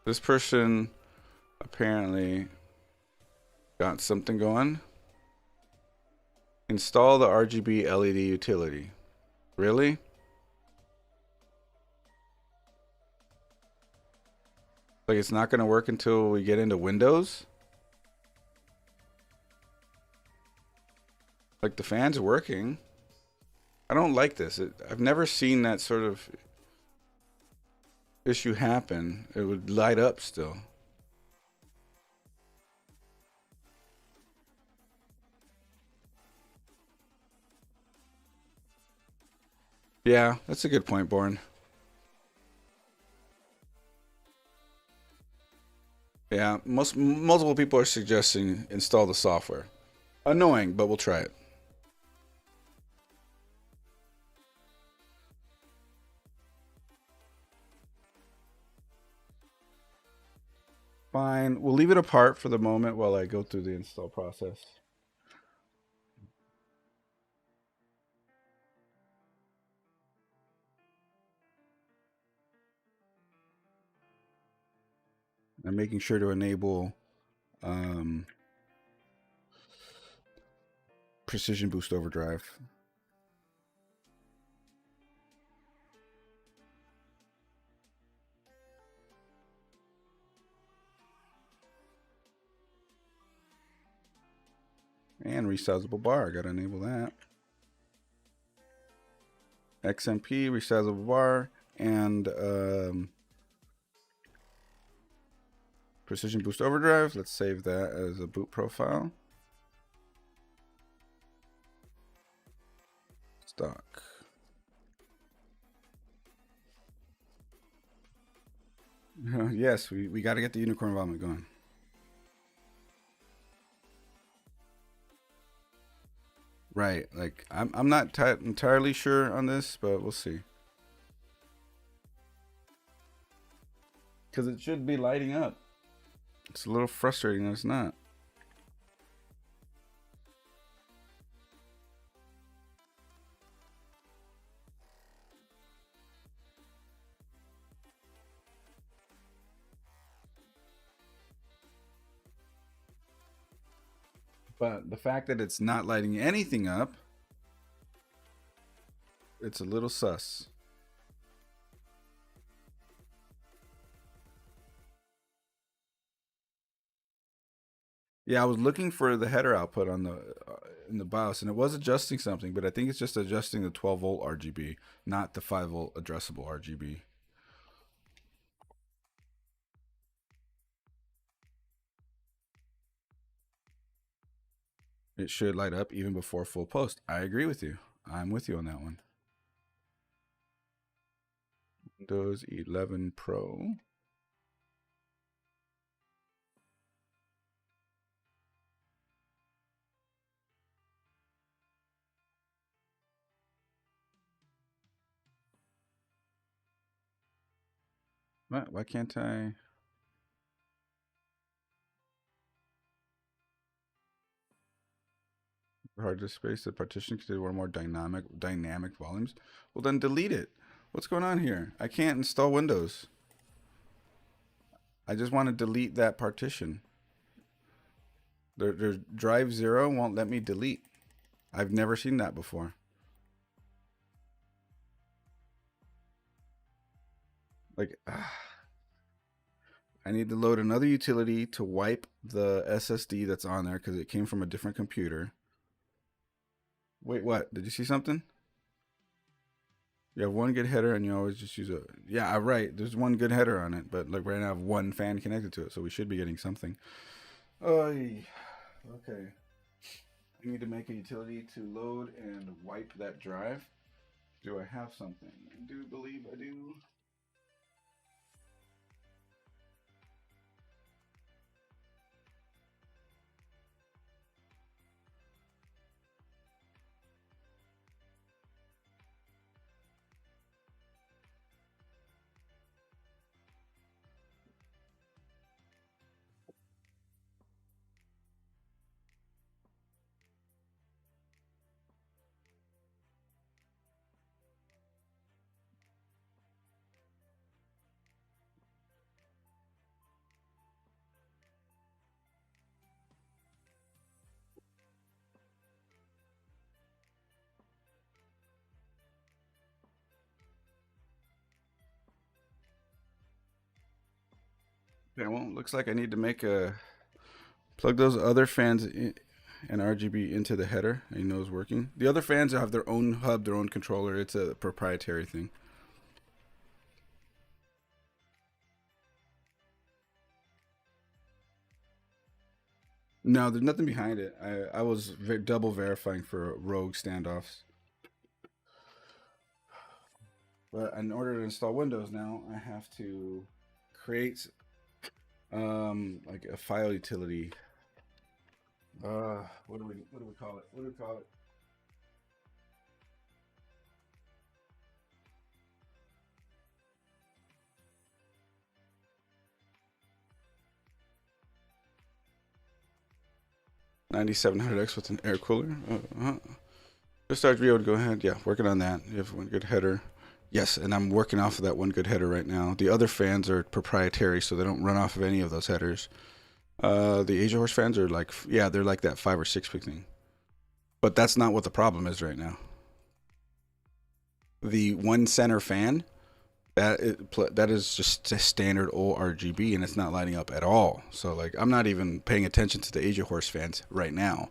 A: This person apparently got something going. Install the RGB LED utility. Really? Like it's not going to work until we get into Windows? Like the fan's working. I don't like this. I've never seen that sort of issue happen. It would light up still. Yeah, that's a good point, Born. Yeah, multiple people are suggesting install the software. Annoying, but we'll try it. Fine. We'll leave it apart for the moment while I go through the install process. I'm making sure to enable precision boost overdrive. And resizable bar, gotta enable that. XMP, resizable bar, and precision boost overdrive. Let's save that as a boot profile. Stock. Yes, we got to get the unicorn vomit going. Right, like I'm not entirely sure on this, but we'll see. Because it should be lighting up. It's a little frustrating that it's not. But the fact that it's not lighting anything up, it's a little sus. Yeah, I was looking for the header output on the in the BIOS, and it was adjusting something, but I think it's just adjusting the 12-volt RGB, not the 5-volt addressable RGB. It should light up even before full post. I agree with you. I'm with you on that one. Windows 11 Pro. What? Why can't I? Hard disk space. The partition contains one more dynamic volumes. Well, then delete it. What's going on here? I can't install Windows. I just want to delete that partition. There's drive 0 won't let me delete. I've never seen that before. Like, I need to load another utility to wipe the SSD that's on there because it came from a different computer. Wait, what? Did you see something? You have one good header and you always just use a... Yeah, right. There's one good header on it, but like right now I have one fan connected to it, so we should be getting something. Okay. I need to make a utility to load and wipe that drive. Do I have something? I do believe I do. Okay, well, looks like I need to make a... Plug those other fans in, and RGB into the header. I know it's working. The other fans have their own hub, their own controller. It's a proprietary thing. No, there's nothing behind it. I was double verifying for rogue standoffs. But in order to install Windows now, I have to create like a file utility. What do we call it? What do we call it? $9700X with an air cooler. Just start to be able to go ahead. Yeah, working on that. You have one good header. Yes, and I'm working off of that one good header right now. The other fans are proprietary, so they don't run off of any of those headers. The Asia Horse fans are like, yeah, they're like that 5 or 6 pick thing. But that's not what the problem is right now. The one center fan, that is just a standard old RGB, and it's not lighting up at all. So like, I'm not even paying attention to the Asia Horse fans right now.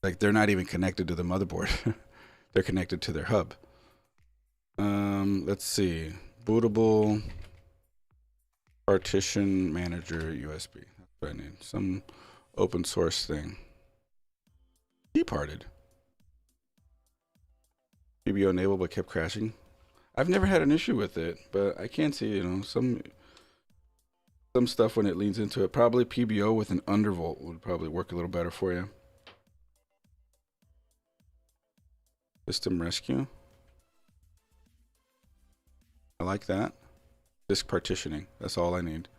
A: Like, they're not even connected to the motherboard. They're connected to their hub. Let's see. Bootable partition manager USB. That's what I need. Some open source thing. Departed. PBO enabled but kept crashing. I've never had an issue with it, but I can see, you know, some stuff when it leans into it. Probably PBO with an undervolt would probably work a little better for you. System rescue. I like that. Disk partitioning. That's all I need.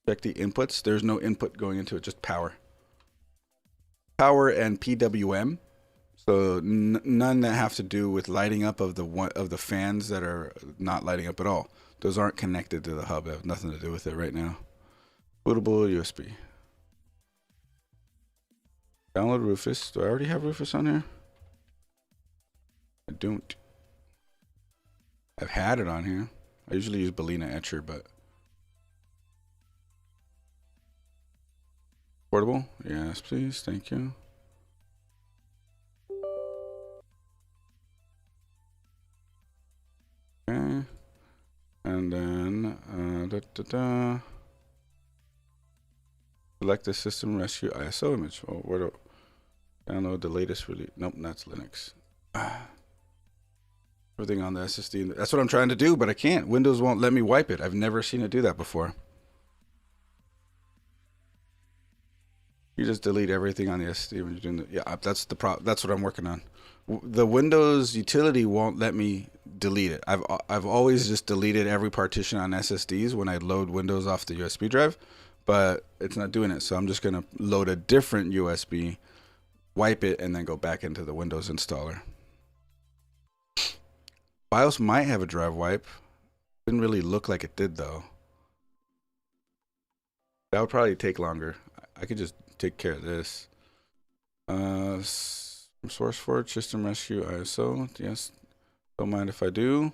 A: Check the inputs. There's no input going into it, just power. Power and PWM. So none that have to do with lighting up of the fans that are not lighting up at all. Those aren't connected to the hub. They have nothing to do with it right now. Bootable USB. Download Rufus. Do I already have Rufus on here? I don't. I've had it on here. I usually use Belina Etcher, but portable? Yes, please. Thank you. Okay. And then select the system rescue ISO image. Oh, where do download the latest release? Nope, that's Linux. Everything on the SSD. That's what I'm trying to do, but I can't. Windows won't let me wipe it. I've never seen it do that before. You just delete everything on the SSD when you're doing the, yeah, that's the that's what I'm working on. The Windows utility won't let me delete it. I've always just deleted every partition on SSDs when I load Windows off the USB drive, but it's not doing it. So I'm just gonna load a different USB, wipe it, and then go back into the Windows installer. BIOS might have a drive wipe. Didn't really look like it did though. That would probably take longer. I could just take care of this. SourceForge, System Rescue, ISO. Yes. Don't mind if I do.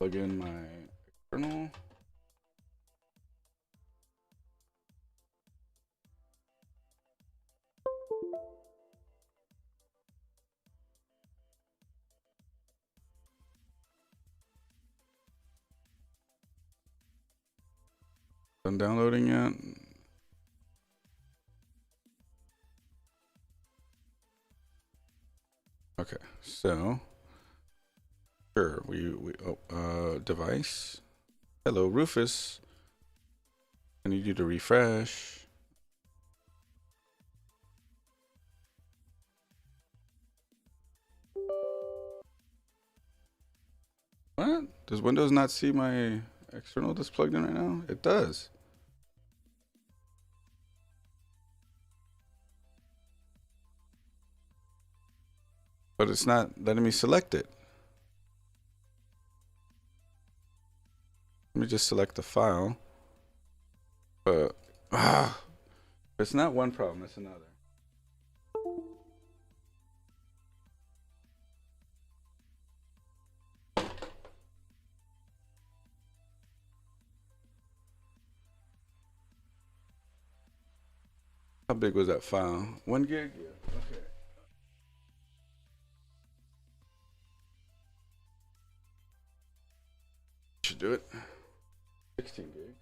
A: Plug in my external. Done downloading yet? Okay, so sure, device. Hello, Rufus. I need you to refresh. What? Does Windows not see my external that's plugged in right now? It does. But it's not letting me select it. Let me just select the file. But it's not one problem, it's another. How big was that file? 1 gig? Yeah. Okay. Should do it. 16 gigs.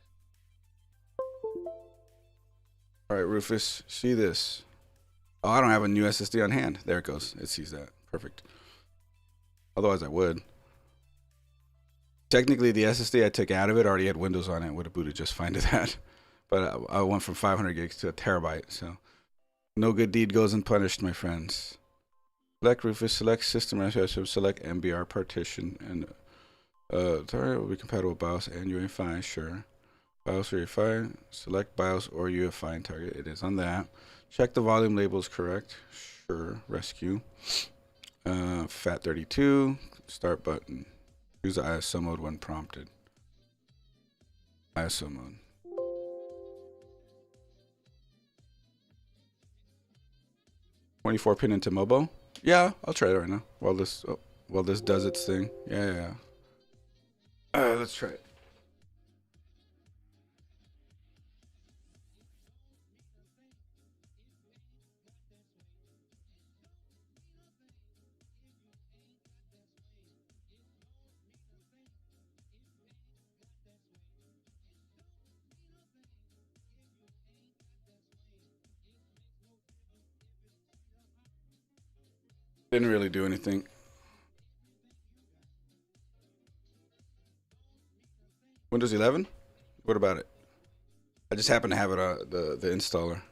A: All right, Rufus, see this. Oh, I don't have a new SSD on hand. There it goes. It sees that. Perfect. Otherwise, I would. Technically, the SSD I took out of it already had Windows on it. Would have booted just fine to that. But I went from 500 gigs to a terabyte. So no good deed goes unpunished, my friends. Select Rufus, select system, select MBR partition, and Target will be compatible with BIOS and UEFI, sure. BIOS or UEFI, select BIOS or UEFI and target. It is on that. Check the volume label is correct. Sure. Rescue. FAT32. Start button. Use the ISO mode when prompted. ISO mode. .24 pin into Mobo. Yeah, I'll try it right now. While this does its thing. Yeah. Let's try it. Didn't really do anything. Windows 11? What about it? I just happen to have it the installer.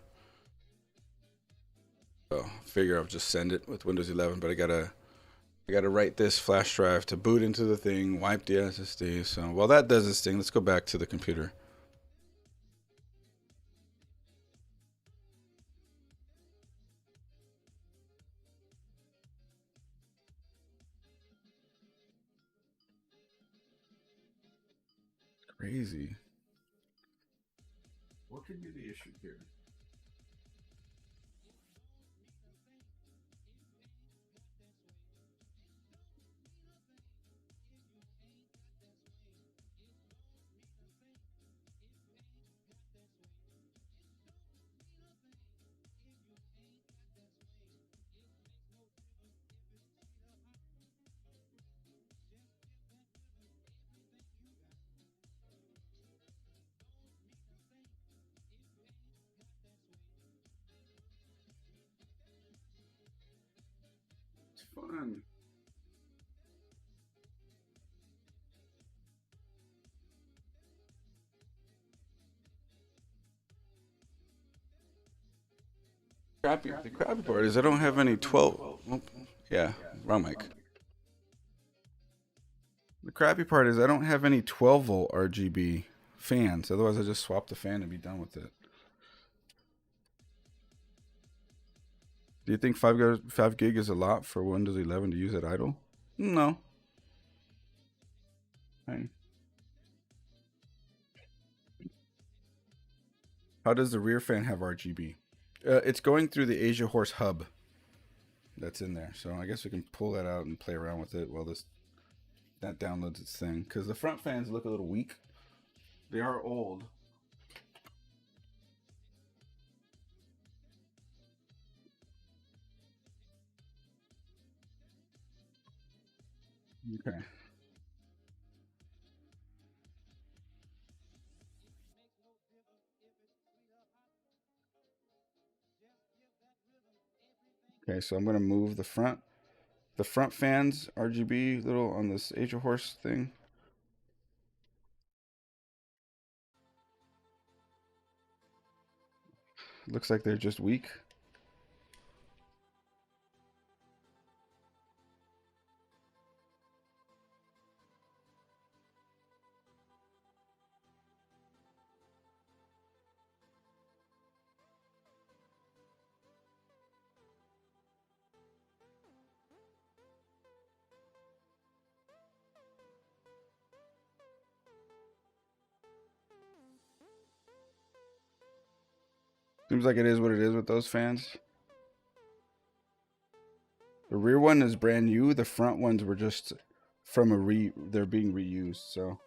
A: So figure I'll just send it with Windows 11, but I gotta write this flash drive to boot into the thing, wipe the SSD. So while that does this thing, let's go back to the computer. Crazy. What could be the issue here? It's fun. The crappy part is I don't have any 12. Oh, yeah, wrong mic. The crappy part is I don't have any 12-volt RGB fans. Otherwise, I just swap the fan and be done with it. Do you think 5 gig is a lot for Windows 11 to use at idle? No. Hey. How does the rear fan have RGB? It's going through the Asia Horse hub that's in there. So I guess we can pull that out and play around with it while that downloads its thing. Because the front fans look a little weak. They are old. Okay. Okay, so I'm gonna move the front fans RGB little on this Asia Horse thing. Looks like they're just weak. Seems like it is what it is with those fans. The rear one is brand new. The front ones were just from they're being reused. So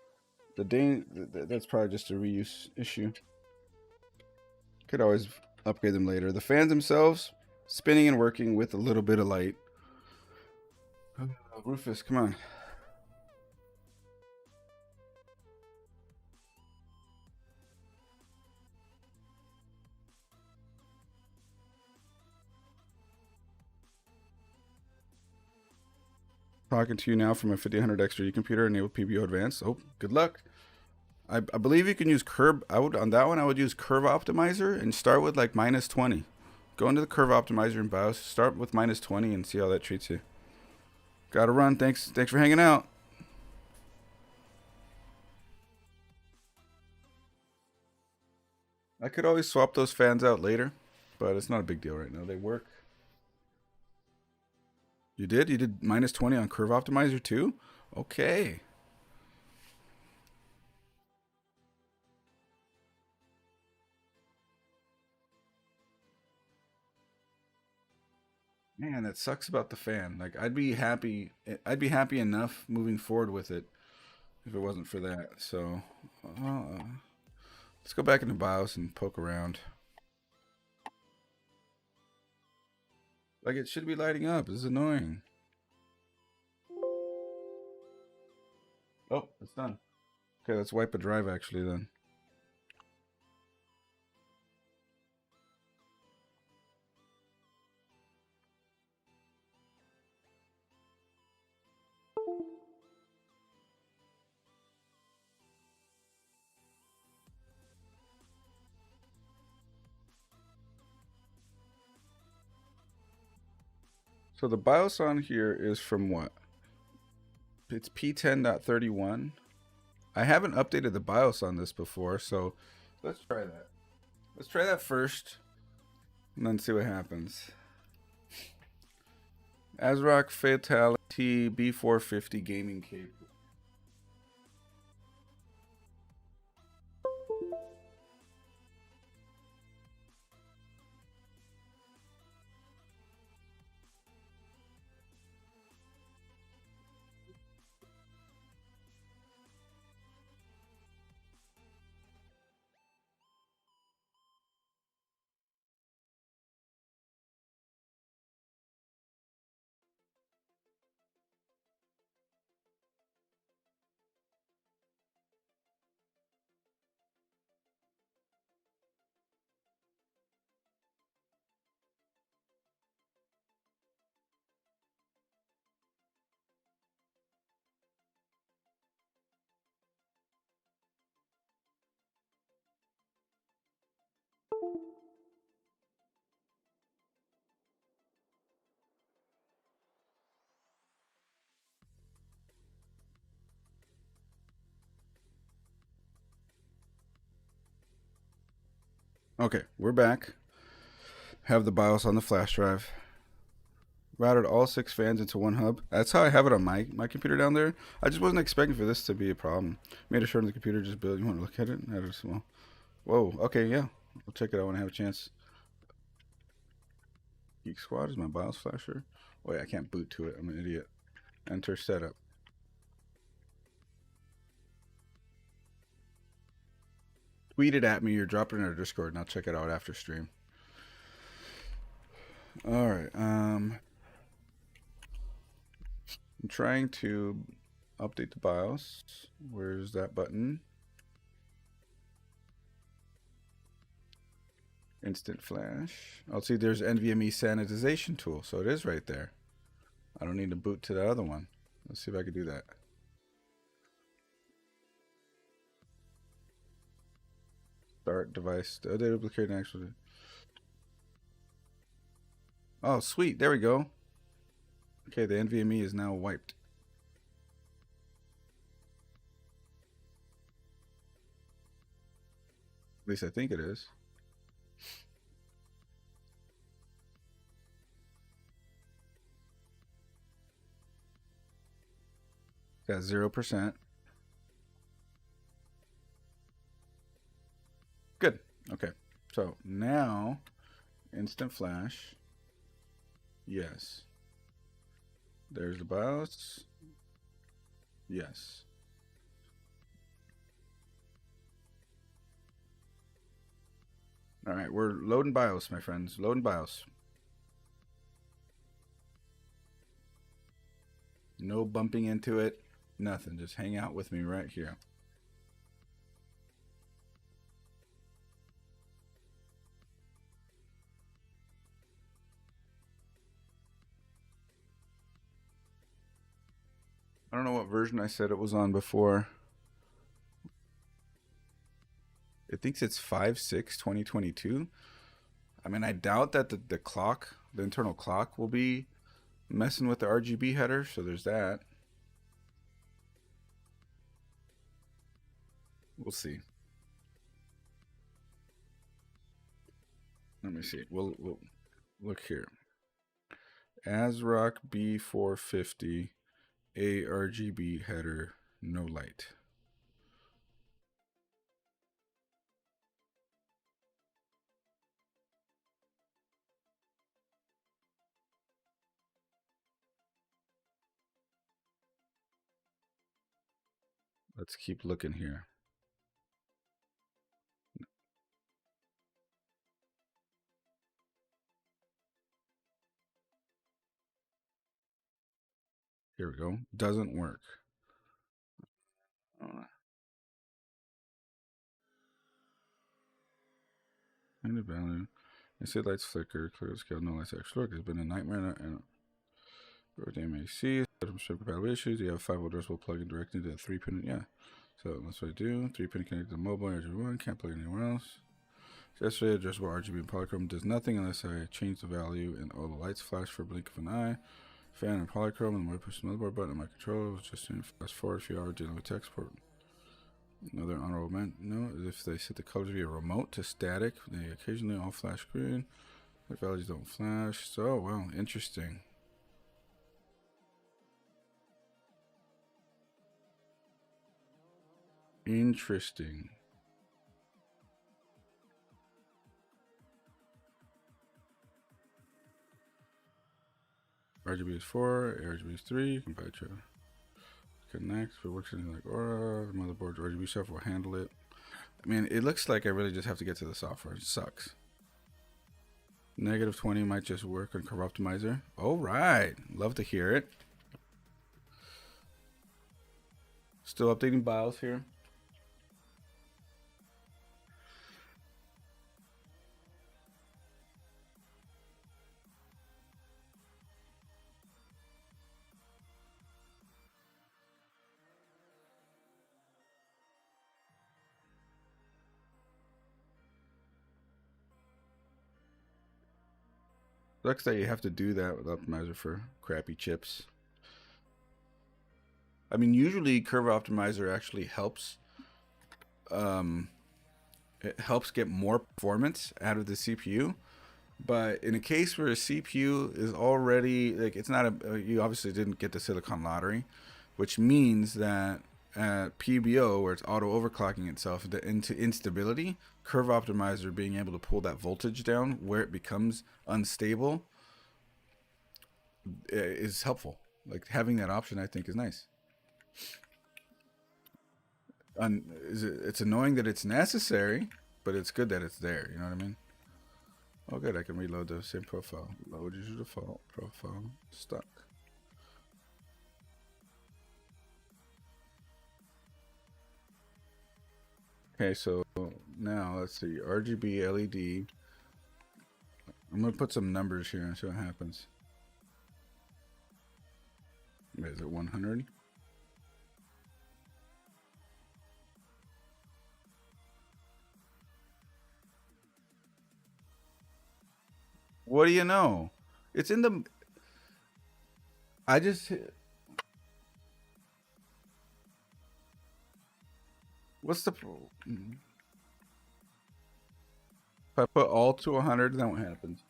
A: that's probably just a reuse issue. Could always upgrade them later. The fans themselves spinning and working with a little bit of light. Rufus, come on. Talking to you now from a 1500 XRE computer enabled PBO Advanced. Oh, good luck. I believe you can use curve. On that one, I would use curve optimizer and start with like -20. Go into the curve optimizer in BIOS. Start with -20 and see how that treats you. Gotta run. Thanks for hanging out. I could always swap those fans out later, but it's not a big deal right now. They work. You did? You did minus 20 on Curve Optimizer too? Okay. Man, that sucks about the fan. Like I'd be happy enough moving forward with it if it wasn't for that. So, uh, let's go back into BIOS and poke around. Like it should be lighting up. This is annoying. Oh, it's done. Okay, let's wipe a drive actually then. So the BIOS on here is from what? It's P10.31. I haven't updated the BIOS on this before, so let's try that. Let's try that first and then see what happens. ASRock Fatality B450 gaming cable. Okay, we're back. Have the BIOS on the flash drive. Routed all 6 fans into one hub. That's how I have it on my computer down there. I just wasn't expecting for this to be a problem. Made a short on the computer, just built. You want to look at it? I just, well, whoa. Okay, yeah. I'll check it out when I have a chance. Geek Squad is my BIOS flasher. Wait, I can't boot to it. I'm an idiot. Enter setup. Tweet it at me or drop it in our Discord, and I'll check it out after stream. All right. I'm trying to update the BIOS. Where's that button? Instant flash. I'll see there's NVMe sanitization tool, so it is right there. I don't need to boot to the other one. Let's see if I can do that. Start device. Data duplicate actually. Oh, sweet. There we go. Okay, the NVMe is now wiped. At least I think it is. Got 0%. Good. Okay. So now, instant flash. Yes. There's the BIOS. Yes. All right, we're loading BIOS, my friends. Loading BIOS. No bumping into it. Nothing. Just hang out with me right here. I don't know what version I said it was on before. It thinks it's 5/6/2022. I mean, I doubt that the clock, the internal clock, will be messing with the RGB header, so there's that. We'll see. Let me see. We'll look here. ASRock B450 ARGB header, no light. Let's keep looking here. Here we go. Doesn't work. And the value. They say lights flicker, clear the scale, no lights actually work. It's been a nightmare and AC. Some compatible issues. You have 5-volt addressable plug-in directly to the 3-pin. Yeah. So that's what I do. 3-pin connected to mobile RGB1. Can't plug it anywhere else. So yesterday, addressable RGB and polychrome does nothing unless I change the value and all the lights flash for a blink of an eye. Fan and polychrome, and the more I push the motherboard button on my controller, just fast forward a few hours dealing with tech support. Another honorable mention. No, if they set the colors via remote to static, they occasionally all flash green. Their values don't flash. So, well, interesting. Interesting. RGB is 4, RGB is 3. Connect. If it works anything like Aura, the motherboard RGB stuff will handle it. I mean, it looks like I really just have to get to the software. It sucks. Negative 20 might just work on Curve Optimizer. All right. Love to hear it. Still updating BIOS here. Sucks that you have to do that with Optimizer for crappy chips. I mean, usually Curve Optimizer actually helps. It helps get more performance out of the CPU. But in a case where a CPU is already like, it's not a, you obviously didn't get the silicon lottery, which means that at PBO, where it's auto overclocking itself into instability, Curve Optimizer being able to pull that voltage down where it becomes unstable is helpful. Like having that option, I think, is nice. It's annoying that it's necessary, but it's good that it's there. You know what I mean? Oh, good. I can reload the same profile. Load user default profile stuck. Okay, so now let's see. RGB LED. I'm gonna put some numbers here and see what happens. Wait, is it 100? What do you know? It's in the. I just. What's the. If I put all to 100, then what happens?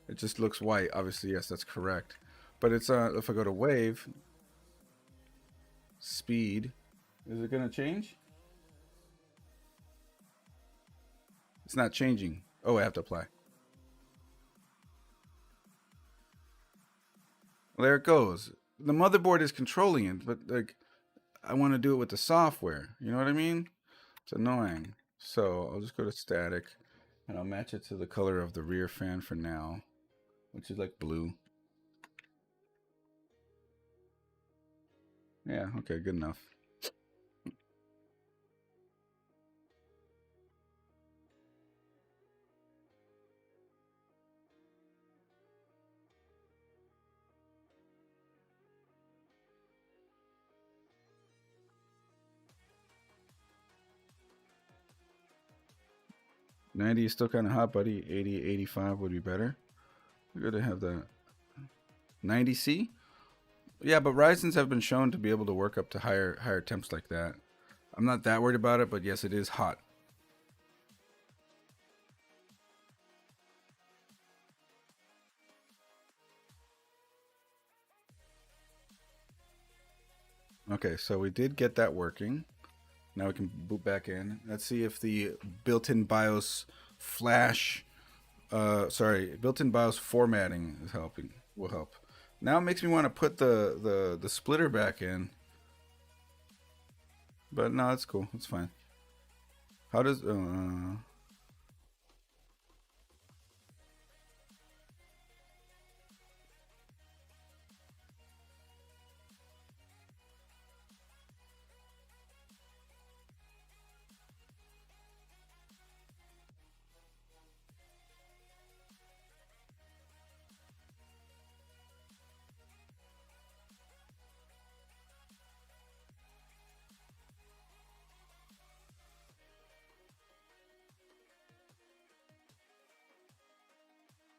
A: It just looks white. Obviously, yes, that's correct. But it's if I go to wave, speed, is it gonna change? It's not changing. Oh, I have to apply. Well, there it goes. The motherboard is controlling it, but like, I want to do it with the software. You know what I mean? It's annoying. So I'll just go to static, and I'll match it to the color of the rear fan for now, which is like blue. Yeah, okay, good enough. $90 is still kind of hot, buddy. $80, $85 would be better. We're good to have that. $90C? Yeah, but Ryzen's have been shown to be able to work up to higher temps like that. I'm not that worried about it, but yes, it is hot. Okay, so we did get that working. Now we can boot back in. Let's see if the built-in BIOS flash, built-in BIOS formatting is helping. Will help. Now it makes me want to put the splitter back in, but no, it's cool. It's fine. How does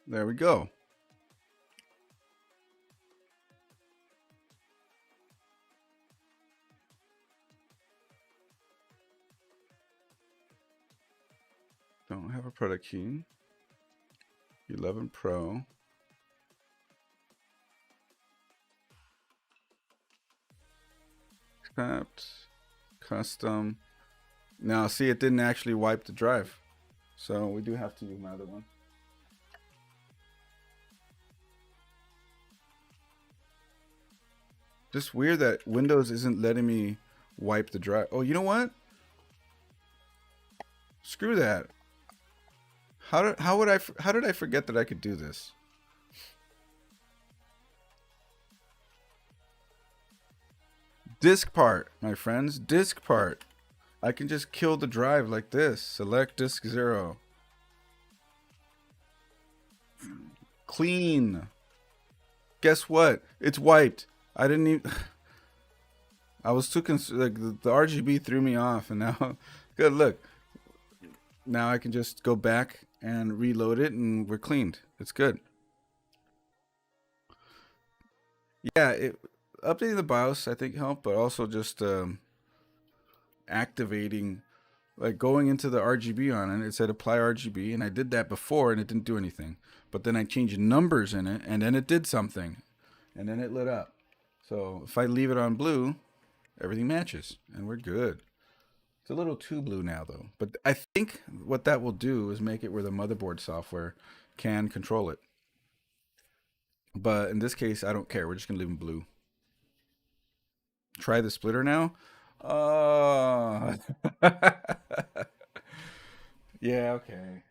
A: there we go. Don't have a product key. 11 Pro. Accept. Custom. Now, see, it didn't actually wipe the drive. So we do have to use my other one. Just weird that Windows isn't letting me wipe the drive. Oh, you know what? Screw that. How did I forget that I could do this? Disk part, my friends. Disk part. I can just kill the drive like this. Select disk 0. Clean. Guess what? It's wiped. I didn't even. I was too like the RGB threw me off, and now, good look. Now I can just go back and reload it, and we're cleaned. It's good. Yeah, updating the BIOS I think helped, but also just activating, like going into the RGB on it. It said apply RGB, and I did that before, and it didn't do anything. But then I changed numbers in it, and then it did something, and then it lit up. So if I leave it on blue, everything matches, and we're good. It's a little too blue now, though. But I think what that will do is make it where the motherboard software can control it. But in this case, I don't care. We're just going to leave them blue. Try the splitter now. Oh. Yeah, okay.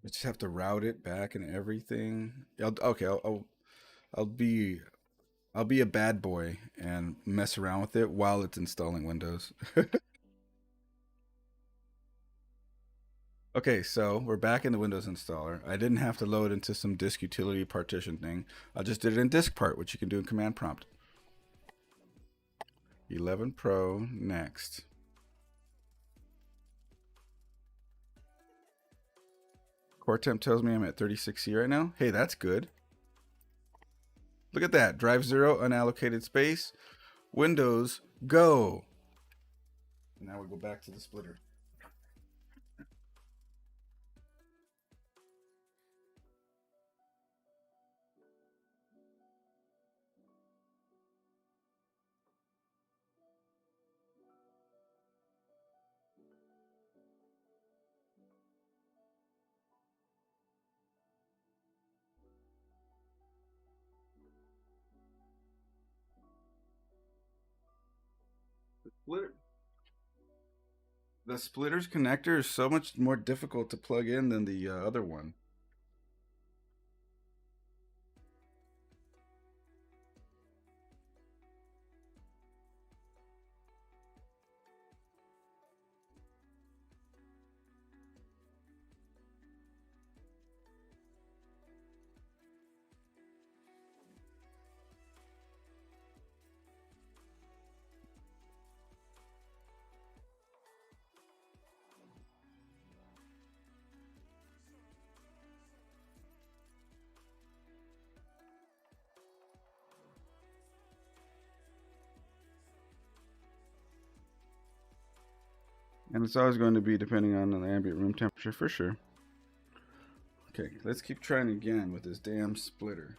A: We just have to route it back and everything. Okay, I'll be I'll be a bad boy and mess around with it while it's installing Windows. Okay, so we're back in the Windows installer. I didn't have to load into some disk utility partition thing. I just did it in disk part, which you can do in command prompt. 11 Pro, next. Core temp tells me I'm at 36C right now. Hey, that's good. Look at that. Drive 0, unallocated space. Windows, go. Now we go back to the splitter. The splitter's connector is so much more difficult to plug in than the other one. And it's always going to be depending on the ambient room temperature for sure. Okay, let's keep trying again with this damn splitter.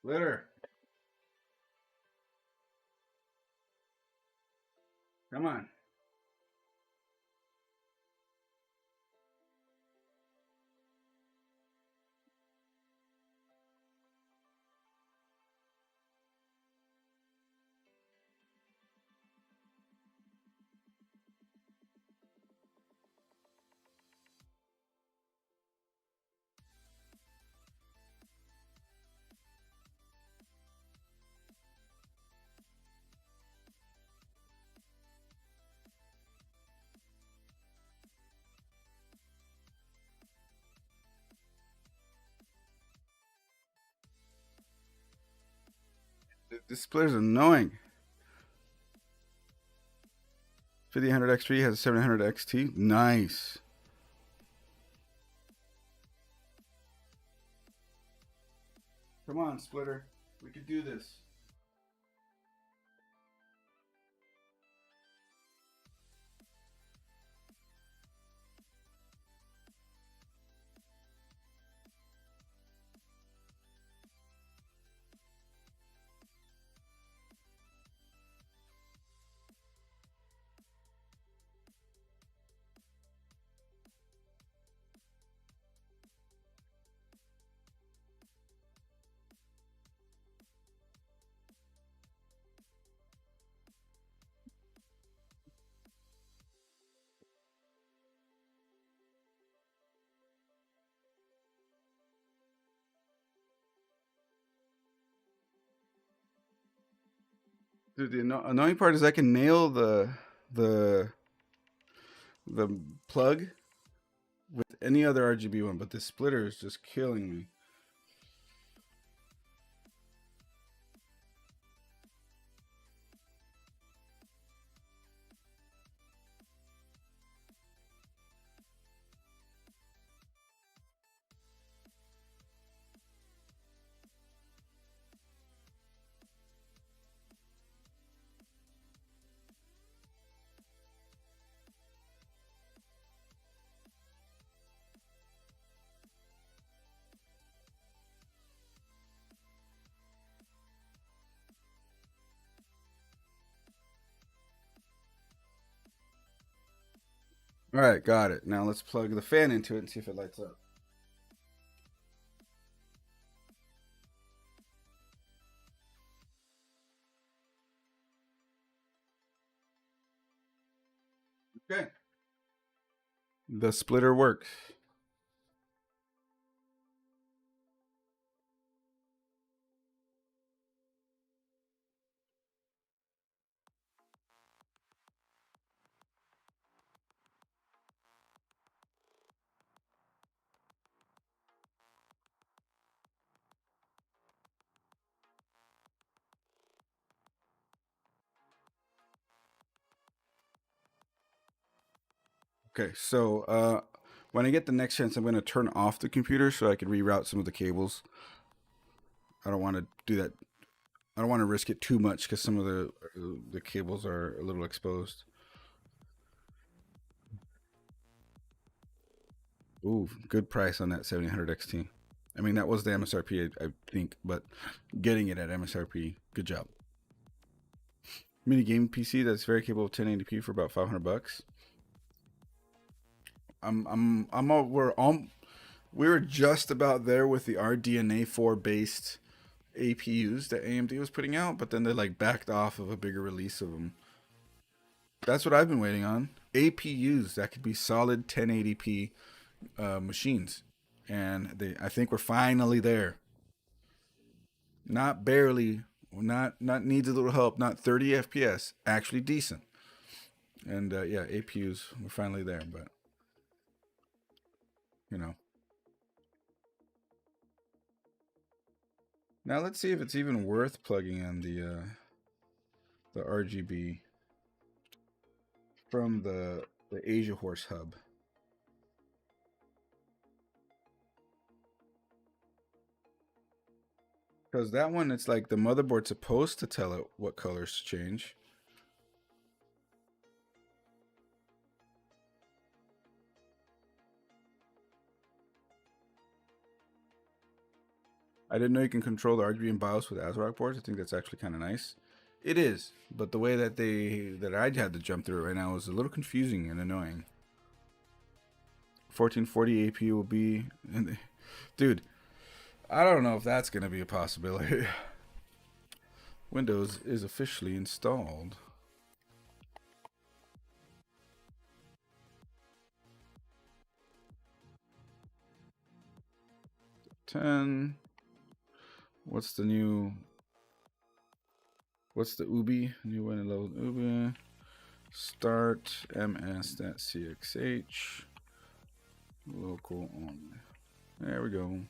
A: Splitter. Come on. This splitter's annoying. 5000 XP has a 700 XT. Nice. Come on, splitter. We could do this. Dude, the annoying part is I can nail the the plug with any other RGB one, but this splitter is just killing me. All right, got it. Now let's plug the fan into it and see if it lights up. Okay. The splitter works. Okay, so when I get the next chance, I'm going to turn off the computer so I can reroute some of the cables. I don't want to do that. I don't want to risk it too much because some of the cables are a little exposed. Ooh, good price on that 700 XT. I mean, that was the MSRP, I think, but getting it at MSRP, good job. Mini game PC that's very capable of 1080p for about 500 bucks. We were just about there with the RDNA 4 based APUs that AMD was putting out, but then they like backed off of a bigger release of them. That's what I've been waiting on. APUs that could be solid 1080p machines, and I think we're finally there. Not barely, not needs a little help. Not 30 FPS, actually decent. And yeah, APUs, we're finally there. But you know, now let's see if it's even worth plugging in the RGB from the Asia Horse hub. Because that one, it's like the motherboard's supposed to tell it what colors to change. I didn't know you can control the RGB and BIOS with ASRock boards. I think that's actually kind of nice. It is, but the way that I had to jump through it right now is a little confusing and annoying. 1440 APU will be, dude. I don't know if that's gonna be a possibility. Windows is officially installed. Ten. What's the UBI? New window level UBI. Start ms.cxh. Local only. There we go.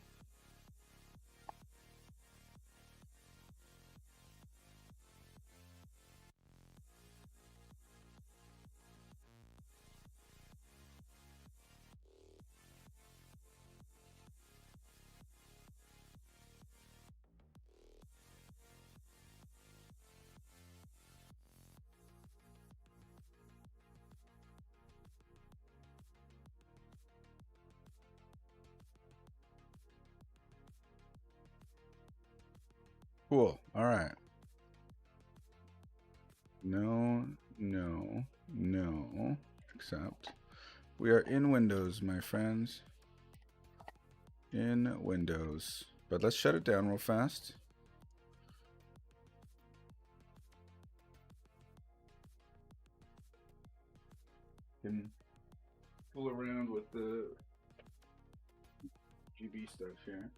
A: Cool. All right. No, no, no. Accept. We are in Windows, my friends. In Windows. But let's shut it down real fast. Can fool around with the GB stuff here.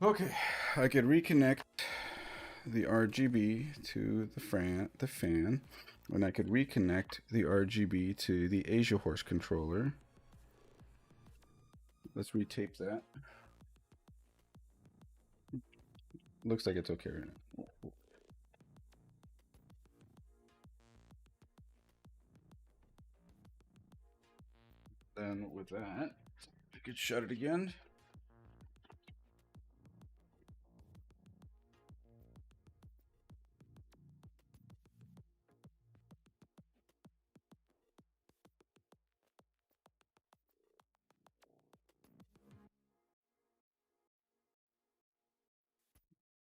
A: Okay, I could reconnect the RGB to the fan, and I could reconnect the RGB to the Asia Horse controller. Let's retape that. Looks like it's okay right now. Then with that, I could shut it again.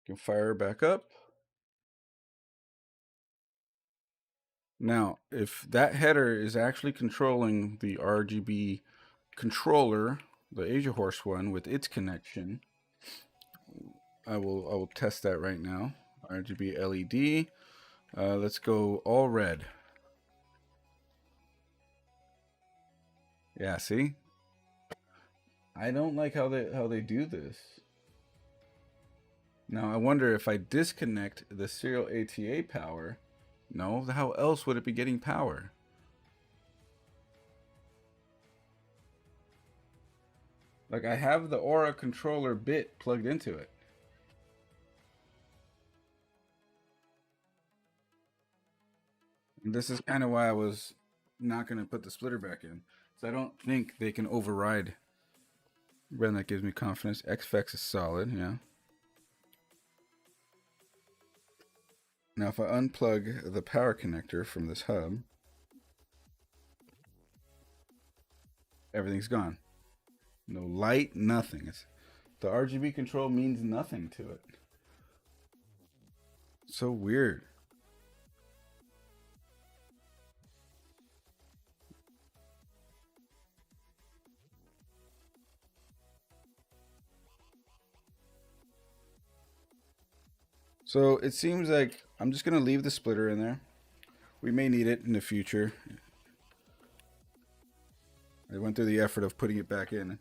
A: Can fire back up. Now, if that header is actually controlling the RGB controller, the Asia Horse one with its connection, I will test that right now. RGB LED. Let's go all red. Yeah, see? I don't like how they do this. Now I wonder if I disconnect the serial ATA power. No, how else would it be getting power? Like I have the Aura controller bit plugged into it. And this is kind of why I was not going to put the splitter back in. So I don't think they can override. Then that gives me confidence. XFX is solid, yeah. Now if I unplug the power connector from this hub, everything's gone. No light, nothing. The RGB control means nothing to it. So weird. So it seems like I'm just going to leave the splitter in there. We may need it in the future. I went through the effort of putting it back in.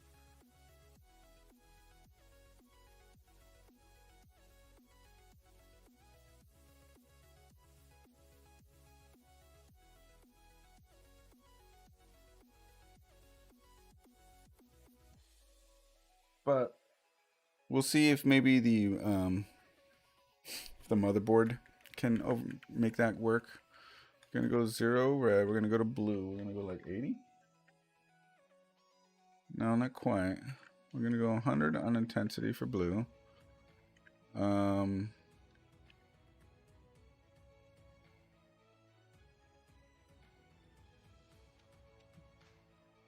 A: But we'll see if maybe the motherboard can make that work. We're gonna go 0 red. We're gonna go to blue. We're gonna go like 80. No, not quite. We're gonna go 100 on intensity for blue.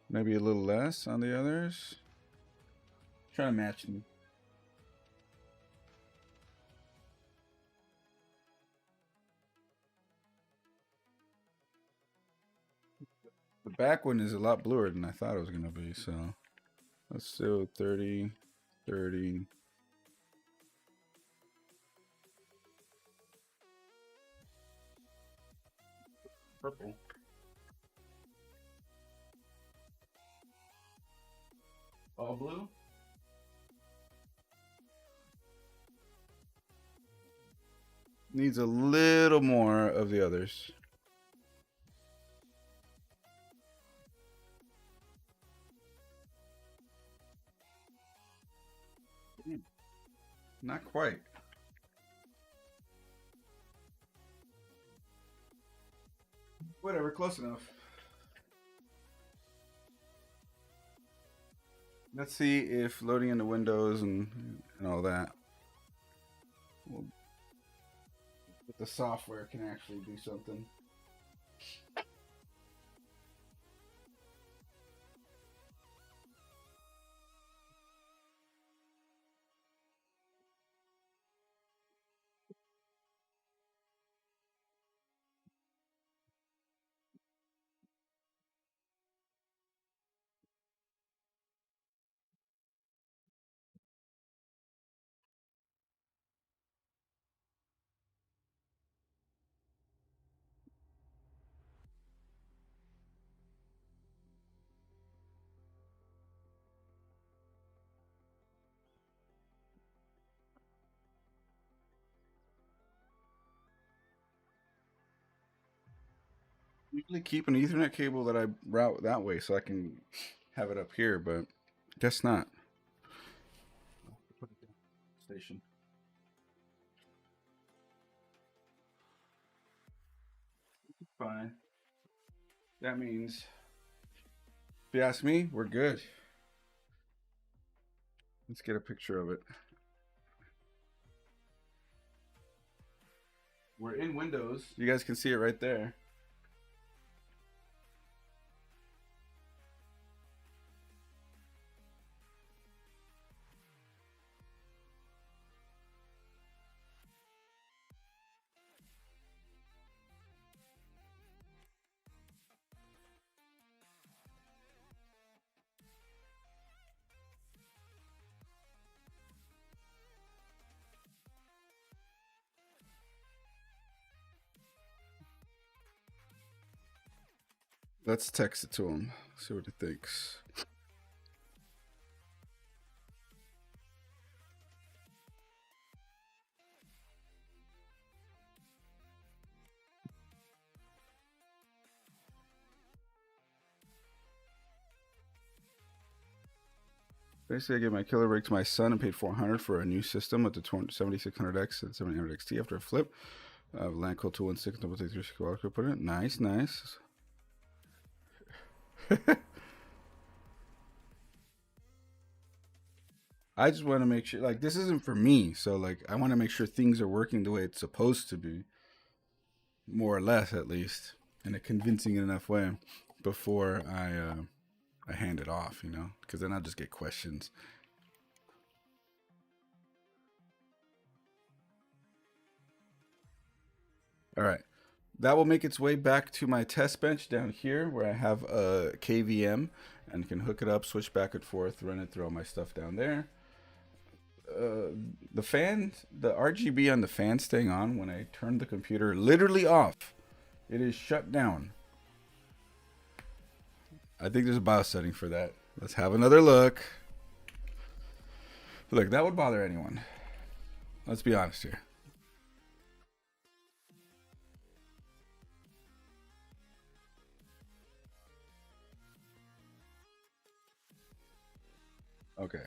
A: Maybe a little less on the others. Try to match them. The back one is a lot bluer than I thought it was gonna be, so let's do 30, 30. Purple. All blue? Needs a little more of the others. Not quite. Whatever, close enough. Let's see if loading into Windows and all that, the software can actually do something. Usually keep an Ethernet cable that I route that way so I can have it up here, but guess not. Station. Fine. That means, if you ask me, we're good. Let's get a picture of it. We're in Windows. You guys can see it right there. Let's text it to him. See what he thinks. Basically, I gave my killer rig to my son and paid 400 for a new system with the 7600X and 700 XT after a flip. Landco 216 double take 3 put it. Nice, nice. I just want to make sure, like, this isn't for me. So, like, I want to make sure things are working the way it's supposed to be, more or less, at least, in a convincing enough way before I hand it off, you know, because then I'll just get questions. All right. That will make its way back to my test bench down here where I have a KVM and can hook it up, switch back and forth, run it through all my stuff down there. The fan, the RGB on the fan staying on when I turn the computer literally off. It is shut down. I think there's a BIOS setting for that. Let's have another look. Look, that would bother anyone. Let's be honest here. Okay.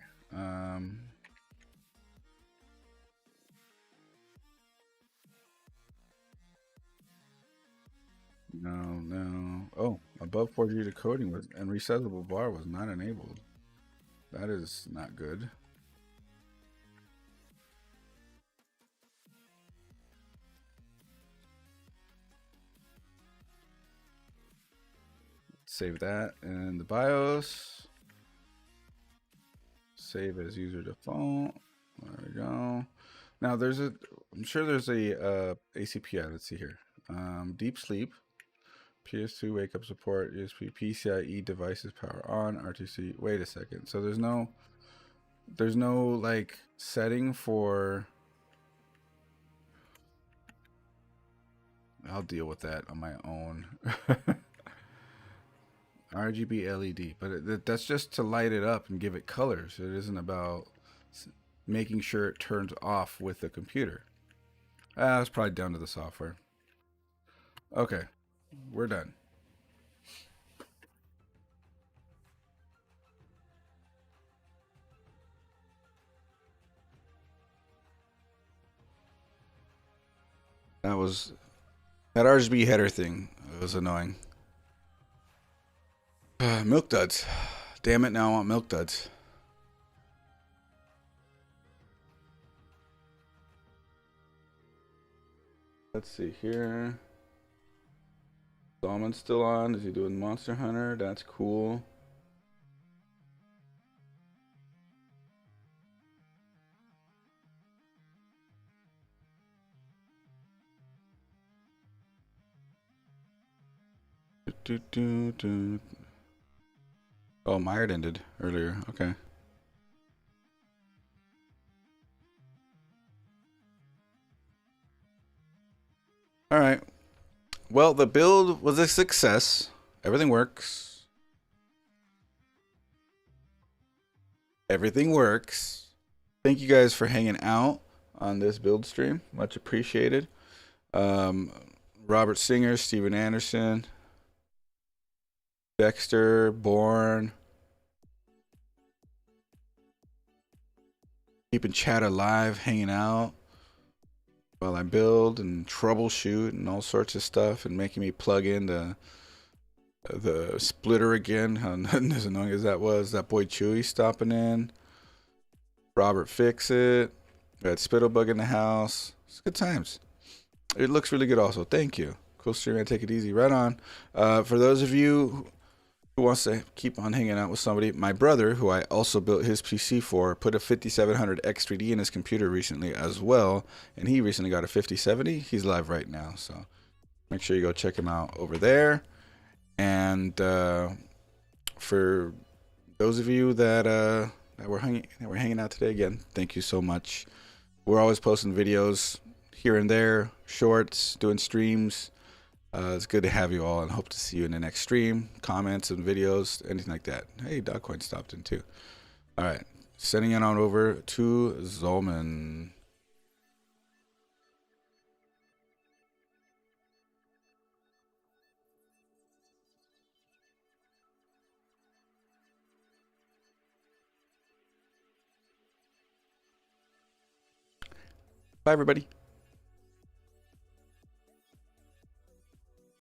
A: No. Oh, above 4G decoding was and resizable bar was not enabled. That is not good. Save that in the BIOS. Save as user default. There we go. Now I'm sure there's a ACPI. Let's see here. Deep sleep, PS2 wake up support, ESP, PCIe devices power on, RTC. Wait a second. So there's no like setting for. I'll deal with that on my own. RGB LED, but that's just to light it up and give it colors. It isn't about making sure it turns off with the computer. That's probably down to the software. Okay, we're done. That RGB header thing. It was annoying. Milk duds. Damn it, now I want milk duds. Let's see here. Salmon's still on. Is he doing Monster Hunter? That's cool. Oh, Myard ended earlier. Okay. All right. Well, the build was a success. Everything works. Everything works. Thank you guys for hanging out on this build stream. Much appreciated. Robert Singer, Steven Anderson, Dexter, Bourne. Keeping chat alive, hanging out while I build and troubleshoot and all sorts of stuff, and making me plug in the splitter again. How as annoying as that was. That boy Chewy stopping in. Robert Fix It. We had Spittlebug in the house. It's good times. It looks really good also. Thank you. Cool stream. I take it easy. Right on. For those of you who wants to keep on hanging out with somebody, my brother, who I also built his PC for, put a 5700 X3D in his computer recently as well, and he recently got a 5070. He's live right now, so make sure you go check him out over there. And for those of you that were hanging out today, again, thank you so much. We're always posting videos here and there, shorts, doing streams. It's good to have you all, and hope to see you in the next stream, comments and videos, anything like that. Hey, Dogcoin stopped in too. All right, sending it on over to Zolman. Bye, everybody.